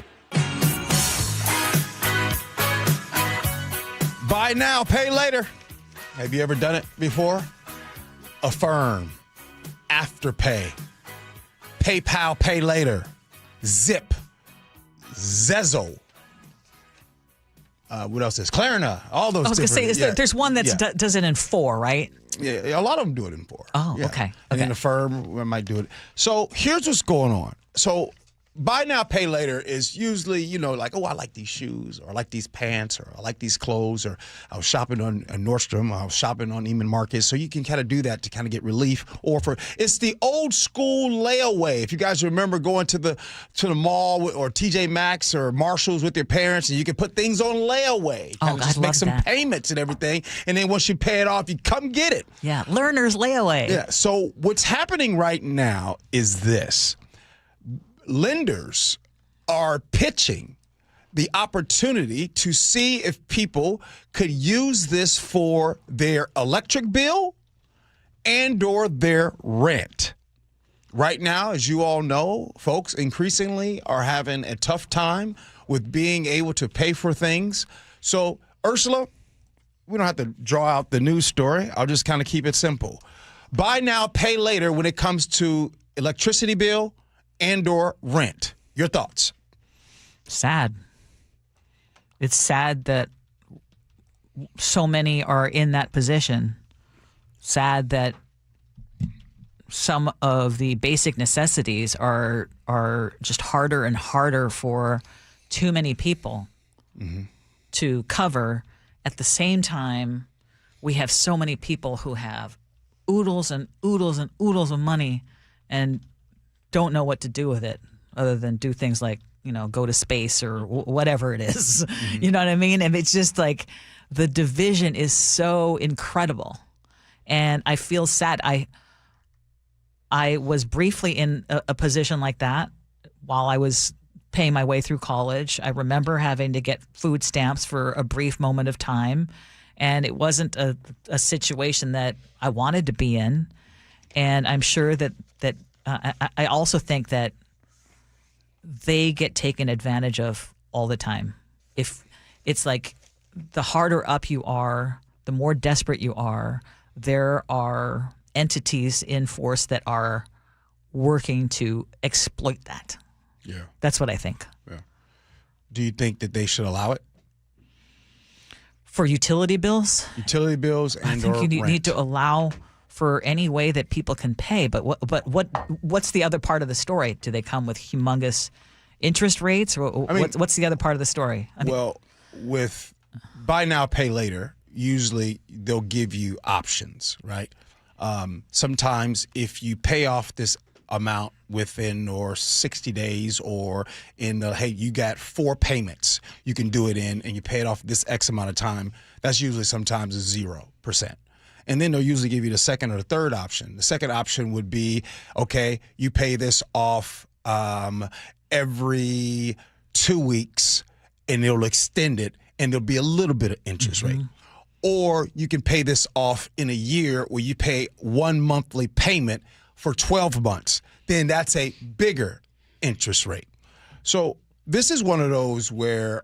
[SPEAKER 10] Buy now, pay later. Have you ever done it before? Affirm, Afterpay, PayPal, pay later, Zip, Zezo. What else is Klarna? All those.
[SPEAKER 1] I was going to say, there's one that does it in 4, right?
[SPEAKER 10] Yeah, a lot of them do it in 4.
[SPEAKER 1] Oh,
[SPEAKER 10] yeah.
[SPEAKER 1] okay.
[SPEAKER 10] And then Affirm might do it. So here's what's going on. So buy now, pay later is usually, like, I like these shoes, or I like these pants, or I like these clothes, or I was shopping on Nordstrom, I was shopping on Neiman Marcus. So you can kind of do that to kind of get relief. Or it's the old school layaway. If you guys remember going to the mall or TJ Maxx or Marshalls with your parents, and you can put things on layaway. Just make some payments and everything. And then once you pay it off, you come get it.
[SPEAKER 1] Yeah, learner's layaway.
[SPEAKER 10] Yeah. So what's happening right now is this. Lenders are pitching the opportunity to see if people could use this for their electric bill and or their rent. Right now, as you all know, folks increasingly are having a tough time with being able to pay for things. So, Ursula, we don't have to draw out the news story. I'll just kind of keep it simple. Buy now, pay later when it comes to electricity bill and or rent. Your thoughts?
[SPEAKER 1] Sad. It's sad that so many are in that position. Sad that some of the basic necessities are just harder and harder for too many people to cover. At the same time, we have so many people who have oodles and oodles and oodles of money and don't know what to do with it other than do things like, go to space or whatever it is. You know what I mean? And it's just like the division is so incredible. And I feel sad. I was briefly in a position like that while I was paying my way through college. I remember having to get food stamps for a brief moment of time. And it wasn't a situation that I wanted to be in. And I'm sure that I also think that they get taken advantage of all the time. If it's like the harder up you are, the more desperate you are, there are entities in force that are working to exploit that.
[SPEAKER 10] Yeah.
[SPEAKER 1] That's what I think.
[SPEAKER 10] Yeah. Do you think that they should allow it?
[SPEAKER 1] For utility bills?
[SPEAKER 10] Utility bills and or
[SPEAKER 1] I think you
[SPEAKER 10] rent.
[SPEAKER 1] need to allow for any way that people can pay. But what's the other part of the story? Do they come with humongous interest rates? Or what's the other part of the story?
[SPEAKER 10] With buy now, pay later, usually they'll give you options, right? Sometimes if you pay off this amount within or 60 days or hey, you got 4 payments you can do it in and you pay it off this X amount of time, that's usually sometimes 0%. And then they'll usually give you the second or the third option. The second option would be, okay, you pay this off every 2 weeks and they'll extend it and there'll be a little bit of interest rate. Or you can pay this off in a year where you pay one monthly payment for 12 months. Then that's a bigger interest rate. So this is one of those where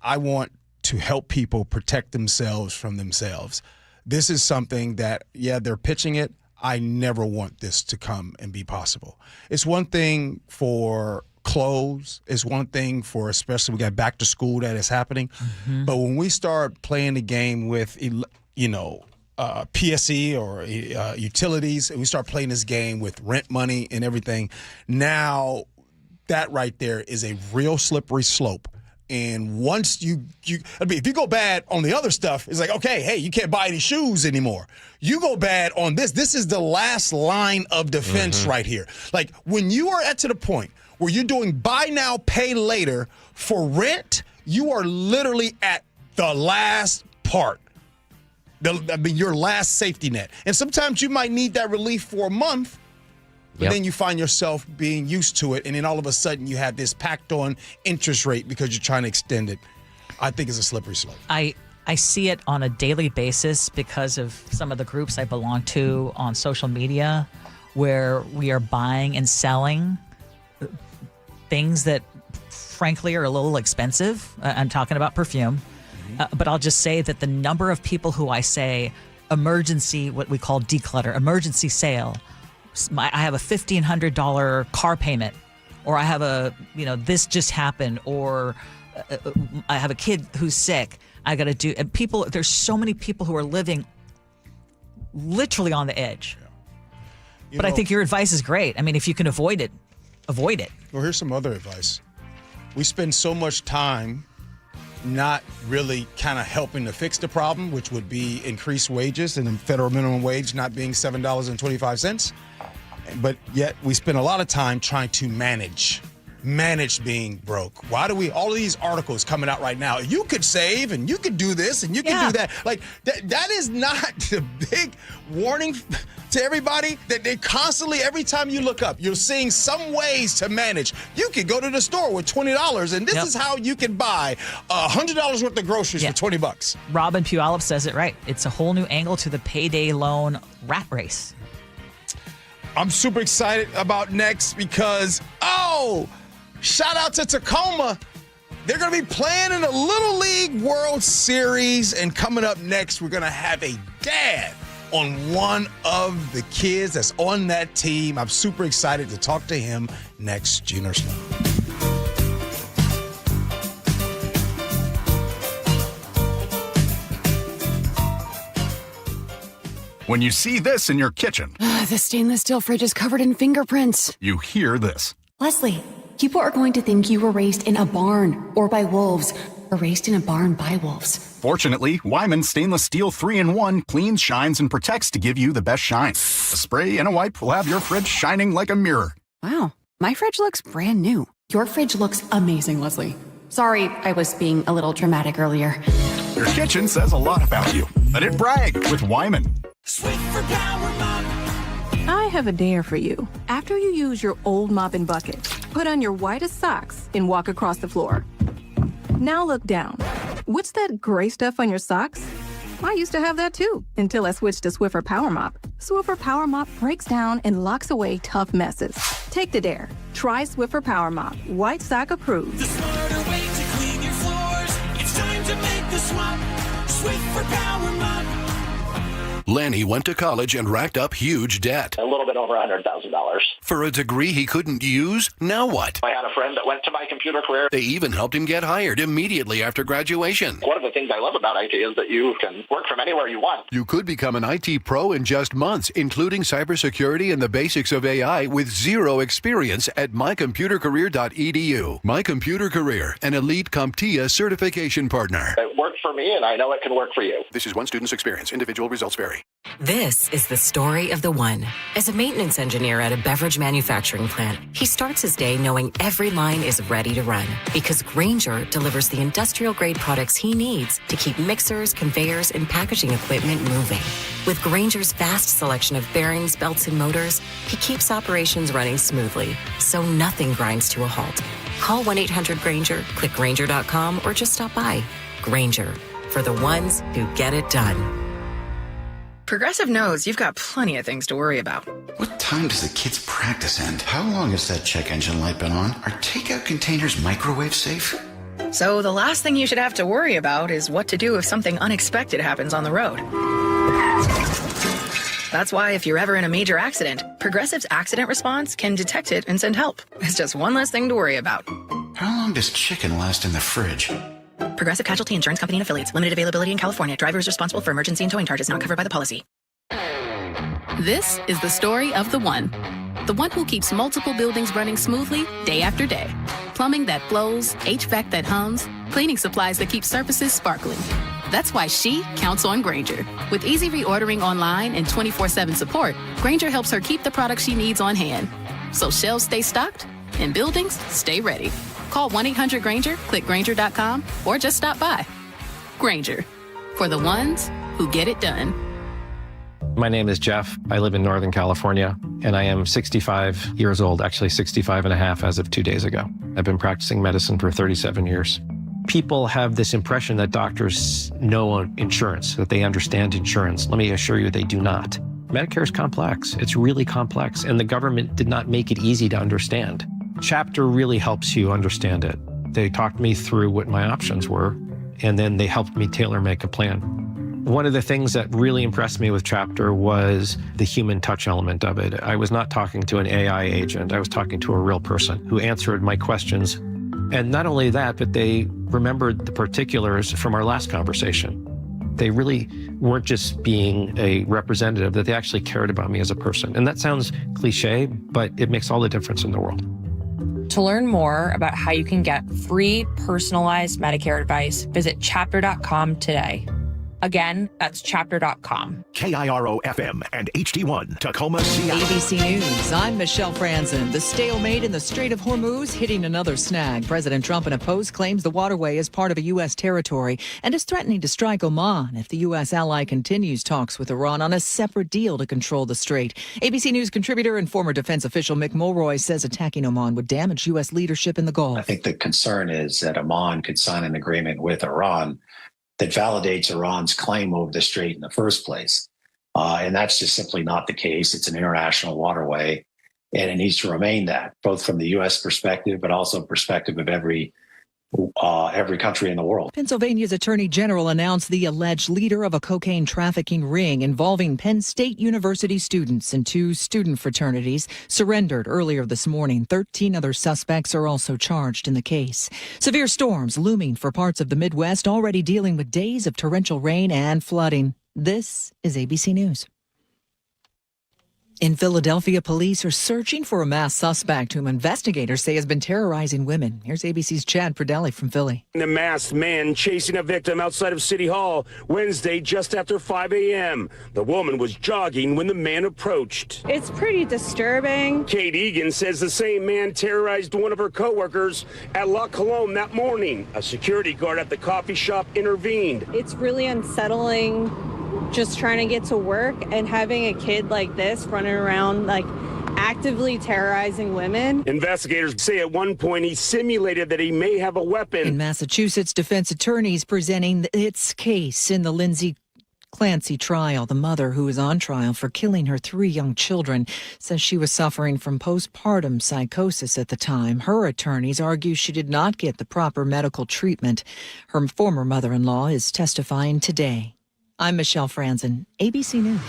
[SPEAKER 10] I want to help people protect themselves from themselves. This is something that, they're pitching it. I never want this to come and be possible. It's one thing for clothes. It's one thing for, especially we got back to school that is happening. But when we start playing the game with, PSE or utilities, and we start playing this game with rent money and everything, now that right there is a real slippery slope. And once I mean, if you go bad on the other stuff, it's like, okay, hey, you can't buy any shoes anymore. You go bad on this. This is the last line of defense right here. Like when you are to the point where you're doing buy now, pay later for rent, you are literally at the last part. Your last safety net. And sometimes you might need that relief for a month, but then you find yourself being used to it, and then all of a sudden you have this packed on interest rate because you're trying to extend it. I think it's a slippery slope.
[SPEAKER 1] I see it on a daily basis because of some of the groups I belong to on social media where we are buying and selling things that frankly are a little expensive. I'm talking about perfume. But I'll just say that the number of people who I say emergency, what we call declutter, emergency sale, I have a $1,500 car payment, or I have this just happened, or I have a kid who's sick. I got to do, and people, there's so many people who are living literally on the edge. But I think your advice is great. I mean, if you can avoid it, avoid it.
[SPEAKER 10] Well, here's some other advice. We spend so much time not really kind of helping to fix the problem, which would be increased wages and the federal minimum wage not being $7.25. But yet we spend a lot of time trying to manage being broke. Why do all of these articles coming out right now? You could save and you could do this and you can do that. Like that is not the big warning to everybody that they constantly, every time you look up, you're seeing some ways to manage. You could go to the store with $20 and this is how you can buy $100 worth of groceries for $20.
[SPEAKER 1] Robin Puyallup says it right. It's a whole new angle to the payday loan rat race.
[SPEAKER 10] I'm super excited about next because, shout out to Tacoma. They're going to be playing in the Little League World Series. And coming up next, we're going to have a dad on one of the kids that's on that team. I'm super excited to talk to him next. Gee Ursula.
[SPEAKER 16] When you see this in your kitchen,
[SPEAKER 18] the stainless steel fridge is covered in fingerprints.
[SPEAKER 16] You hear this.
[SPEAKER 18] Leslie, people are going to think you were raised in a barn or by wolves, or raised in a barn by wolves.
[SPEAKER 16] Fortunately, Wyman Stainless Steel 3-in-1 cleans, shines, and protects to give you the best shine. A spray and a wipe will have your fridge shining like a mirror.
[SPEAKER 18] Wow, my fridge looks brand new. Your fridge looks amazing, Leslie. Sorry, I was being a little dramatic earlier.
[SPEAKER 16] Your kitchen says a lot about you. Let it brag with Wyman.
[SPEAKER 19] Sweet for Power Mop.
[SPEAKER 20] I have a dare for you. After you use your old mop and bucket, put on your whitest socks and walk across the floor. Now look down. What's that gray stuff on your socks? I used to have that too, until I switched to Swiffer Power Mop. Swiffer Power Mop breaks down and locks away tough messes. Take the dare. Try Swiffer Power Mop. White sock approved.
[SPEAKER 19] The smarter way to clean your floors. It's time to make the swap. Swiffer Power Mop.
[SPEAKER 21] Lanny went to college and racked up huge debt.
[SPEAKER 22] A little bit over $100,000.
[SPEAKER 21] For a degree he couldn't use? Now what?
[SPEAKER 22] I had a friend that went to my computer career.
[SPEAKER 21] They even helped him get hired immediately after graduation.
[SPEAKER 22] One of the things I love about IT is that you can work from anywhere you want.
[SPEAKER 21] You could become an IT pro in just months, including cybersecurity and the basics of AI with zero experience at mycomputercareer.edu. My Computer Career, an elite CompTIA certification partner.
[SPEAKER 22] It worked for me, and I know it can work for you.
[SPEAKER 21] This is one student's experience. Individual results vary.
[SPEAKER 14] This is the story of the one. As a maintenance engineer at a beverage manufacturing plant, he starts his day knowing every line is ready to run because Grainger delivers the industrial-grade products he needs to keep mixers, conveyors, and packaging equipment moving. With Grainger's vast selection of bearings, belts, and motors, he keeps operations running smoothly, so nothing grinds to a halt. Call 1-800-GRAINGER, click Grainger.com, or just stop by. Grainger, for the ones who get it done.
[SPEAKER 23] Progressive knows you've got plenty of things to worry about.
[SPEAKER 24] What time does the kids' practice end? How long has that check engine light been on? Are takeout containers microwave safe?
[SPEAKER 23] So the last thing you should have to worry about is what to do if something unexpected happens on the road. That's why if you're ever in a major accident, Progressive's accident response can detect it and send help. It's just one less thing to worry about.
[SPEAKER 24] How long does chicken last in the fridge?
[SPEAKER 23] Progressive Casualty Insurance Company and Affiliates. Limited availability in California. Driver is responsible for emergency and towing charges not covered by the policy.
[SPEAKER 25] This is the story of the one. The one who keeps multiple buildings running smoothly day after day. Plumbing that flows, HVAC that hums, cleaning supplies that keep surfaces sparkling. That's why she counts on Grainger. With easy reordering online and 24/7 support, Grainger helps her keep the products she needs on hand. So shelves stay stocked and buildings stay ready. Call 1-800-GRAINGER, click Grainger.com, or just stop by. Grainger, for the ones who get it done.
[SPEAKER 3] My name is Jeff. I live in Northern California, and I am 65 years old, actually 65 and a half as of 2 days ago. I've been practicing medicine for 37 years. People have this impression that doctors know insurance, that they understand insurance. Let me assure you, they do not. Medicare is complex. It's really complex, and the government did not make it easy to understand. Chapter really helps you understand it. They talked me through what my options were, and then they helped me tailor-make a plan. One of the things that really impressed me with Chapter was the human touch element of it. I was not talking to an AI agent. I was talking to a real person who answered my questions. And not only that, but they remembered the particulars from our last conversation. They really weren't just being a representative, that they actually cared about me as a person. And that sounds cliche, but it makes all the difference in the world.
[SPEAKER 6] To learn more about how you can get free personalized Medicare advice, visit chapter.com today. Again, that's chapter.com.
[SPEAKER 7] KIRO FM and HD1 Tacoma, Seattle.
[SPEAKER 11] ABC News, I'm Michelle Franzen. The stalemate in the Strait of Hormuz hitting another snag. President Trump in a post claims the waterway is part of a U.S. territory and is threatening to strike Oman if the U.S. ally continues talks with Iran on a separate deal to control the strait. ABC News contributor and former defense official Mick Mulroy says attacking Oman would damage U.S. leadership in the Gulf.
[SPEAKER 12] I think the concern is that Oman could sign an agreement with Iran that validates Iran's claim over the strait in the first place. And that's just simply not the case. It's an international waterway, and it needs to remain that, both from the U.S. perspective, but also perspective of every country in the world.
[SPEAKER 11] Pennsylvania's Attorney General announced the alleged leader of a cocaine trafficking ring involving Penn State University students and 2 student fraternities surrendered earlier this morning. 13 other suspects are also charged in the case. Severe storms looming for parts of the Midwest, already dealing with days of torrential rain and flooding. This is ABC News. In Philadelphia, police are searching for a masked suspect whom investigators say has been terrorizing women. Here's ABC's Chad Pradelli from Philly.
[SPEAKER 8] The masked man chasing a victim outside of City Hall Wednesday just after 5 a.m. The woman was jogging when the man approached.
[SPEAKER 13] It's pretty disturbing.
[SPEAKER 8] Kate Egan says the same man terrorized one of her coworkers at La Colombe that morning. A security guard at the coffee shop intervened.
[SPEAKER 13] It's really unsettling just trying to get to work and having a kid like this running around like actively terrorizing women.
[SPEAKER 8] Investigators say at one point he simulated that he may have a weapon.
[SPEAKER 11] In Massachusetts, defense attorneys presenting its case in the Lindsay Clancy trial. The mother, who is on trial for killing her 3 young children, says she was suffering from postpartum psychosis at the time. Her attorneys argue she did not get the proper medical treatment. Her former mother-in-law is testifying today. I'm Michelle Franzen, ABC News.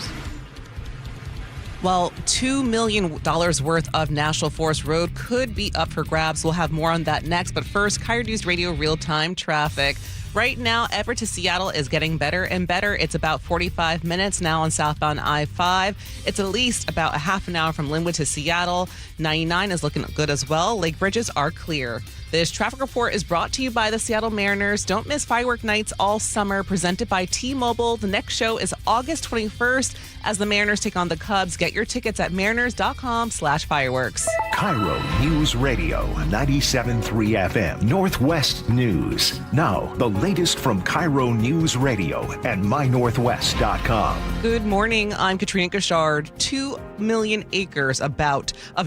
[SPEAKER 15] Well, $2 million worth of National Forest Road could be up for grabs. We'll have more on that next. But first, KIRO Newsradio real-time traffic. Right now, Everett to Seattle is getting better and better. It's about 45 minutes now on southbound I-5. It's at least about a half an hour from Linwood to Seattle. 99 is looking good as well. Lake bridges are clear. This traffic report is brought to you by the Seattle Mariners. Don't miss firework nights all summer, presented by T-Mobile. The next show is August 21st as the Mariners take on the Cubs. Get your tickets at mariners.com/fireworks.
[SPEAKER 7] KIRO News Radio 97.3 FM Northwest News. Now, the latest from KIRO News Radio and mynorthwest.com.
[SPEAKER 15] Good morning. I'm Katrina Gashard. 2 million acres of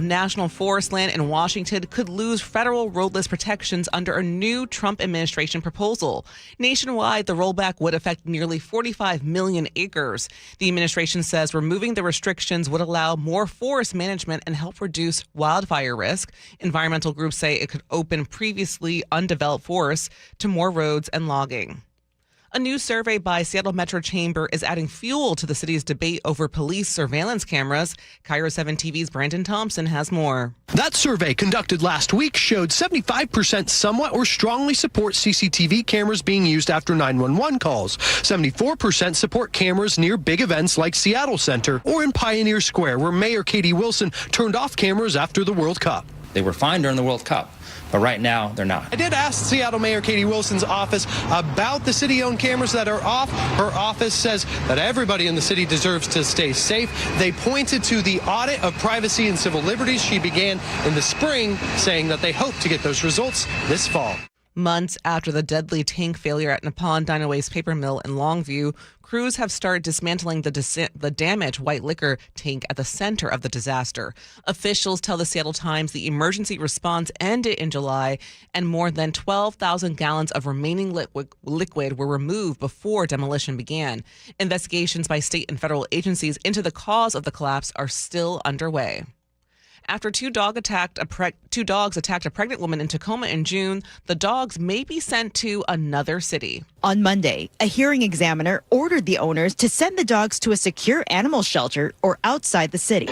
[SPEAKER 15] national forest land in Washington could lose federal roadless protections under a new Trump administration proposal. Nationwide, the rollback would affect nearly 45 million acres. The administration says removing the restrictions would allow more forest management and help reduce wildfire risk. Environmental groups say it could open previously undeveloped forests to more roads and logging. A new survey by Seattle Metro Chamber is adding fuel to the city's debate over police surveillance cameras. KIRO 7 TV's Brandon Thompson has more.
[SPEAKER 17] That survey conducted last week showed 75% somewhat or strongly support CCTV cameras being used after 911 calls. 74% support cameras near big events like Seattle Center or in Pioneer Square, where Mayor Katie Wilson turned off cameras after the World Cup.
[SPEAKER 28] They were fine during the World Cup.
[SPEAKER 1] But right now, they're not.
[SPEAKER 17] I did ask Seattle Mayor Katie Wilson's office about the city-owned cameras that are off. Her office says that everybody in the city deserves to stay safe. They pointed to the audit of privacy and civil liberties she began in the spring, saying that they hope to get those results this fall.
[SPEAKER 15] Months after the deadly tank failure at Nippon Dynaway's paper mill in Longview, crews have started dismantling the damaged white liquor tank at the center of the disaster. Officials tell the Seattle Times the emergency response ended in July and more than 12,000 gallons of remaining liquid were removed before demolition began. Investigations by state and federal agencies into the cause of the collapse are still underway. After two dogs attacked a pregnant woman in Tacoma in June, the dogs may be sent to another city.
[SPEAKER 2] On Monday, a hearing examiner ordered the owners to send the dogs to a secure animal shelter or outside the city.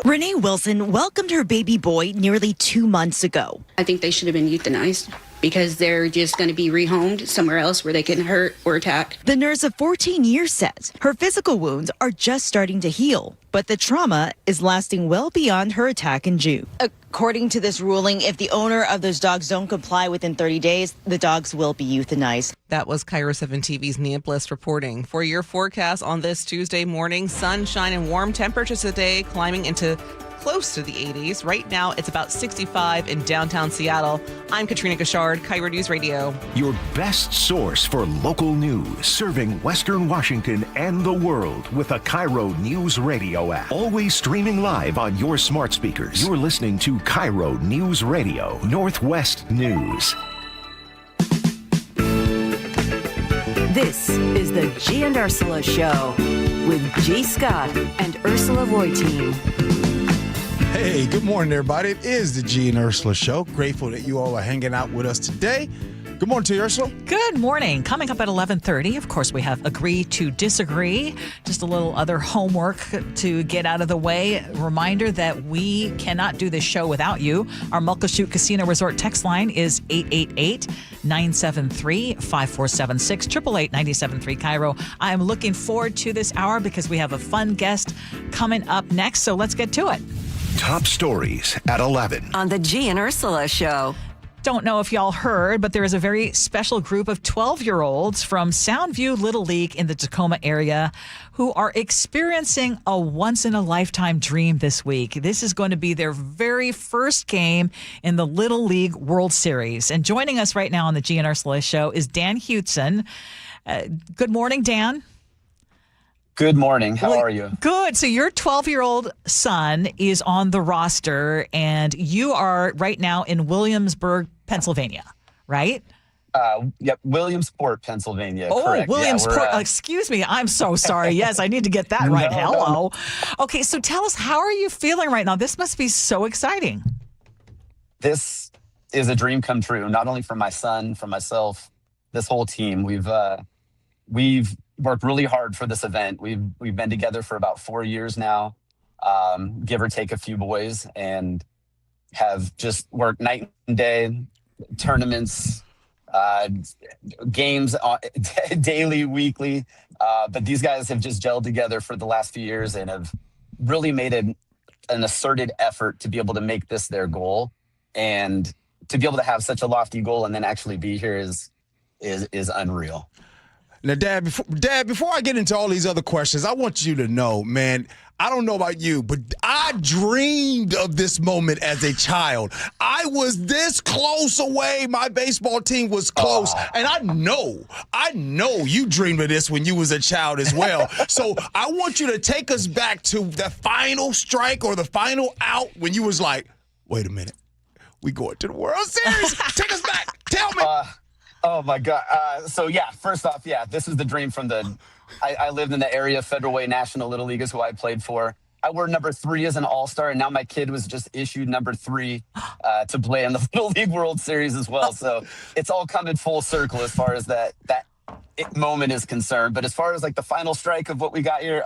[SPEAKER 2] Renee Wilson welcomed her baby boy nearly 2 months ago.
[SPEAKER 4] I think they should have been euthanized because they're just going to be rehomed somewhere else where they can hurt or attack.
[SPEAKER 2] The nurse of 14 years says her physical wounds are just starting to heal, but the trauma is lasting well beyond her attack in June. According to this ruling, if the owner of those dogs don't comply within 30 days, the dogs will be euthanized.
[SPEAKER 15] That was KIRO 7 TV's Nia Bliss reporting. For your forecast on this Tuesday morning, sunshine and warm temperatures today, climbing into close to the 80s. Right now, it's about 65 in downtown Seattle. I'm Katrina Gashard, KIRO News Radio.
[SPEAKER 7] Your best source for local news, serving Western Washington and the world with the KIRO Newsradio App. Always streaming live on your smart speakers. You're listening to KIRO News Radio, Northwest News.
[SPEAKER 5] This is the Gee and Ursula Show with G. Scott and Ursula Reutin.
[SPEAKER 10] Hey, good morning, everybody. It is the Gee and Ursula Show. Grateful that you all are hanging out with us today. Good morning to you, Ursula.
[SPEAKER 9] Good morning. Coming up at 11:30, of course, we have Agree to Disagree. Just a little other homework to get out of the way. Reminder that we cannot do this show without you. Our Muckleshoot Casino Resort text line is 888-973-5476, 888-973 KIRO. I'm looking forward to this hour because we have a fun guest coming up next, so let's get to it.
[SPEAKER 7] Top stories at 11.
[SPEAKER 5] On the Gee and Ursula Show.
[SPEAKER 9] Don't know if y'all heard, but there is a very special group of 12-year-olds from Soundview Little League in the Tacoma area who are experiencing a once-in-a-lifetime dream this week. This is going to be their very first game in the Little League World Series. And joining us right now on the Gee and Ursula Show is Dan Hudson. Good morning, Dan.
[SPEAKER 26] Good morning. How are you?
[SPEAKER 9] Good. So your 12-year-old son is on the roster, and you are right now in Williamsburg, Pennsylvania, right?
[SPEAKER 26] Yep, Williamsport, Pennsylvania.
[SPEAKER 9] Oh,
[SPEAKER 26] correct.
[SPEAKER 9] Williamsport. Excuse me. I'm so sorry. Yes, I need to get that right.
[SPEAKER 26] No.
[SPEAKER 9] Hello. Okay, so tell us, how are you feeling right now? This must be so exciting.
[SPEAKER 26] This is a dream come true, not only for my son, for myself, this whole team. We've worked really hard for this event. We've been together for about 4 years now, give or take a few boys, and have just worked night and day, tournaments, games daily, weekly. But these guys have just gelled together for the last few years and have really made an asserted effort to be able to make this their goal. And to be able to have such a lofty goal and then actually be here is unreal.
[SPEAKER 10] Now, Dad, before I get into all these other questions, I want you to know, man, I don't know about you, but I dreamed of this moment as a child. I was this close away. My baseball team was close. And I know you dreamed of this when you was a child as well. So I want you to take us back to the final strike or the final out when you was like, wait a minute, we going to the World Series. Take us back. Tell me.
[SPEAKER 26] Oh, my God. First off, this is the dream from I lived in the area. Federal Way National Little League is who I played for. I wore number 3 as an all-star, and now my kid was just issued number 3 to play in the Little League World Series as well. So it's all coming full circle as far as that moment is concerned. But as far as like the final strike of what we got here,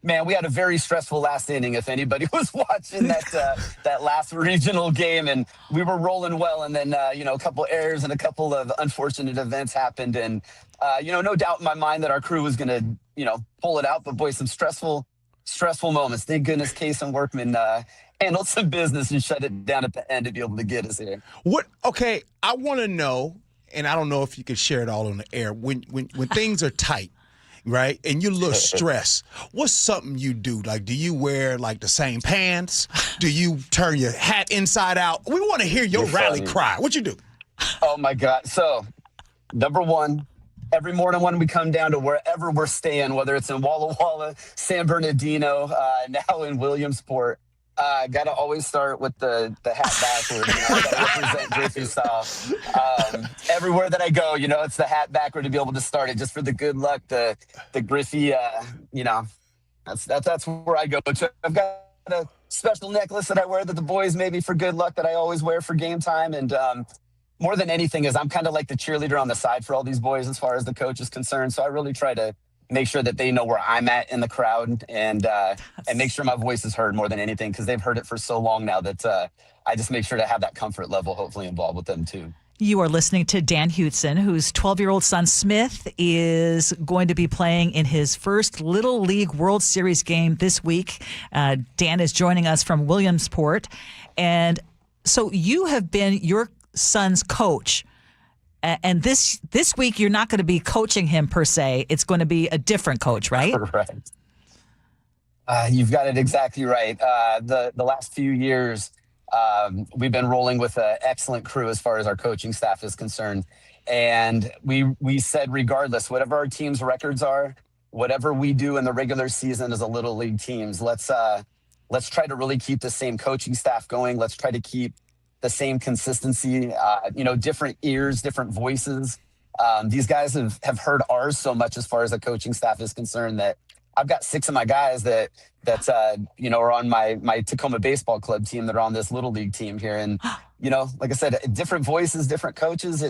[SPEAKER 26] man, we had a very stressful last inning. If anybody was watching that last regional game, and we were rolling well, and then a couple errors and a couple of unfortunate events happened, and no doubt in my mind that our crew was gonna pull it out. But boy, some stressful moments. Thank goodness Case and Workman handled some business and shut it down at the end to be able to get us here.
[SPEAKER 10] Okay, I want to know, and I don't know if you could share it all on the air. When things are tight, right, and you look stressed, what's something you do? Like, do you wear like the same pants? Do you turn your hat inside out? We want to hear your rally cry. What you do?
[SPEAKER 26] Oh my God! So, number one, every morning when we come down to wherever we're staying, whether it's in Walla Walla, San Bernardino, now in Williamsport, got to always start with the hat backward. Gotta represent Griffey style. Everywhere that I go, it's the hat backward to be able to start it, just for the good luck, the Griffey. That's where I go. I've got a special necklace that I wear that the boys maybe for good luck that I always wear for game time, and more than anything is I'm kind of like the cheerleader on the side for all these boys as far as the coach is concerned. So I really try to make sure that they know where I'm at in the crowd and make sure my voice is heard more than anything, because they've heard it for so long now that I just make sure to have that comfort level hopefully involved with them too.
[SPEAKER 9] You are listening to Dan Hutson, whose 12-year-old son Smith is going to be playing in his first Little League World Series game this week. Dan is joining us from Williamsport. And so you have been your son's coach. And this week, you're not going to be coaching him per se. It's going to be a different coach, right?
[SPEAKER 26] Right. You've got it exactly right. The last few years, we've been rolling with an excellent crew as far as our coaching staff is concerned. And we said, regardless, whatever our team's records are, whatever we do in the regular season as a Little League teams, let's try to really keep the same coaching staff going. Let's try to keep the same consistency, different ears, different voices. These guys have heard ours so much as far as the coaching staff is concerned that I've got 6 of my guys that are on my Tacoma baseball club team that are on this Little League team here. And, like I said, different voices, different coaches,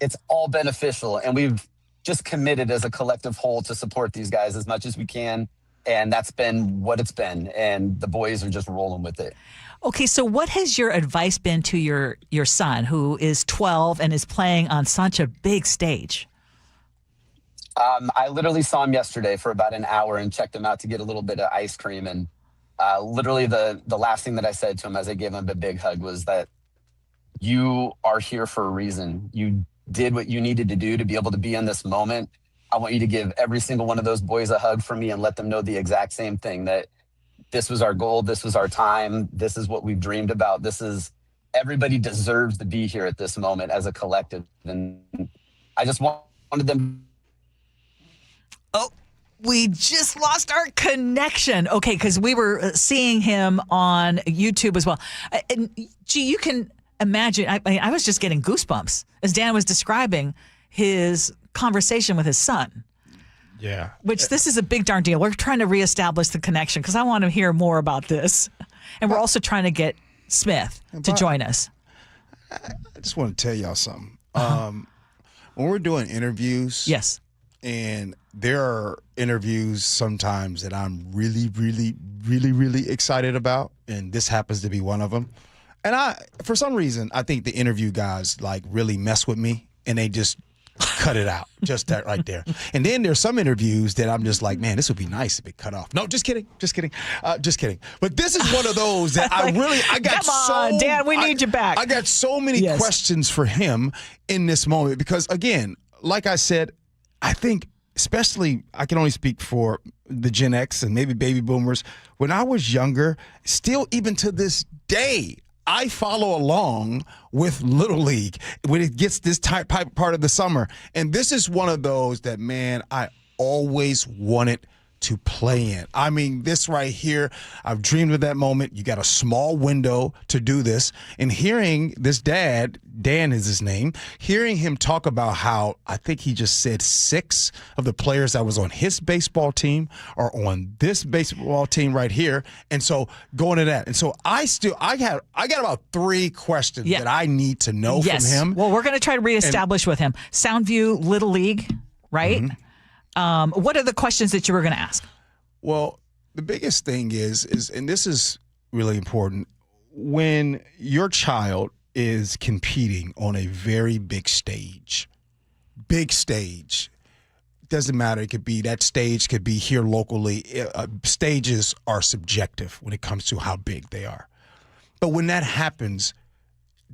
[SPEAKER 26] it's all beneficial. And we've just committed as a collective whole to support these guys as much as we can. And that's been what it's been. And the boys are just rolling with it.
[SPEAKER 9] Okay, so what has your advice been to your son, who is 12 and is playing on such a big stage?
[SPEAKER 26] I literally saw him yesterday for about an hour and checked him out to get a little bit of ice cream. And literally the last thing that I said to him as I gave him a big hug was that you are here for a reason. You did what you needed to do to be able to be in this moment. I want you to give every single one of those boys a hug for me and let them know the exact same thing, that this was our goal. This was our time. This is what we've dreamed about. Everybody deserves to be here at this moment as a collective. And I just wanted them.
[SPEAKER 9] Oh, we just lost our connection. Okay, because we were seeing him on YouTube as well. And gee, you can imagine, I was just getting goosebumps as Dan was describing his conversation with his son.
[SPEAKER 10] Yeah.
[SPEAKER 9] Which this is a big darn deal. We're trying to reestablish the connection because I want to hear more about this. And we're also trying to get Smith to join us.
[SPEAKER 10] I just want to tell y'all something. When we're doing interviews.
[SPEAKER 9] Yes.
[SPEAKER 10] And there are interviews sometimes that I'm really, really, really, really excited about. And this happens to be one of them. And for some reason, I think the interview guys really mess with me and they just cut it out, just that right there. And then there's some interviews that I'm just like, man, this would be nice if it cut off. No, just kidding. But this is one of those that I got
[SPEAKER 9] Dan, we need you back.
[SPEAKER 10] I got so many questions for him in this moment because, again, like I said, I think especially I can only speak for the Gen X and maybe baby boomers. When I was younger, still even to this day, I follow along with Little League when it gets this part of the summer. And this is one of those that, man, I always wanted to play in. I mean, this right here, I've dreamed of that moment. You got a small window to do this. And hearing this dad, Dan is his name, hearing him talk about how I think he just said 6 of the players that was on his baseball team are on this baseball team right here. And so going to that. And so I got about 3 questions that I need to know from him.
[SPEAKER 9] Well, we're going to try to reestablish with him. Soundview Little League, right? Mm-hmm. What are the questions that you were going to ask?
[SPEAKER 10] Well, the biggest thing is, and this is really important, when your child is competing on a very big stage, doesn't matter. It could be that stage could be here locally. Stages are subjective when it comes to how big they are. But when that happens,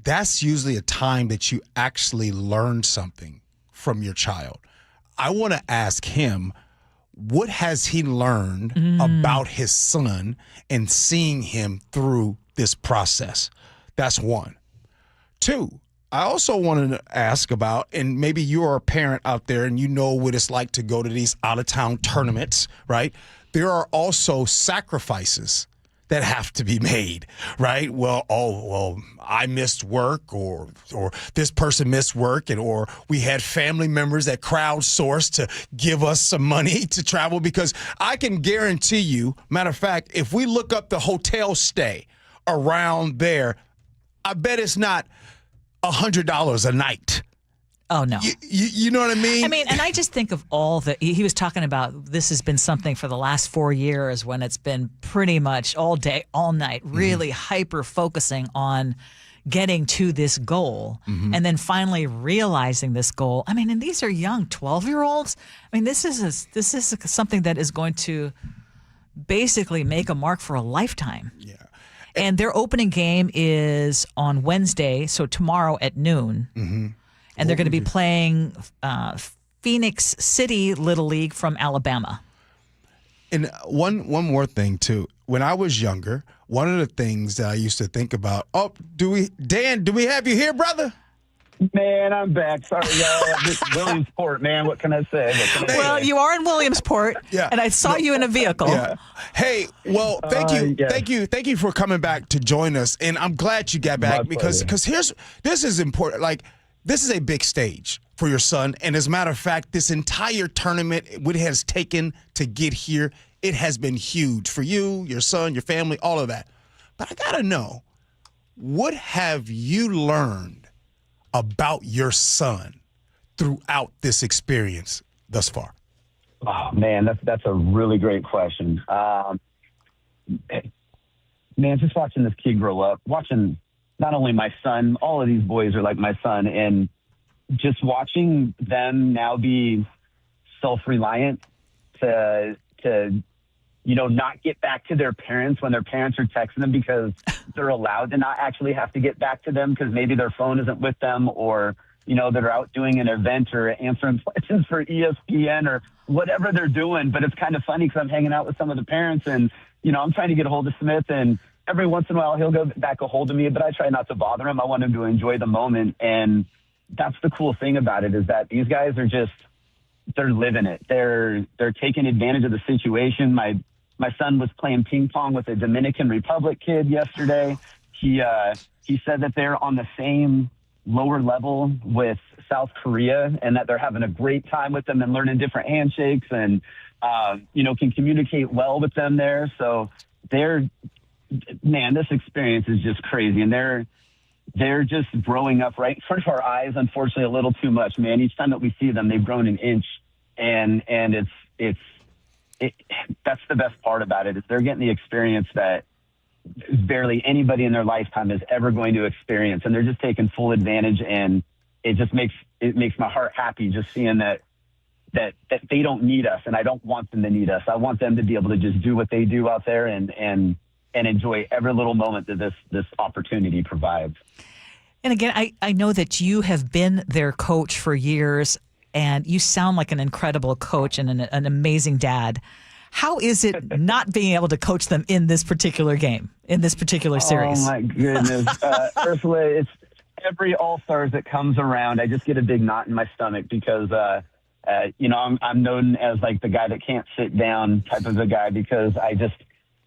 [SPEAKER 10] that's usually a time that you actually learn something from your child. I want to ask him, what has he learned about his son and seeing him through this process? That's one. Two, I also wanted to ask about, and maybe you're a parent out there and you know what it's like to go to these out-of-town tournaments, right? There are also sacrifices that have to be made, right? Well, I missed work, or this person missed work, or we had family members that crowdsourced to give us some money to travel, because I can guarantee you, matter of fact, if we look up the hotel stay around there, I bet it's not $100 a night.
[SPEAKER 9] Oh, no.
[SPEAKER 10] You know what I mean?
[SPEAKER 9] I mean, and I just think of all the, he was talking about, this has been something for the last 4 years when it's been pretty much all day, all night, really hyper focusing on getting to this goal and then finally realizing this goal. I mean, and these are young 12-year-olds. I mean, this is something that is going to basically make a mark for a lifetime.
[SPEAKER 10] Yeah.
[SPEAKER 9] And their opening game is on Wednesday, so tomorrow at noon. And they're going to be playing Phoenix City Little League from Alabama.
[SPEAKER 10] And one more thing, too. When I was younger, one of the things that I used to think about, Dan, do we have you here, brother?
[SPEAKER 1] Man, I'm back. Sorry, y'all. This is Williamsport, man. What can I say?
[SPEAKER 9] Well, you are in Williamsport, and I saw you in a vehicle.
[SPEAKER 10] Yeah. Hey, well, thank you for coming back to join us, and I'm glad you got back because this is important. Like, this is a big stage for your son, and as a matter of fact, this entire tournament, what it has taken to get here, it has been huge for you, your son, your family, all of that. But I gotta know, what have you learned about your son throughout this experience thus far?
[SPEAKER 1] Oh, man, that's a really great question. Man, just watching this kid grow up, watching not only my son, all of these boys are like my son, and just watching them now be self-reliant to not get back to their parents when their parents are texting them because they're allowed to not actually have to get back to them because maybe their phone isn't with them, or they're out doing an event or answering questions for ESPN or whatever they're doing. But it's kind of funny because I'm hanging out with some of the parents and I'm trying to get a hold of Smith, and every once in a while he'll go back a hold of me, but I try not to bother him. I want him to enjoy the moment. And that's the cool thing about it, is that these guys are they're living it. They're taking advantage of the situation. My son was playing ping pong with a Dominican Republic kid yesterday. He said that they're on the same lower level with South Korea and that they're having a great time with them and learning different handshakes and, can communicate well with them there. So this experience is just crazy. And they're just growing up right in front of our eyes, unfortunately, a little too much, man. Each time that we see them, they've grown an inch, and that's the best part about it, is they're getting the experience that barely anybody in their lifetime is ever going to experience, and they're just taking full advantage. And it just makes my heart happy just seeing that they don't need us, and I don't want them to need us. I want them to be able to just do what they do out there and enjoy every little moment that this opportunity provides.
[SPEAKER 9] And again, I know that you have been their coach for years, and you sound like an incredible coach and an amazing dad. How is it not being able to coach them in this particular game, in this particular series?
[SPEAKER 1] Oh, my goodness. Ursula, it's every All-Stars that comes around, I just get a big knot in my stomach because, I'm known as like the guy that can't sit down type of a guy, because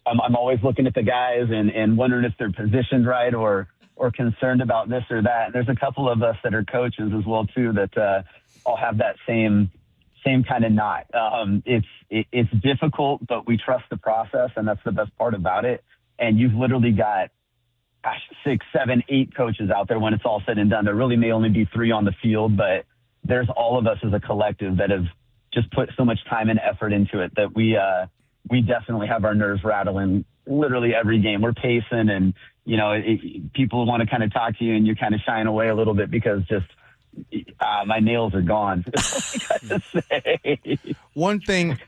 [SPEAKER 1] I'm always looking at the guys and wondering if they're positioned right or concerned about this or that. And there's a couple of us that are coaches as well too that all have that same kind of knot. It's difficult, but we trust the process, and that's the best part about it. And you've literally got 6, 7, 8 coaches out there when it's all said and done. There really may only be 3 on the field, but there's all of us as a collective that have just put so much time and effort into it that we definitely have our nerves rattling literally every game. We're pacing, and people want to kind of talk to you, and you're kind of shying away a little bit because just my nails are gone.
[SPEAKER 10] One thing,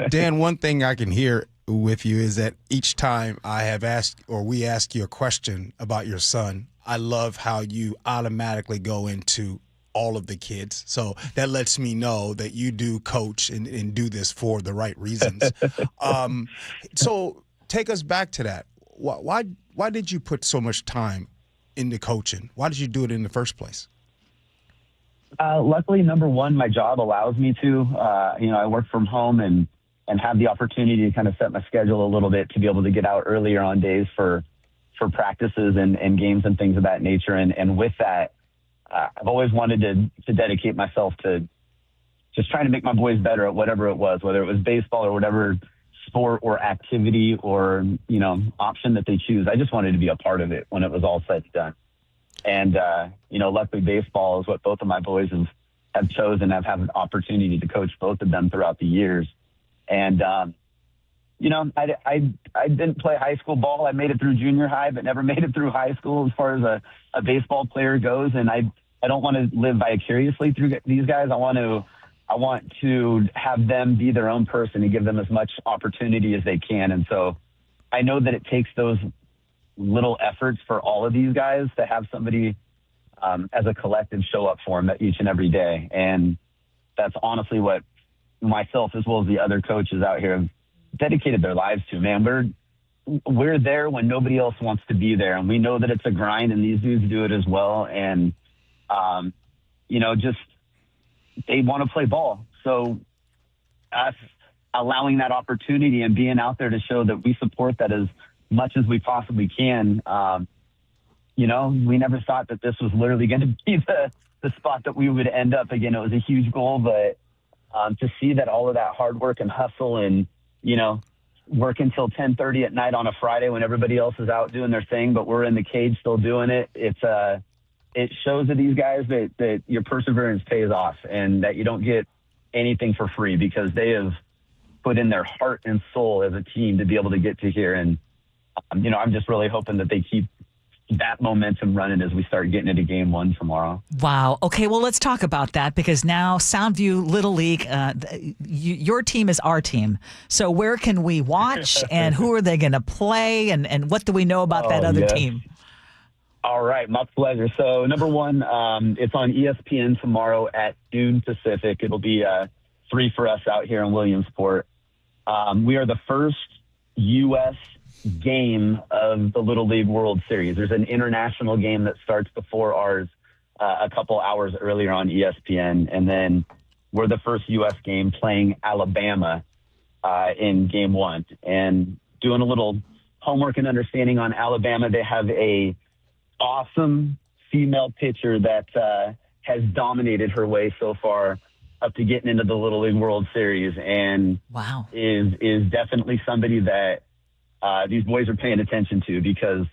[SPEAKER 10] Dan, I can hear with you is that each time we ask you a question about your son, I love how you automatically go into all of the kids. So that lets me know that you do coach and do this for the right reasons. So take us back to that. Why did you put so much time into coaching? Why did you do it in the first place?
[SPEAKER 1] Luckily, number one, my job allows me to. I work from home and have the opportunity to kind of set my schedule a little bit to be able to get out earlier on days for practices and games and things of that nature. And with that, I've always wanted to dedicate myself to just trying to make my boys better at whatever it was, whether it was baseball or whatever sport or activity or, option that they choose. I just wanted to be a part of it when it was all said and done. And, luckily baseball is what both of my boys have chosen. I've had an opportunity to coach both of them throughout the years. And, I didn't play high school ball. I made it through junior high, but never made it through high school as far as a baseball player goes. And I don't want to live vicariously through these guys. I want to have them be their own person and give them as much opportunity as they can. And so I know that it takes those little efforts for all of these guys to have somebody as a collective show up for them each and every day. And that's honestly what myself as well as the other coaches out here have dedicated their lives to. Man, we're there when nobody else wants to be there. And we know that it's a grind and these dudes do it as well. And, just they want to play ball. So us allowing that opportunity and being out there to show that we support that as much as we possibly can. We never thought that this was literally going to be the spot that we would end up. Again, it was a huge goal, but to see that all of that hard work and hustle and, work until 10:30 at night on a Friday when everybody else is out doing their thing, but we're in the cage still doing it. It shows to these guys that your perseverance pays off and that you don't get anything for free because they have put in their heart and soul as a team to be able to get to here. And, I'm just really hoping that they keep that momentum running as we start getting into game one tomorrow.
[SPEAKER 9] Wow. Okay, well, let's talk about that because now Soundview Little League, your team is our team. So where can we watch and who are they going to play and what do we know about that other team?
[SPEAKER 1] All right, my pleasure. So number one, it's on ESPN tomorrow at noon Pacific. It'll be 3 for us out here in Williamsport. We are the first U.S. game of the Little League World Series. There's an international game that starts before ours a couple hours earlier on ESPN. And then we're the first U.S. game playing Alabama in game one. And doing a little homework and understanding on Alabama, they have a awesome female pitcher that has dominated her way so far up to getting into the Little League World Series. And
[SPEAKER 9] wow,
[SPEAKER 1] is definitely somebody that these boys are paying attention to because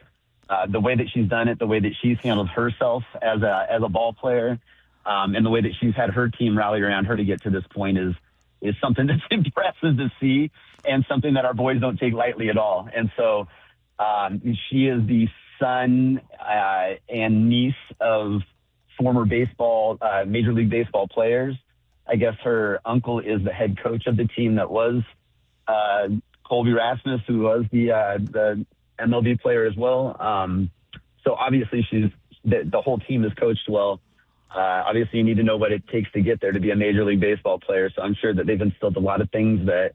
[SPEAKER 1] the way that she's done it, the way that she's handled herself as a ball player, and the way that she's had her team rally around her to get to this point is something that's impressive to see and something that our boys don't take lightly at all. And so she is the son and niece of former Major League Baseball players. I guess her uncle is the head coach of the team that was Colby Rasmus, who was the MLB player as well. So obviously the whole team is coached well. Obviously you need to know what it takes to get there to be a Major League Baseball player. So I'm sure that they've instilled a lot of things that,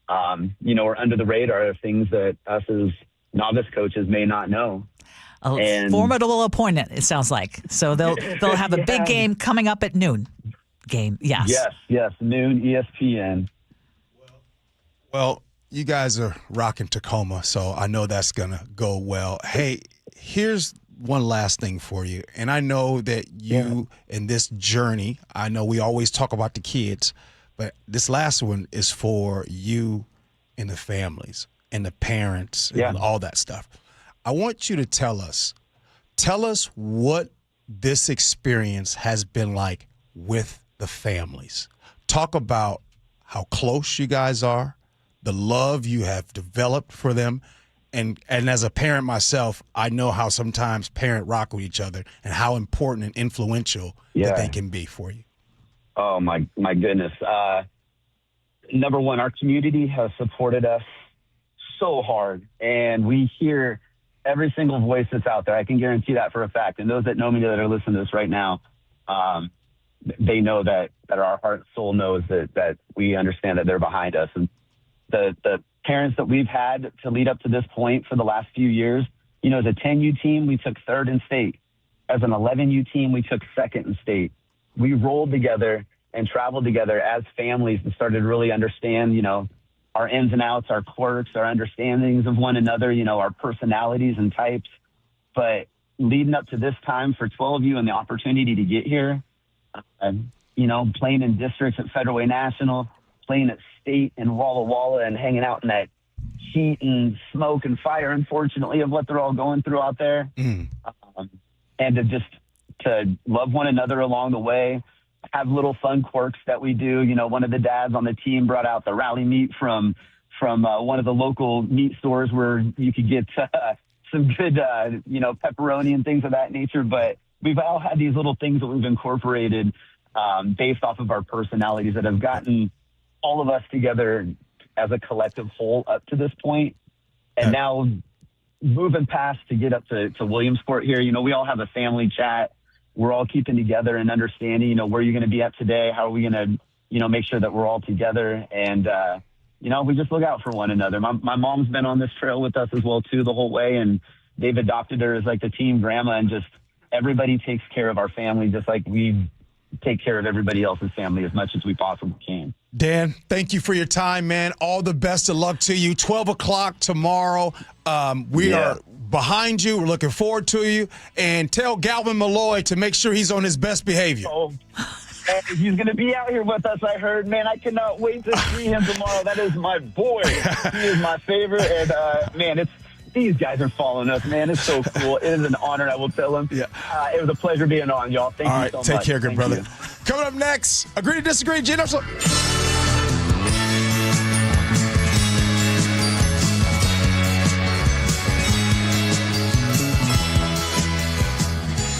[SPEAKER 1] are under the radar, things that us as novice coaches may not know.
[SPEAKER 9] A formidable opponent, it sounds like. So they'll have a big game coming up at noon. Yes,
[SPEAKER 1] noon ESPN.
[SPEAKER 10] Well, you guys are rocking Tacoma, so I know that's going to go well. Hey, here's one last thing for you. And I know that you in this journey, I know we always talk about the kids, but this last one is for you and the families and the parents and all that stuff. I want you to tell us what this experience has been like with the families. Talk about how close you guys are, the love you have developed for them. And as a parent myself, I know how sometimes parents rock with each other and how important and influential that they can be for you.
[SPEAKER 1] Oh, my goodness. Number one, our community has supported us so hard, and we hear every single voice that's out there. I can guarantee that for a fact. And those that know me that are listening to this right now, they know that our heart and soul knows that we understand that they're behind us. And the parents that we've had to lead up to this point for the last few years, you know, as a 10U team, we took third in state. As an 11U team, we took second in state. We rolled together and traveled together as families and started to really understand, you know, our ins and outs, our quirks, our understandings of one another, you know, our personalities and types. But leading up to this time for 12U and the opportunity to get here, you know, playing in districts at Federal Way National, playing at state in Walla Walla and hanging out in that heat and smoke and fire, unfortunately, of what they're all going through out there. And to love one another along the way, have little fun quirks that we do. You know, one of the dads on the team brought out the rally meat from one of the local meat stores where you could get some good, you know, pepperoni and things of that nature. But we've all had these little things that we've incorporated based off of our personalities that have gotten all of us together as a collective whole up to this point. And now moving past to get up to Williamsport here, you know, we all have a family chat. We're all keeping together and understanding, you know, where you're going to be at today. How are we going to, you know, make sure that we're all together? And, you know, we just look out for one another. My mom's been on this trail with us as well, too, the whole way. And they've adopted her as like the team grandma, and just everybody takes care of our family just like we take care of everybody else's family as much as we possibly can.
[SPEAKER 10] Dan, thank you for your time, man. All the best of luck to you. 12 o'clock tomorrow. We are behind you. We're looking forward to you. And tell Galvin Malloy to make sure he's on his best behavior.
[SPEAKER 1] Oh, he's going to be out here with us, I heard. Man, I cannot wait to see him tomorrow. That is my boy. He is my favorite. And, man, these guys are following us, man. It's so cool. It is an honor, I will tell him. Yeah. It was a pleasure being on, y'all. Thank you so much.
[SPEAKER 10] Take care, good brother.
[SPEAKER 1] You.
[SPEAKER 10] Coming up next, Agree to Disagree, Gee Ursula.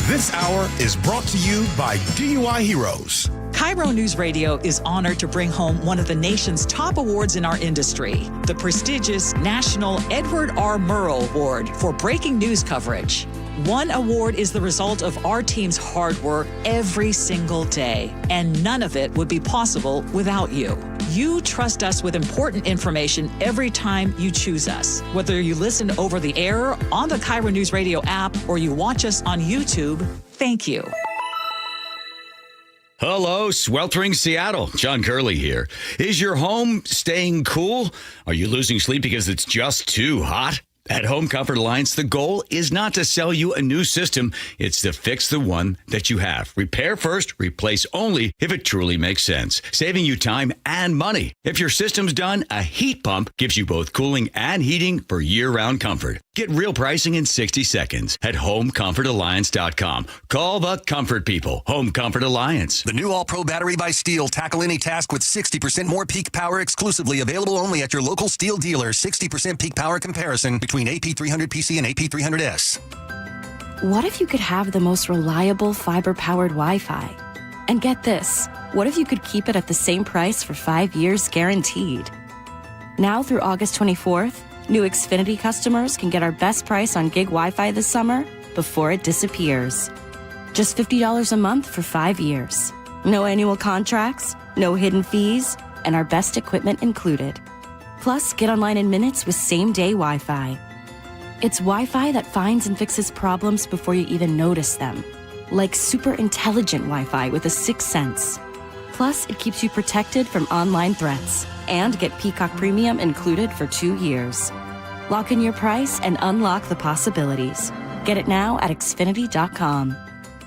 [SPEAKER 7] This hour is brought to you by DUI Heroes.
[SPEAKER 9] KIRO Newsradio is honored to bring home one of the nation's top awards in our industry, the prestigious National Edward R. Murrow Award for breaking news coverage. One award is the result of our team's hard work every single day, and none of it would be possible without you. You trust us with important information every time you choose us. Whether you listen over the air, on the KIRO Newsradio app, or you watch us on YouTube, thank you.
[SPEAKER 16] Hello, sweltering Seattle. John Curley here. Is your home staying cool? Are you losing sleep because it's just too hot? At Home Comfort Alliance, the goal is not to sell you a new system. It's to fix the one that you have. Repair first, replace only if it truly makes sense, saving you time and money. If your system's done, a heat pump gives you both cooling and heating for year-round comfort. Get real pricing in 60 seconds at HomeComfortAlliance.com. Call the comfort people. Home Comfort Alliance.
[SPEAKER 18] The new All-Pro battery by Steel. Tackle any task with 60% more peak power, exclusively available only at your local Steel dealer. 60% peak power comparison between AP300PC and AP300S.
[SPEAKER 19] What if you could have the most reliable fiber-powered Wi-Fi? And get this, what if you could keep it at the same price for 5 years guaranteed? Now through August 24th, new Xfinity customers can get our best price on gig Wi-Fi this summer before it disappears. Just $50 a month for 5 years. No annual contracts, no hidden fees, and our best equipment included. Plus, get online in minutes with same-day Wi-Fi. It's Wi-Fi that finds and fixes problems before you even notice them. Like super intelligent Wi-Fi with a sixth sense. Plus, it keeps you protected from online threats. And get Peacock Premium included for 2 years. Lock in your price and unlock the possibilities. Get it now at Xfinity.com.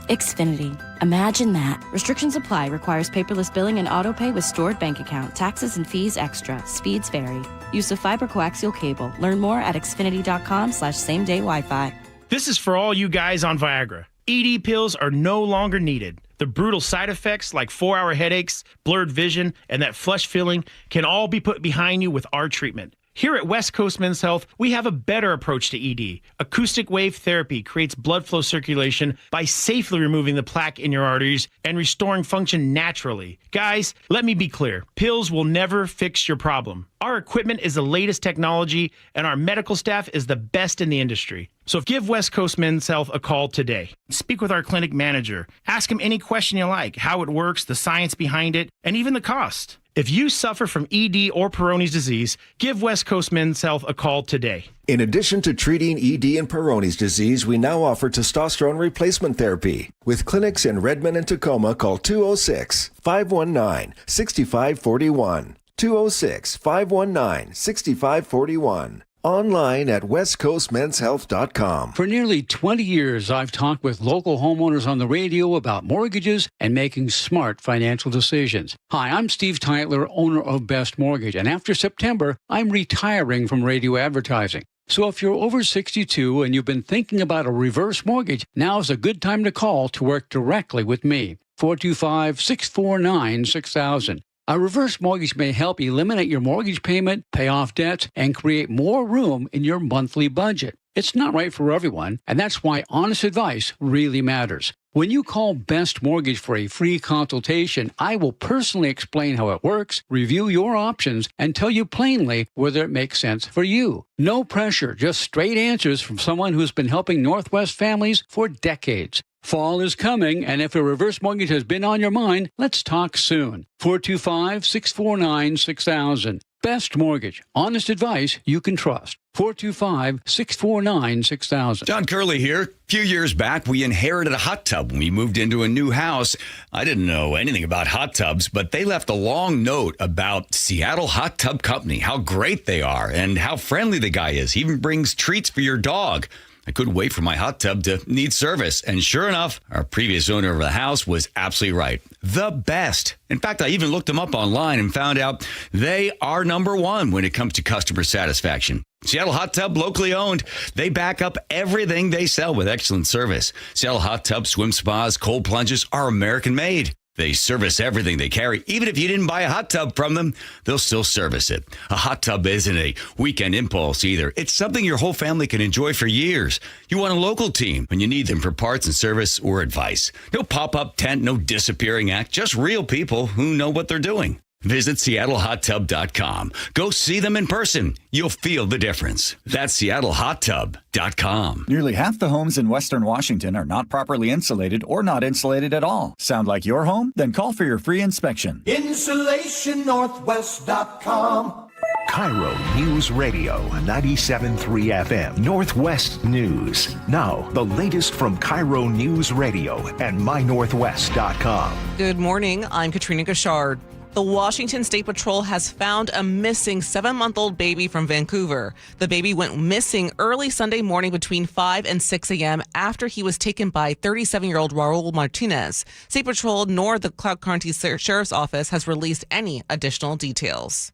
[SPEAKER 19] Xfinity. Imagine that. Restrictions apply. Requires paperless billing and autopay with stored bank account. Taxes and fees extra. Speeds vary. Use of fiber coaxial cable. Learn more at Xfinity.com/same-day Wi-Fi.
[SPEAKER 20] This is for all you guys on Viagra. ED pills are no longer needed. The brutal side effects like 4-hour headaches, blurred vision, and that flush feeling can all be put behind you with our treatment. Here at West Coast Men's Health, we have a better approach to ED. Acoustic wave therapy creates blood flow circulation by safely removing the plaque in your arteries and restoring function naturally. Guys, let me be clear. Pills will never fix your problem. Our equipment is the latest technology, and our medical staff is the best in the industry. So give West Coast Men's Health a call today. Speak with our clinic manager. Ask him any question you like, how it works, the science behind it, and even the cost. If you suffer from ED or Peyronie's disease, give West Coast Men's Health a call today.
[SPEAKER 14] In addition to treating ED and Peyronie's disease, we now offer testosterone replacement therapy. With clinics in Redmond and Tacoma, call 206-519-6541. 206-519-6541. Online at westcoastmenshealth.com.
[SPEAKER 21] For nearly 20 years, I've talked with local homeowners on the radio about mortgages and making smart financial decisions. Hi, I'm Steve Tytler, owner of Best Mortgage, and after September, I'm retiring from radio advertising. So if you're over 62 and you've been thinking about a reverse mortgage, now's a good time to call to work directly with me. 425-649-6000. A reverse mortgage may help eliminate your mortgage payment, pay off debts, and create more room in your monthly budget. It's not right for everyone, and that's why honest advice really matters. When you call Best Mortgage for a free consultation, I will personally explain how it works, review your options, and tell you plainly whether it makes sense for you. No pressure, just straight answers from someone who's been helping Northwest families for decades. Fall is coming, and if a reverse mortgage has been on your mind, let's talk soon. 425-649-6000. Best Mortgage. Honest advice you can trust. 425-649-6000.
[SPEAKER 16] John Curley here. A few years back, we inherited a hot tub when we moved into a new house. I didn't know anything about hot tubs, but they left a long note about Seattle Hot Tub Company, how great they are, and how friendly the guy is. He even brings treats for your dog. I couldn't wait for my hot tub to need service. And sure enough, our previous owner of the house was absolutely right. The best. In fact, I even looked them up online and found out they are number one when it comes to customer satisfaction. Seattle Hot Tub, locally owned. They back up everything they sell with excellent service. Seattle Hot Tub, swim spas, cold plunges are American made. They service everything they carry. Even if you didn't buy a hot tub from them, they'll still service it. A hot tub isn't a weekend impulse either. It's something your whole family can enjoy for years. You want a local team when you need them for parts and service or advice. No pop-up tent, no disappearing act, just real people who know what they're doing. Visit SeattleHotTub.com. Go see them in person. You'll feel the difference. That's SeattleHotTub.com.
[SPEAKER 22] Nearly half the homes in Western Washington are not properly insulated or not insulated at all. Sound like your home? Then call for your free inspection.
[SPEAKER 7] InsulationNorthwest.com. KIRO Newsradio 97.3 FM. Northwest News. Now, the latest from KIRO Newsradio and MyNorthwest.com.
[SPEAKER 15] Good morning. I'm Katrina Gashard. The Washington State Patrol has found a missing 7-month-old baby from Vancouver. The baby went missing early Sunday morning between 5 and 6 a.m. after he was taken by 37-year-old Raul Martinez. State Patrol nor the Clark County Sheriff's Office has released any additional details.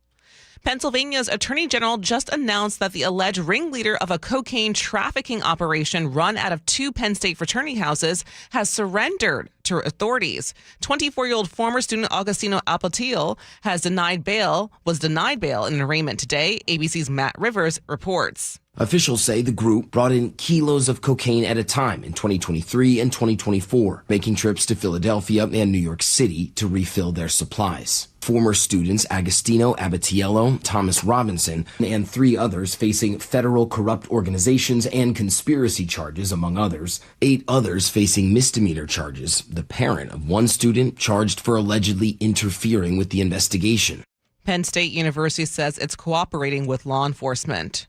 [SPEAKER 15] Pennsylvania's Attorney General just announced that the alleged ringleader of a cocaine trafficking operation run out of 2 Penn State fraternity houses has surrendered to authorities. 24-year-old former student Augustino Apotil was denied bail in an arraignment today, ABC's Matt Rivers reports.
[SPEAKER 23] Officials say the group brought in kilos of cocaine at a time in 2023 and 2024, making trips to Philadelphia and New York City to refill their supplies. Former students Agostino Abatiello, Thomas Robinson, and 3 others facing federal corrupt organizations and conspiracy charges, among others. 8 others facing misdemeanor charges. The parent of 1 student charged for allegedly interfering with the investigation.
[SPEAKER 15] Penn State University says it's cooperating with law enforcement.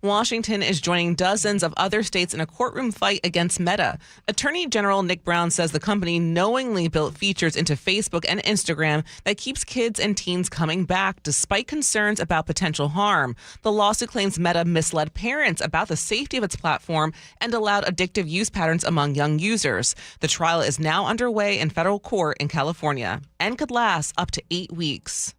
[SPEAKER 15] Washington is joining dozens of other states in a courtroom fight against Meta. Attorney General Nick Brown says the company knowingly built features into Facebook and Instagram that keeps kids and teens coming back despite concerns about potential harm. The lawsuit claims Meta misled parents about the safety of its platform and allowed addictive use patterns among young users. The trial is now underway in federal court in California and could last up to 8 weeks.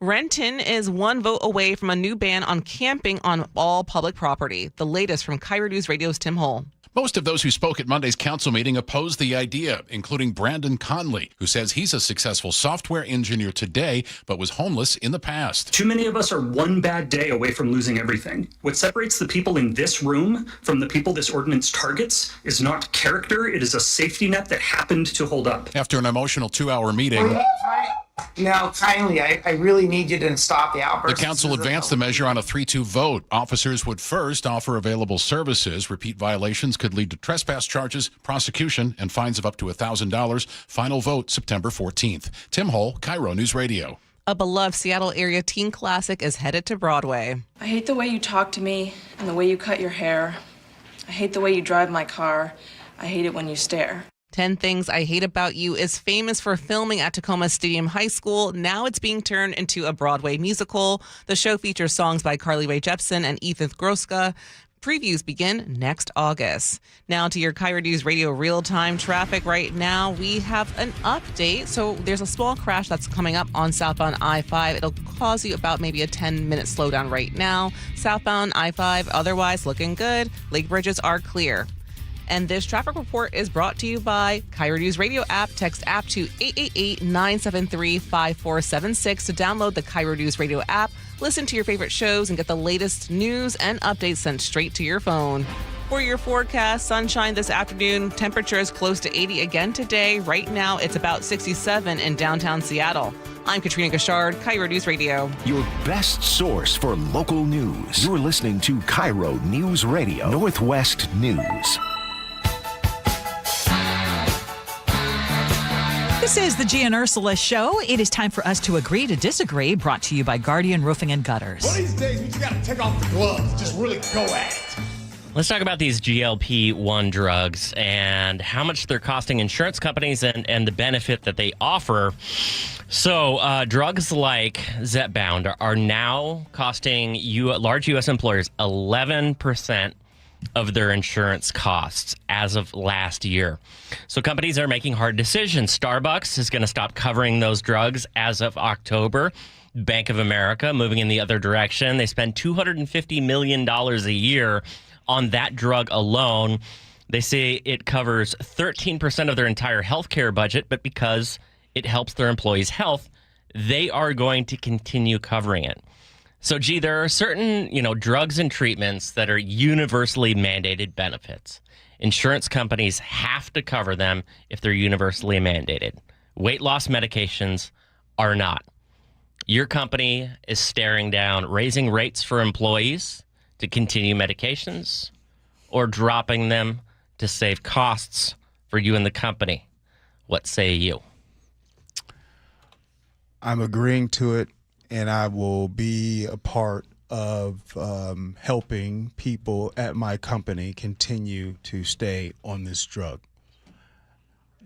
[SPEAKER 15] Renton is 1 vote away from a new ban on camping on all public property. The latest from KIRO Newsradio's Tim Hull.
[SPEAKER 3] Most of those who spoke at Monday's council meeting opposed the idea, including Brandon Conley, who says he's a successful software engineer today, but was homeless in the past.
[SPEAKER 6] Too many of us are one bad day away from losing everything. What separates the people in this room from the people this ordinance targets is not character, it is a safety net that happened to hold up.
[SPEAKER 3] After an emotional 2-hour meeting,
[SPEAKER 12] now, kindly, I really need you to stop the outbursts.
[SPEAKER 3] The council advanced the measure on a 3-2 vote. Officers would first offer available services. Repeat violations could lead to trespass charges, prosecution, and fines of up to $1,000. Final vote September 14th. Tim Hull, KIRO News Radio.
[SPEAKER 15] A beloved Seattle area teen classic is headed to Broadway.
[SPEAKER 13] I hate the way you talk to me and the way you cut your hair. I hate the way you drive my car. I hate it when you stare.
[SPEAKER 15] 10 Things I Hate About You is famous for filming at Tacoma Stadium High School. Now it's being turned into a Broadway musical. The show features songs by Carly Rae Jepsen and Ethan Groska. Previews begin next August. Now to your KIRO News Radio real-time traffic right now. We have an update. So there's a small crash that's coming up on southbound I-5. It'll cause you about maybe a 10-minute slowdown right now. Southbound I-5, otherwise looking good. Lake bridges are clear. And this traffic report is brought to you by KIRO Newsradio App. Text app to 888-973-5476 to download the KIRO Newsradio app. Listen to your favorite shows and get the latest news and updates sent straight to your phone. For your forecast, sunshine this afternoon. Temperatures close to 80 again today. Right now, it's about 67 in downtown Seattle. I'm Katrina Gashard, KIRO News Radio.
[SPEAKER 7] Your best source for local news. You're listening to KIRO News Radio, Northwest News.
[SPEAKER 9] This is the Gee and Ursula Show. It is time for us to agree to disagree, brought to you by Guardian Roofing and Gutters.
[SPEAKER 10] One of these days, we just got to take off the gloves, just really go at it.
[SPEAKER 24] Let's talk about these GLP-1 drugs and how much they're costing insurance companies and the benefit that they offer. So drugs like Zepbound are now costing large U.S. employers 11% of their insurance costs as of last year. So companies are making hard decisions. Starbucks is going to stop covering those drugs as of October. Bank of America moving in the other direction. They spend $250 million a year on that drug alone. They say it covers 13% of their entire healthcare budget, but because it helps their employees' health, they are going to continue covering it. So, gee, there are certain, drugs and treatments that are universally mandated benefits. Insurance companies have to cover them if they're universally mandated. Weight loss medications are not. Your company is staring down raising rates for employees to continue medications or dropping them to save costs for you and the company. What say you?
[SPEAKER 25] I'm agreeing to it. And I will be a part of helping people at my company continue to stay on this drug.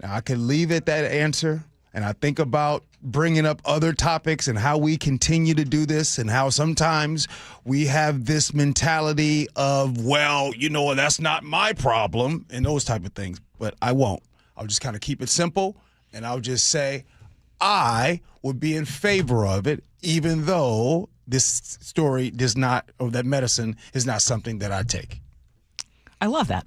[SPEAKER 25] Now, I could leave it that answer, and I think about bringing up other topics and how we continue to do this and how sometimes we have this mentality of, well, that's not my problem and those type of things. But I won't. I'll just kind of keep it simple, and I'll just say I would be in favor of it, even though this story does not, or that medicine is not something that I take.
[SPEAKER 9] I love that.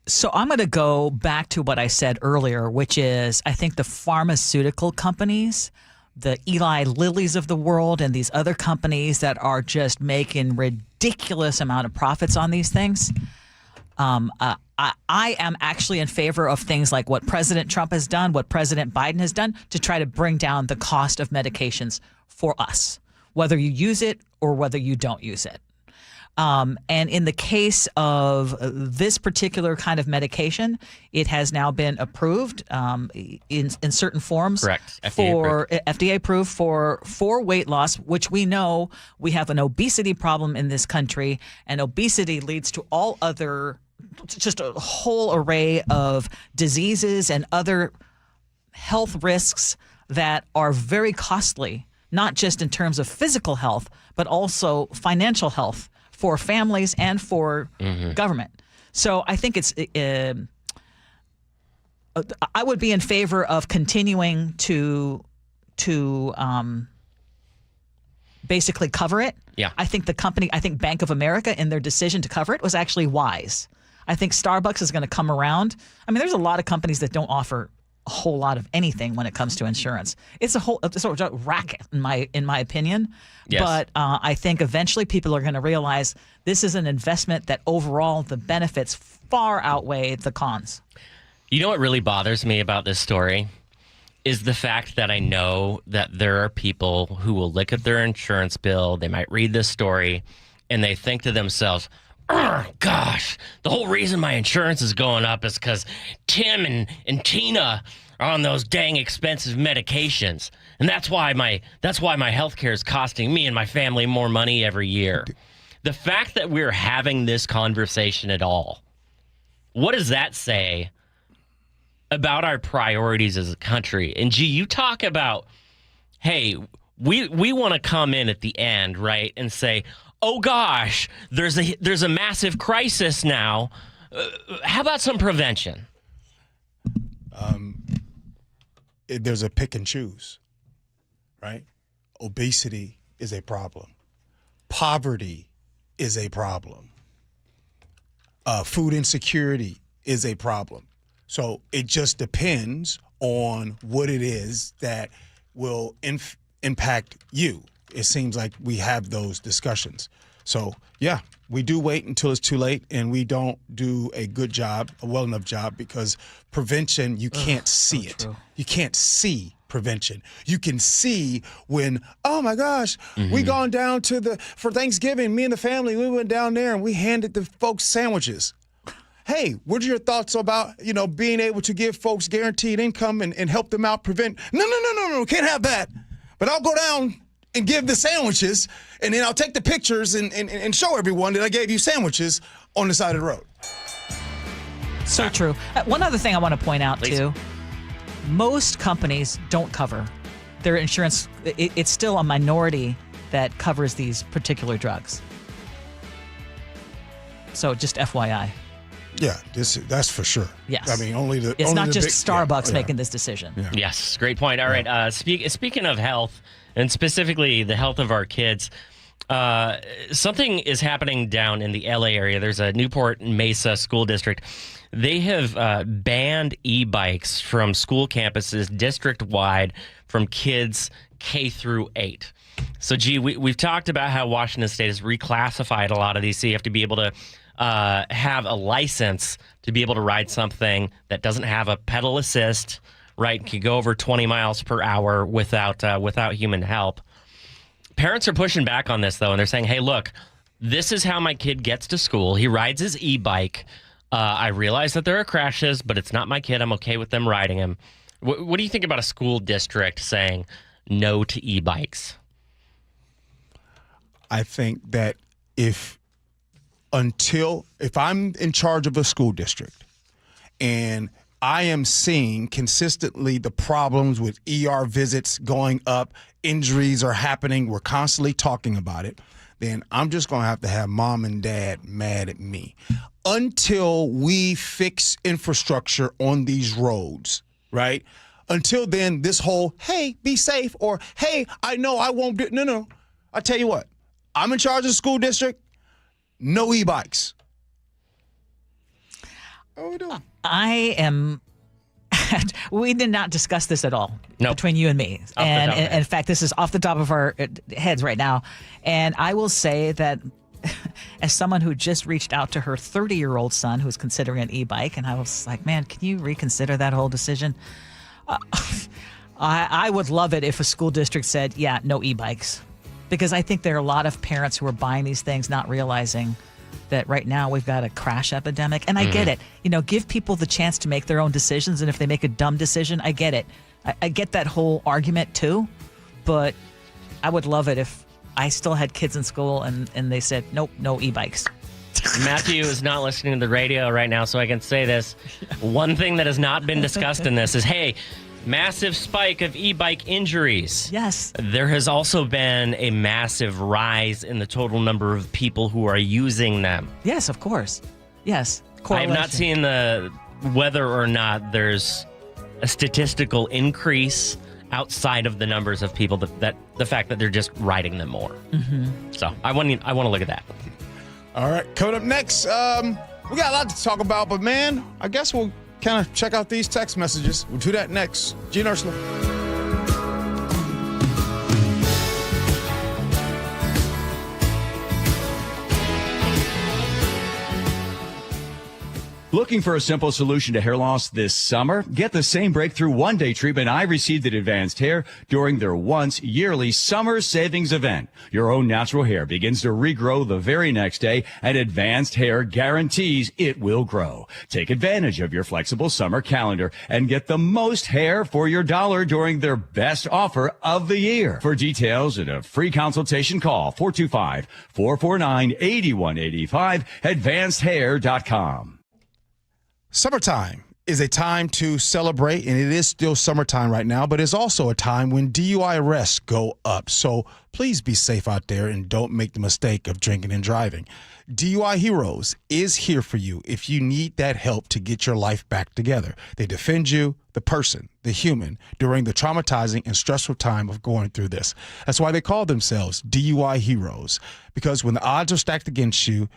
[SPEAKER 9] So I'm going to go back to what I said earlier, which is I think the pharmaceutical companies, the Eli Lillys of the world, and these other companies that are just making ridiculous amount of profits on these things. I am actually in favor of things like what President Trump has done, what President Biden has done to try to bring down the cost of medications for us, whether you use it or whether you don't use it. And in the case of this particular kind of medication, it has now been approved in certain forms.
[SPEAKER 24] Correct.
[SPEAKER 9] FDA approved for weight loss, which we know we have an obesity problem in this country, and obesity leads to all other, just a whole array of diseases and other health risks that are very costly, not just in terms of physical health, but also financial health for families and for government. So I think I would be in favor of continuing to basically cover it.
[SPEAKER 24] Yeah.
[SPEAKER 9] I think Bank of America, in their decision to cover it, was actually wise. I think Starbucks is going to come around. I mean, there's a lot of companies that don't offer a whole lot of anything when it comes to insurance. It's a racket in my opinion.
[SPEAKER 24] Yes.
[SPEAKER 9] But I think eventually people are going to realize this is an investment that overall the benefits far outweigh the cons.
[SPEAKER 24] You know what really bothers me about this story is the fact that I know that there are people who will look at their insurance bill, they might read this story, and they think to themselves, oh, gosh, the whole reason my insurance is going up is because Tim and Tina are on those dang expensive medications. And that's why my health care is costing me and my family more money every year. The fact that we're having this conversation at all, what does that say about our priorities as a country? And Gee, you talk about, hey, we want to come in at the end, right, and say, oh gosh, there's a massive crisis now. How about some prevention?
[SPEAKER 25] There's a pick and choose, right? Obesity is a problem. Poverty is a problem. Food insecurity is a problem. So it just depends on what it is that will impact you. It seems like we have those discussions. So, yeah, we do wait until it's too late, and we don't do a well enough job, because prevention, you can't see it. True. You can't see prevention. You can see when, oh my gosh, we gone down for Thanksgiving, me and the family, we went down there and we handed the folks sandwiches. Hey, what are your thoughts about, being able to give folks guaranteed income and help them out prevent? No, can't have that. But I'll go down and give the sandwiches, and then I'll take the pictures and show everyone that I gave you sandwiches on the side of the road.
[SPEAKER 9] So true. One other thing I want to point out, too. Most companies don't cover their insurance. It's still a minority that covers these particular drugs. So just FYI.
[SPEAKER 25] Yeah, that's for sure.
[SPEAKER 9] Yes.
[SPEAKER 25] I mean,
[SPEAKER 9] it's not just Starbucks making this decision.
[SPEAKER 24] Yeah. Yes, great point. All right. Speaking of health, and specifically the health of our kids, something is happening down in the LA area. There's a Newport Mesa school district. They have banned e-bikes from school campuses district-wide from kids K through 8. So, Gee, we've talked about how Washington State has reclassified a lot of these, so you have to be able to have a license to be able to ride something that doesn't have a pedal assist, right? Can go over 20 miles per hour without human help. Parents are pushing back on this, though, and they're saying, hey, look, this is how my kid gets to school. He rides his e-bike. I realize that there are crashes, but it's not my kid. I'm okay with them riding him. What do you think about a school district saying no to e-bikes?
[SPEAKER 25] I think that if I'm in charge of a school district and I am seeing consistently the problems with ER visits going up, injuries are happening, we're constantly talking about it, then I'm just going to have mom and dad mad at me. Until we fix infrastructure on these roads, right? Until then, this whole, hey, be safe, or hey, I know I won't do, no. I tell you what, I'm in charge of the school district, no e-bikes. What are we doing?
[SPEAKER 9] I am. We did not discuss this at all between you and me. And in fact, this is off the top of our heads right now. And I will say that as someone who just reached out to her 30-year-old son who's considering an e-bike, and I was like, man, can you reconsider that whole decision? I would love it if a school district said, yeah, no e-bikes. Because I think there are a lot of parents who are buying these things not realizing that right now we've got a crash epidemic. And I get it. Give people the chance to make their own decisions. And if they make a dumb decision, I get it. I get that whole argument too. But I would love it if I still had kids in school and they said, nope, no e-bikes.
[SPEAKER 24] Matthew is not listening to the radio right now, so I can say this. One thing that has not been discussed in this is, hey, massive spike of e-bike injuries.
[SPEAKER 9] Yes.
[SPEAKER 24] There has also been a massive rise in the total number of people who are using them.
[SPEAKER 9] Yes, of course. Yes.
[SPEAKER 24] I have not seen whether or not there's a statistical increase outside of the numbers of people that the fact that they're just riding them more. So I want to look at that.
[SPEAKER 25] All right. Coming up next,
[SPEAKER 10] We got a lot to talk about, but man, I guess we'll kind of check out these text messages. We'll do that next. Gee and Ursula.
[SPEAKER 2] Looking for a simple solution to hair loss this summer? Get the same breakthrough one-day treatment I received at Advanced Hair during their once yearly summer savings event. Your own natural hair begins to regrow the very next day, and Advanced Hair guarantees it will grow. Take advantage of your flexible summer calendar and get the most hair for your dollar during their best offer of the year. For details and a free consultation, call 425-449-8185, advancedhair.com.
[SPEAKER 10] Summertime is a time to celebrate, and it is still summertime right now, but it's also a time when DUI arrests go up. So please be safe out there and don't make the mistake of drinking and driving. DUI Heroes is here for you if you need that help to get your life back together. They defend you, the person, the human, during the traumatizing and stressful time of going through this. That's why they call themselves DUI Heroes, because when the odds are stacked against you,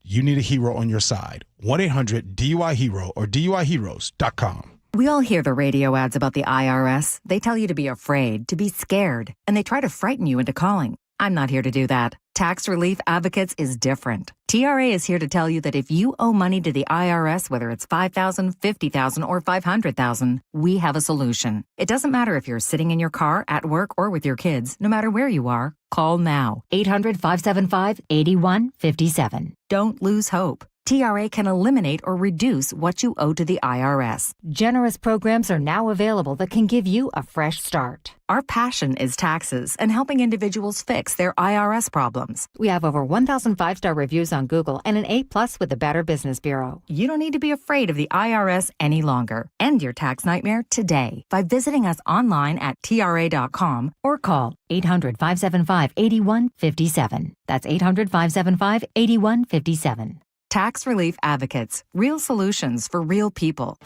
[SPEAKER 10] you need a hero on your side. 1-800-DUI-HERO or DUIHeroes.com.
[SPEAKER 4] We all hear the radio ads about the IRS. They tell you to be afraid, to be scared, and they try to frighten you into calling. I'm not here to do that. Tax Relief Advocates is different. TRA is here to tell you that if you owe money to the IRS, whether it's $5,000, $50,000, or $500,000, we have a solution. It doesn't matter if you're sitting in your car, at work, or with your kids. No matter where you are, call now. 800-575-8157. Don't lose hope. TRA can eliminate or reduce what you owe to the IRS.
[SPEAKER 5] Generous programs are now available that can give you a fresh start.
[SPEAKER 4] Our passion is taxes and helping individuals fix their IRS problems.
[SPEAKER 5] We have over 1,000 5-star reviews on Google and an A+ with the Better Business Bureau.
[SPEAKER 4] You don't need to be afraid of the IRS any longer. End your tax nightmare today by visiting us online at TRA.com
[SPEAKER 5] or call 800-575-8157. That's 800-575-8157.
[SPEAKER 4] Tax Relief Advocates. Real solutions for real people.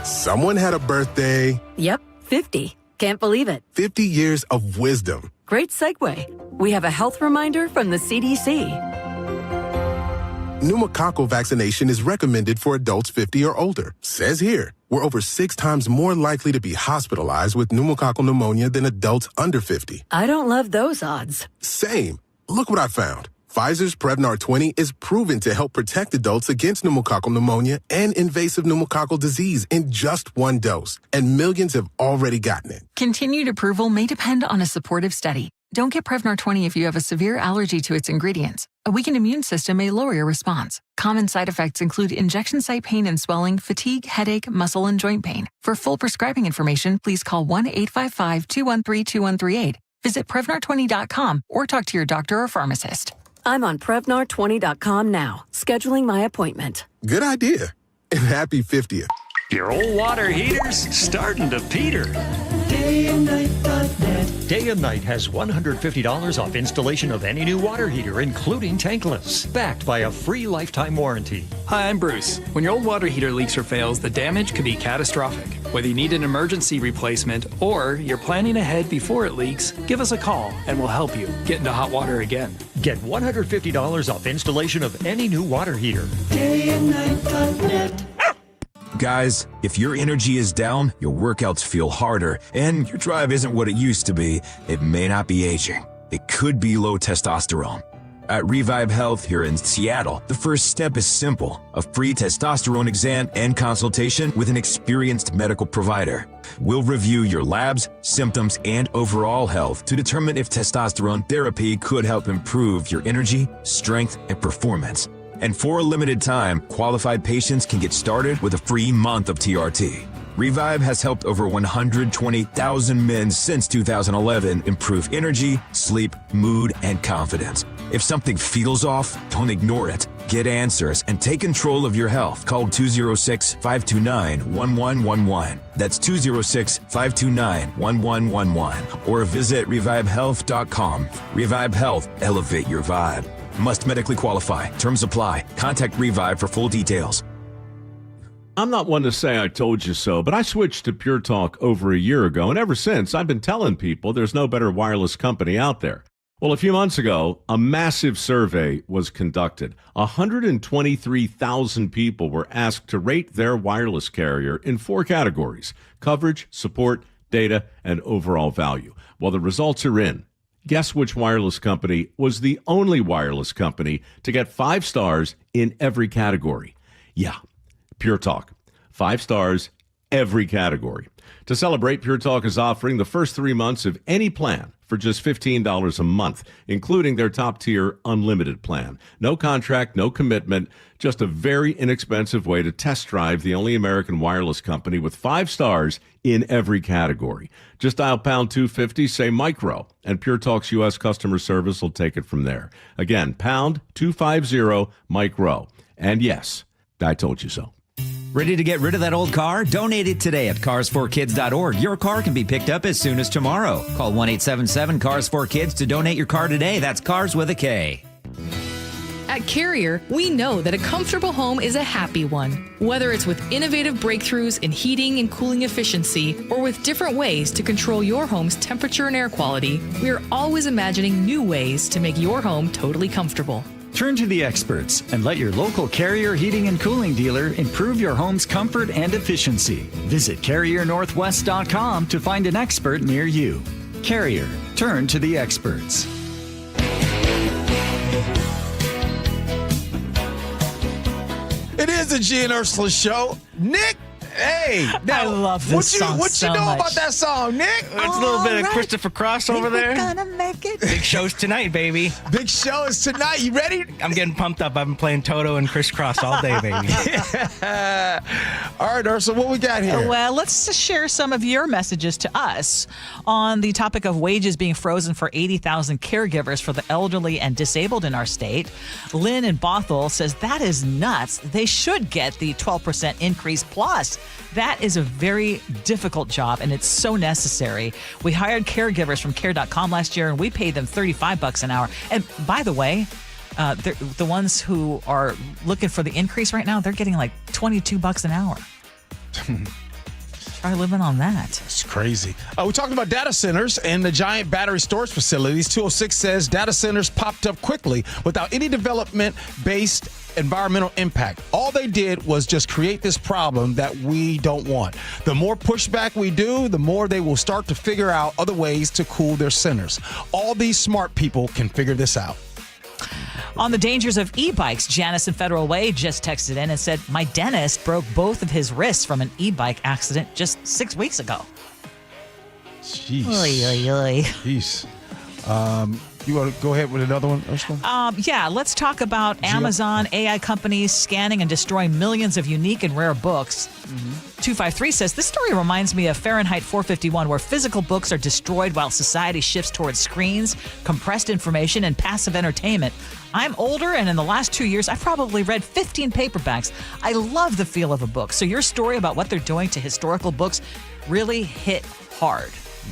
[SPEAKER 8] Someone had a birthday.
[SPEAKER 11] Yep, 50. Can't believe it.
[SPEAKER 8] 50 years of wisdom.
[SPEAKER 11] Great segue. We have a health reminder from the CDC.
[SPEAKER 8] Pneumococcal vaccination is recommended for adults 50 or older. Says here, we're over 6 times more likely to be hospitalized with pneumococcal pneumonia than adults under 50.
[SPEAKER 11] I don't love those odds.
[SPEAKER 8] Same. Look what I found. Pfizer's Prevnar 20 is proven to help protect adults against pneumococcal pneumonia and invasive pneumococcal disease in just 1 dose, and millions have already gotten it.
[SPEAKER 17] Continued approval may depend on a supportive study. Don't get Prevnar 20 if you have a severe allergy to its ingredients. A weakened immune system may lower your response. Common side effects include injection site pain and swelling, fatigue, headache, muscle, and joint pain. For full prescribing information, please call 1-855-213-2138. Visit Prevnar20.com or talk to your doctor or pharmacist.
[SPEAKER 11] I'm on Prevnar20.com now, scheduling my appointment.
[SPEAKER 8] Good idea. And happy 50th.
[SPEAKER 27] Your old water heater's starting to peter.
[SPEAKER 28] DayandNight.net. Day and Night has $150 off installation of any new water heater, including tankless, backed by a free lifetime warranty.
[SPEAKER 29] Hi, I'm Bruce. When your old water heater leaks or fails, the damage could be catastrophic. Whether you need an emergency replacement or you're planning ahead before it leaks, give us a call and we'll help you get into hot water again.
[SPEAKER 28] Get $150 off installation of any new water heater. DayandNight.net.
[SPEAKER 30] Guys, if your energy is down, your workouts feel harder, and your drive isn't what it used to be, it may not be aging. It could be low testosterone. At Revive Health here in Seattle, the first step is simple: a free testosterone exam and consultation with an experienced medical provider. We'll review your labs, symptoms, and overall health to determine if testosterone therapy could help improve your energy, strength, and performance. And for a limited time, qualified patients can get started with a free month of TRT. Revive has helped over 120,000 men since 2011 improve energy, sleep, mood, and confidence. If something feels off, don't ignore it. Get answers and take control of your health. Call 206-529-1111. That's 206-529-1111. Or visit revivehealth.com. Revive Health. Elevate your vibe. Must medically qualify. Terms apply. Contact Revive for full details.
[SPEAKER 31] I'm not one to say I told you so, but I switched to Pure Talk over a year ago, and ever since, I've been telling people there's no better wireless company out there. Well, a few months ago, a massive survey was conducted. 123,000 people were asked to rate their wireless carrier in 4 categories: coverage, support, data, and overall value. Well, the results are in. Guess which wireless company was the only wireless company to get 5 stars in every category? Yeah, Pure Talk. 5 stars, every category. To celebrate, Pure Talk is offering the first 3 months of any plan for just $15 a month, including their top-tier unlimited plan. No contract, no commitment, just a very inexpensive way to test drive the only American wireless company with 5 stars in every category. Just dial pound 250, say micro, and Pure Talk's U.S. customer service will take it from there. Again, pound 250 micro. And yes, I told you so.
[SPEAKER 1] Ready to get rid of that old car? Donate it today at carsforkids.org. Your car can be picked up as soon as tomorrow. Call 1-877-CARS4KIDS to donate your car today. That's cars with a K.
[SPEAKER 6] At Carrier, we know that a comfortable home is a happy one. Whether it's with innovative breakthroughs in heating and cooling efficiency, or with different ways to control your home's temperature and air quality, we are always imagining new ways to make your home totally comfortable.
[SPEAKER 27] Turn to the experts and let your local Carrier heating and cooling dealer improve your home's comfort and efficiency. Visit CarrierNorthwest.com to find an expert near you. Carrier, turn to the experts.
[SPEAKER 10] It is the Gee and Ursula Show. Nick, hey.
[SPEAKER 9] I love this song
[SPEAKER 10] What you know about that song, Nick?
[SPEAKER 14] It's a little bit of Christopher Cross over there.
[SPEAKER 9] Gonna make it.
[SPEAKER 14] Big show's tonight, baby.
[SPEAKER 10] Big show is tonight. You ready?
[SPEAKER 14] I'm getting pumped up. I've been playing Toto and Criss Cross all day, baby.
[SPEAKER 10] All right, Ursula, what we got here?
[SPEAKER 9] Well, let's just share some of your messages to us on the topic of wages being frozen for 80,000 caregivers for the elderly and disabled in our state. Lynn in Bothell says that is nuts. They should get the 12% increase plus. That is a very difficult job, and it's so necessary. We hired caregivers from care.com last year, and we paid them $35 an hour. And by the way, the ones who are looking for the increase right now, they're getting like $22 an hour. Try living on that.
[SPEAKER 10] It's crazy. We talked about data centers and the giant battery storage facilities. 206 says data centers popped up quickly without any development-based environmental impact. All they did was just create this problem that we don't want. The more pushback we do, the more they will start to figure out other ways to cool their centers. All these smart people can figure this out.
[SPEAKER 9] On the dangers of e-bikes, Janice in Federal Way just texted in and said, my dentist broke both of his wrists from an e-bike accident just 6 weeks ago.
[SPEAKER 10] Jeez.
[SPEAKER 9] Oy, oy, oy.
[SPEAKER 10] Jeez. You want to go ahead with another one, Ursula?
[SPEAKER 9] Yeah, let's talk about Amazon, AI companies scanning and destroying millions of unique and rare books. 253 says, this story reminds me of Fahrenheit 451, where physical books are destroyed while society shifts towards screens, compressed information, and passive entertainment. I'm older, and in the last 2 years, I've probably read 15 paperbacks. I love the feel of a book. So your story about what they're doing to historical books really hit hard.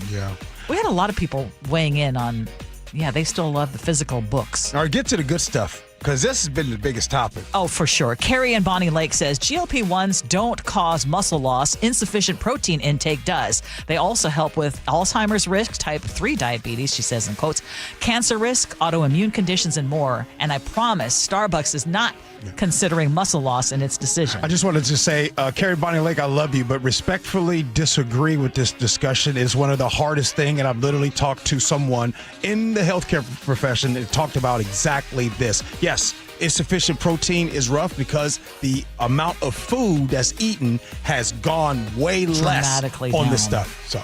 [SPEAKER 10] Yeah.
[SPEAKER 9] We had a lot of people weighing in on, they still love the physical books.
[SPEAKER 10] All right, get to the good stuff, because this has been the biggest topic.
[SPEAKER 9] Oh, for sure. Carrie in Bonnie Lake says GLP-1s don't cause muscle loss. Insufficient protein intake does. They also help with Alzheimer's risk, type 3 diabetes, she says in quotes, cancer risk, autoimmune conditions, and more. And I promise Starbucks is not considering muscle loss in its decision.
[SPEAKER 10] I just wanted to say, Carrie Bonnie Lake, I love you, but respectfully disagree with this discussion. It's one of the hardest things, and I've literally talked to someone in the healthcare profession that talked about exactly this. Yes, insufficient protein is rough because the amount of food that's eaten has gone way less on
[SPEAKER 9] down.
[SPEAKER 10] this stuff. So.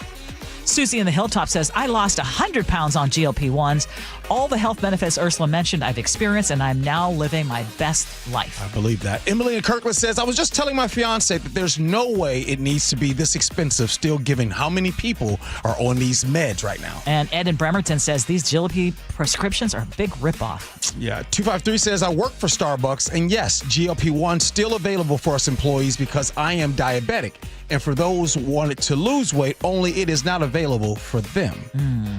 [SPEAKER 9] Susie in the Hilltop says, I lost 100 pounds on GLP-1s. All the health benefits Ursula mentioned I've experienced, and I'm now living my best life.
[SPEAKER 10] I believe that. Emily in Kirkland says, I was just telling my fiance that there's no way it needs to be this expensive, still given how many people are on these meds right now.
[SPEAKER 9] And Ed in Bremerton says, these GLP prescriptions are a big ripoff.
[SPEAKER 10] Yeah. 253 says, I work for Starbucks, and yes, GLP-1 still available for us employees because I am diabetic. And for those who wanted to lose weight, only it is not available for them.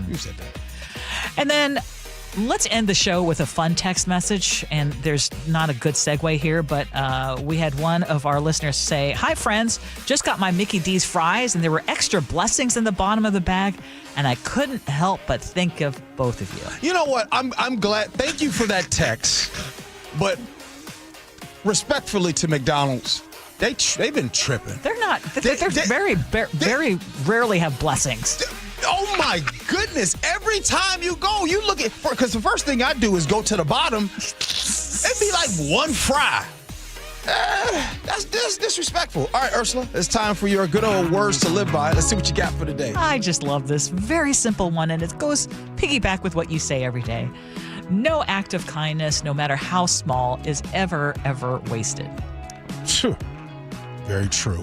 [SPEAKER 10] You said that.
[SPEAKER 9] And then Let's end the show with a fun text message, and there's not a good segue here, but we had one of our listeners say, "Hi, friends. Just got my Mickey D's fries, and there were extra blessings in the bottom of the bag, and I couldn't help but think of both of you."
[SPEAKER 10] You know what? I'm glad. Thank you for that text. But respectfully to McDonald's, they've been tripping.
[SPEAKER 9] They're not. They're very rarely have blessings.
[SPEAKER 10] Oh my goodness! Every time you go, you look at, because the first thing I do is go to the bottom. It'd be like one fry. That's disrespectful. All right, Ursula, it's time for your good old words to live by. Let's see what you got for today.
[SPEAKER 9] I just love this very simple one, and it goes piggyback with what you say every day. No act of kindness, no matter how small, is ever wasted.
[SPEAKER 10] Very true.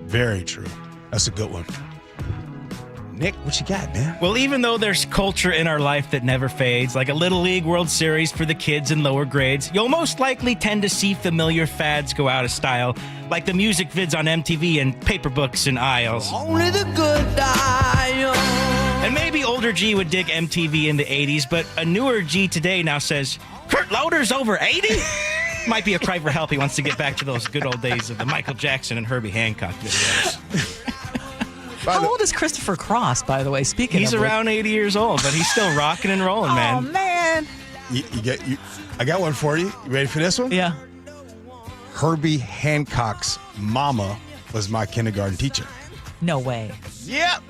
[SPEAKER 10] Very true. That's a good one. Nick, what you got, man?
[SPEAKER 14] Well, even though there's culture in our life that never fades, like a Little League World Series for the kids in lower grades, you'll most likely tend to see familiar fads go out of style, like the music vids on MTV and paper books in aisles.
[SPEAKER 3] Only the good die young.
[SPEAKER 14] And maybe older G would dig MTV in the 80s, but a newer G today now says, Kurt Loder's over 80? Might be a cry for help. He wants to get back to those good old days of the Michael Jackson and Herbie Hancock videos.
[SPEAKER 9] How old is Christopher Cross, by the way?
[SPEAKER 14] He's around 80 years old, but he's still rocking and rolling, man.
[SPEAKER 9] Oh, man.
[SPEAKER 10] I got one for you. You ready for this one?
[SPEAKER 9] Yeah.
[SPEAKER 10] Herbie Hancock's mama was my kindergarten teacher.
[SPEAKER 9] No way.
[SPEAKER 10] Yep.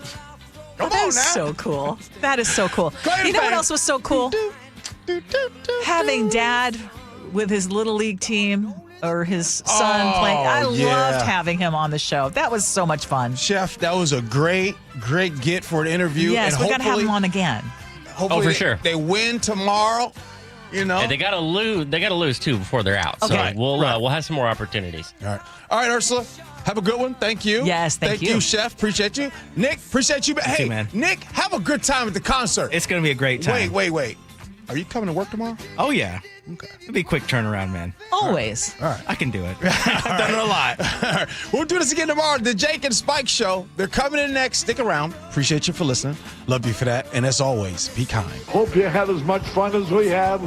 [SPEAKER 10] Come
[SPEAKER 9] that
[SPEAKER 10] on
[SPEAKER 9] is
[SPEAKER 10] now.
[SPEAKER 9] so cool. That is so cool.
[SPEAKER 10] Ahead,
[SPEAKER 9] you know
[SPEAKER 10] man.
[SPEAKER 9] what else was so cool? Having Dad with his Little League team or his son playing. I loved having him on the show. That was so much fun.
[SPEAKER 10] Chef, that was a great get for an interview.
[SPEAKER 9] Yes,
[SPEAKER 10] and
[SPEAKER 9] we got to have him on again.
[SPEAKER 10] Hopefully
[SPEAKER 24] for sure.
[SPEAKER 10] They win tomorrow. You know,
[SPEAKER 24] and they gotta lose too before they're out.
[SPEAKER 9] Okay.
[SPEAKER 24] So we'll have some more opportunities.
[SPEAKER 10] All right, Ursula. Have a good one. Thank you.
[SPEAKER 9] Yes, thank you.
[SPEAKER 10] Thank you, Chef. Appreciate you. Nick, appreciate you.
[SPEAKER 14] Thank you, man.
[SPEAKER 10] Nick, have a good time at the concert.
[SPEAKER 14] It's going to be a great time.
[SPEAKER 10] Wait. Are you coming to work tomorrow?
[SPEAKER 14] Oh, yeah.
[SPEAKER 10] Okay.
[SPEAKER 14] It'll be a quick turnaround, man.
[SPEAKER 9] Always.
[SPEAKER 10] All right.
[SPEAKER 14] I can do it. I've done it a lot.
[SPEAKER 10] All right. We'll do this again tomorrow. The Jake and Spike Show. They're coming in next. Stick around. Appreciate you for listening. Love you for that. And as always, be kind.
[SPEAKER 12] Hope you had as much fun as we have.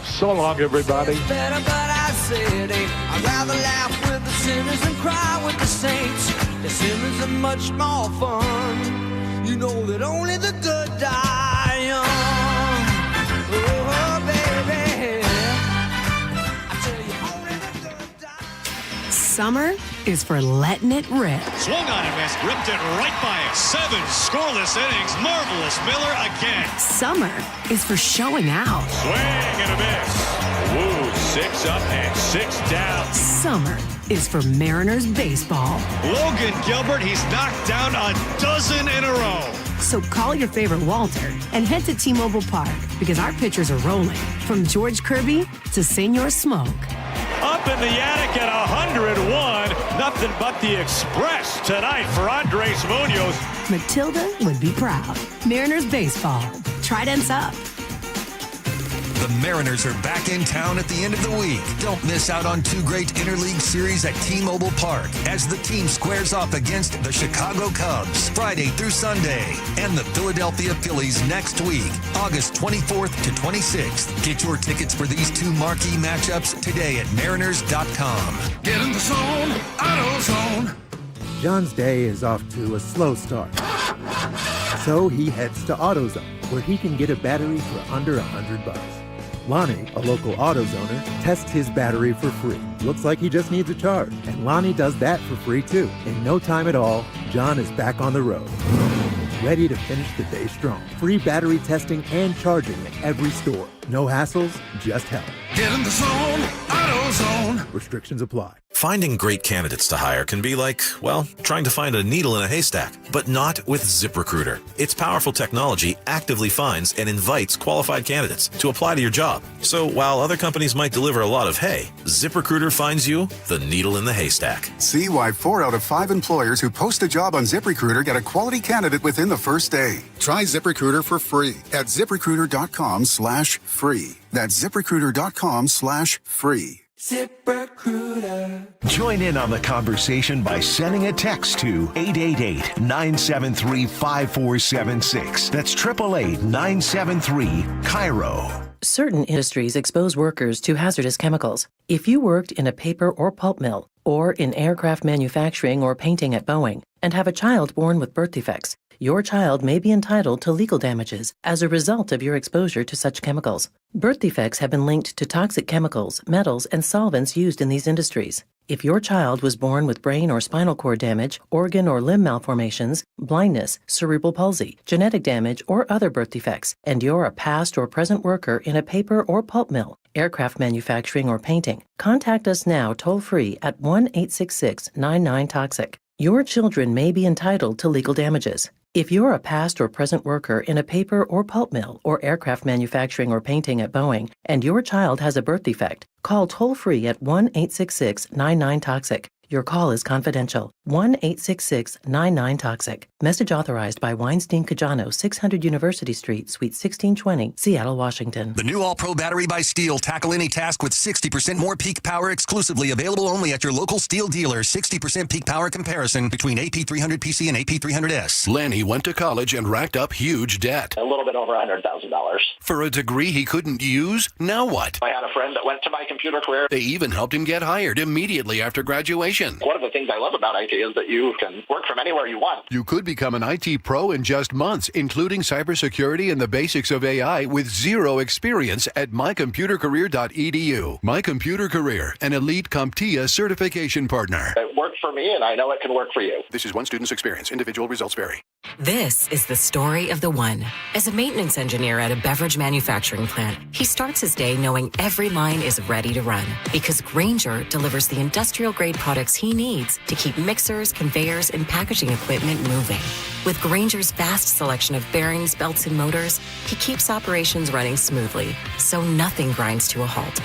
[SPEAKER 12] So long, everybody.
[SPEAKER 3] It's better, but I said it. I'd rather laugh with the sinners than cry with the saints. The sinners are much more fun. You know that only the good die young. Oh, baby. I tell you, only the good die.
[SPEAKER 11] Summer is for letting it rip.
[SPEAKER 13] Swung on and missed, ripped it right by it. 7 scoreless innings. Marvelous Miller again.
[SPEAKER 11] Summer is for showing out.
[SPEAKER 13] Swing and a miss. Woo, 6 up and 6 down.
[SPEAKER 11] Summer is for Mariners baseball.
[SPEAKER 13] Logan Gilbert, he's knocked down a dozen in a row.
[SPEAKER 11] So call your favorite Walter and head to T-Mobile Park because our pitchers are rolling. From George Kirby to Senor Smoke.
[SPEAKER 13] Up in the attic at 101. Nothing but the express tonight for Andres Munoz.
[SPEAKER 11] Matilda would be proud. Mariners baseball. Tridents up.
[SPEAKER 16] The Mariners are back in town at the end of the week. Don't miss out on 2 great interleague series at T-Mobile Park as the team squares off against the Chicago Cubs Friday through Sunday and the Philadelphia Phillies next week, August 24th to 26th. Get your tickets for these 2 marquee matchups today at mariners.com.
[SPEAKER 3] Get in the zone, AutoZone.
[SPEAKER 18] John's day is off to a slow start. So he heads to AutoZone, where he can get a battery for under $100. Lonnie, a local AutoZoner, tests his battery for free. Looks like he just needs a charge, and Lonnie does that for free too. In no time at all, John is back on the road, ready to finish the day strong. Free battery testing and charging at every store. No hassles, just help.
[SPEAKER 3] Get in the zone, AutoZone.
[SPEAKER 18] Restrictions apply.
[SPEAKER 19] Finding great candidates to hire can be like, well, trying to find a needle in a haystack, but not with ZipRecruiter. Its powerful technology actively finds and invites qualified candidates to apply to your job. So while other companies might deliver a lot of hay, ZipRecruiter finds you the needle in the haystack.
[SPEAKER 20] See why 4 out of 5 employers who post a job on ZipRecruiter get a quality candidate within the first day. Try ZipRecruiter for free at ZipRecruiter.com/free. That's ZipRecruiter.com/free.
[SPEAKER 7] ZipRecruiter. Join in on the conversation by sending a text to 888-973-5476. That's 888-973-KIRO.
[SPEAKER 2] Certain industries expose workers to hazardous chemicals. If you worked in a paper or pulp mill, or in aircraft manufacturing or painting at Boeing, and have a child born with birth defects, your child may be entitled to legal damages as a result of your exposure to such chemicals. Birth defects have been linked to toxic chemicals, metals, and solvents used in these industries. If your child was born with brain or spinal cord damage, organ or limb malformations, blindness, cerebral palsy, genetic damage, or other birth defects, and you're a past or present worker in a paper or pulp mill, aircraft manufacturing, or painting, contact us now toll-free at 1-866-99-TOXIC. Your children may be entitled to legal damages. If you're a past or present worker in a paper or pulp mill or aircraft manufacturing or painting at Boeing, and your child has a birth defect, call toll-free at 1-866-99-TOXIC. Your call is confidential. 1-866-99-TOXIC. Message authorized by Weinstein Cajano, 600 University Street, Suite 1620, Seattle, Washington.
[SPEAKER 16] The new All-Pro battery by Steel. Tackle any task with 60% more peak power exclusively. Available only at your local Steel dealer. 60% peak power comparison between AP300PC and AP300S.
[SPEAKER 4] Lanny went to college and racked up huge debt.
[SPEAKER 5] A little bit over $100,000.
[SPEAKER 4] For a degree he couldn't use? Now what?
[SPEAKER 5] I had a friend that went to my computer career.
[SPEAKER 4] They even helped him get hired immediately after graduation.
[SPEAKER 5] One of the things I love about IT is that you can work from anywhere you want.
[SPEAKER 4] You could become an IT pro in just months, including cybersecurity and the basics of AI with zero experience at mycomputercareer.edu. My Computer Career, an elite CompTIA certification partner.
[SPEAKER 5] It worked for me, and I know it can work for you.
[SPEAKER 4] This is one student's experience. Individual results vary.
[SPEAKER 8] This is the story of the one. As a maintenance engineer at a beverage manufacturing plant, he starts his day knowing every line is ready to run because Grainger delivers the industrial-grade products he needs to keep mixers, conveyors, and packaging equipment moving. With Grainger's vast selection of bearings, belts, and motors, he keeps operations running smoothly, so nothing grinds to a halt.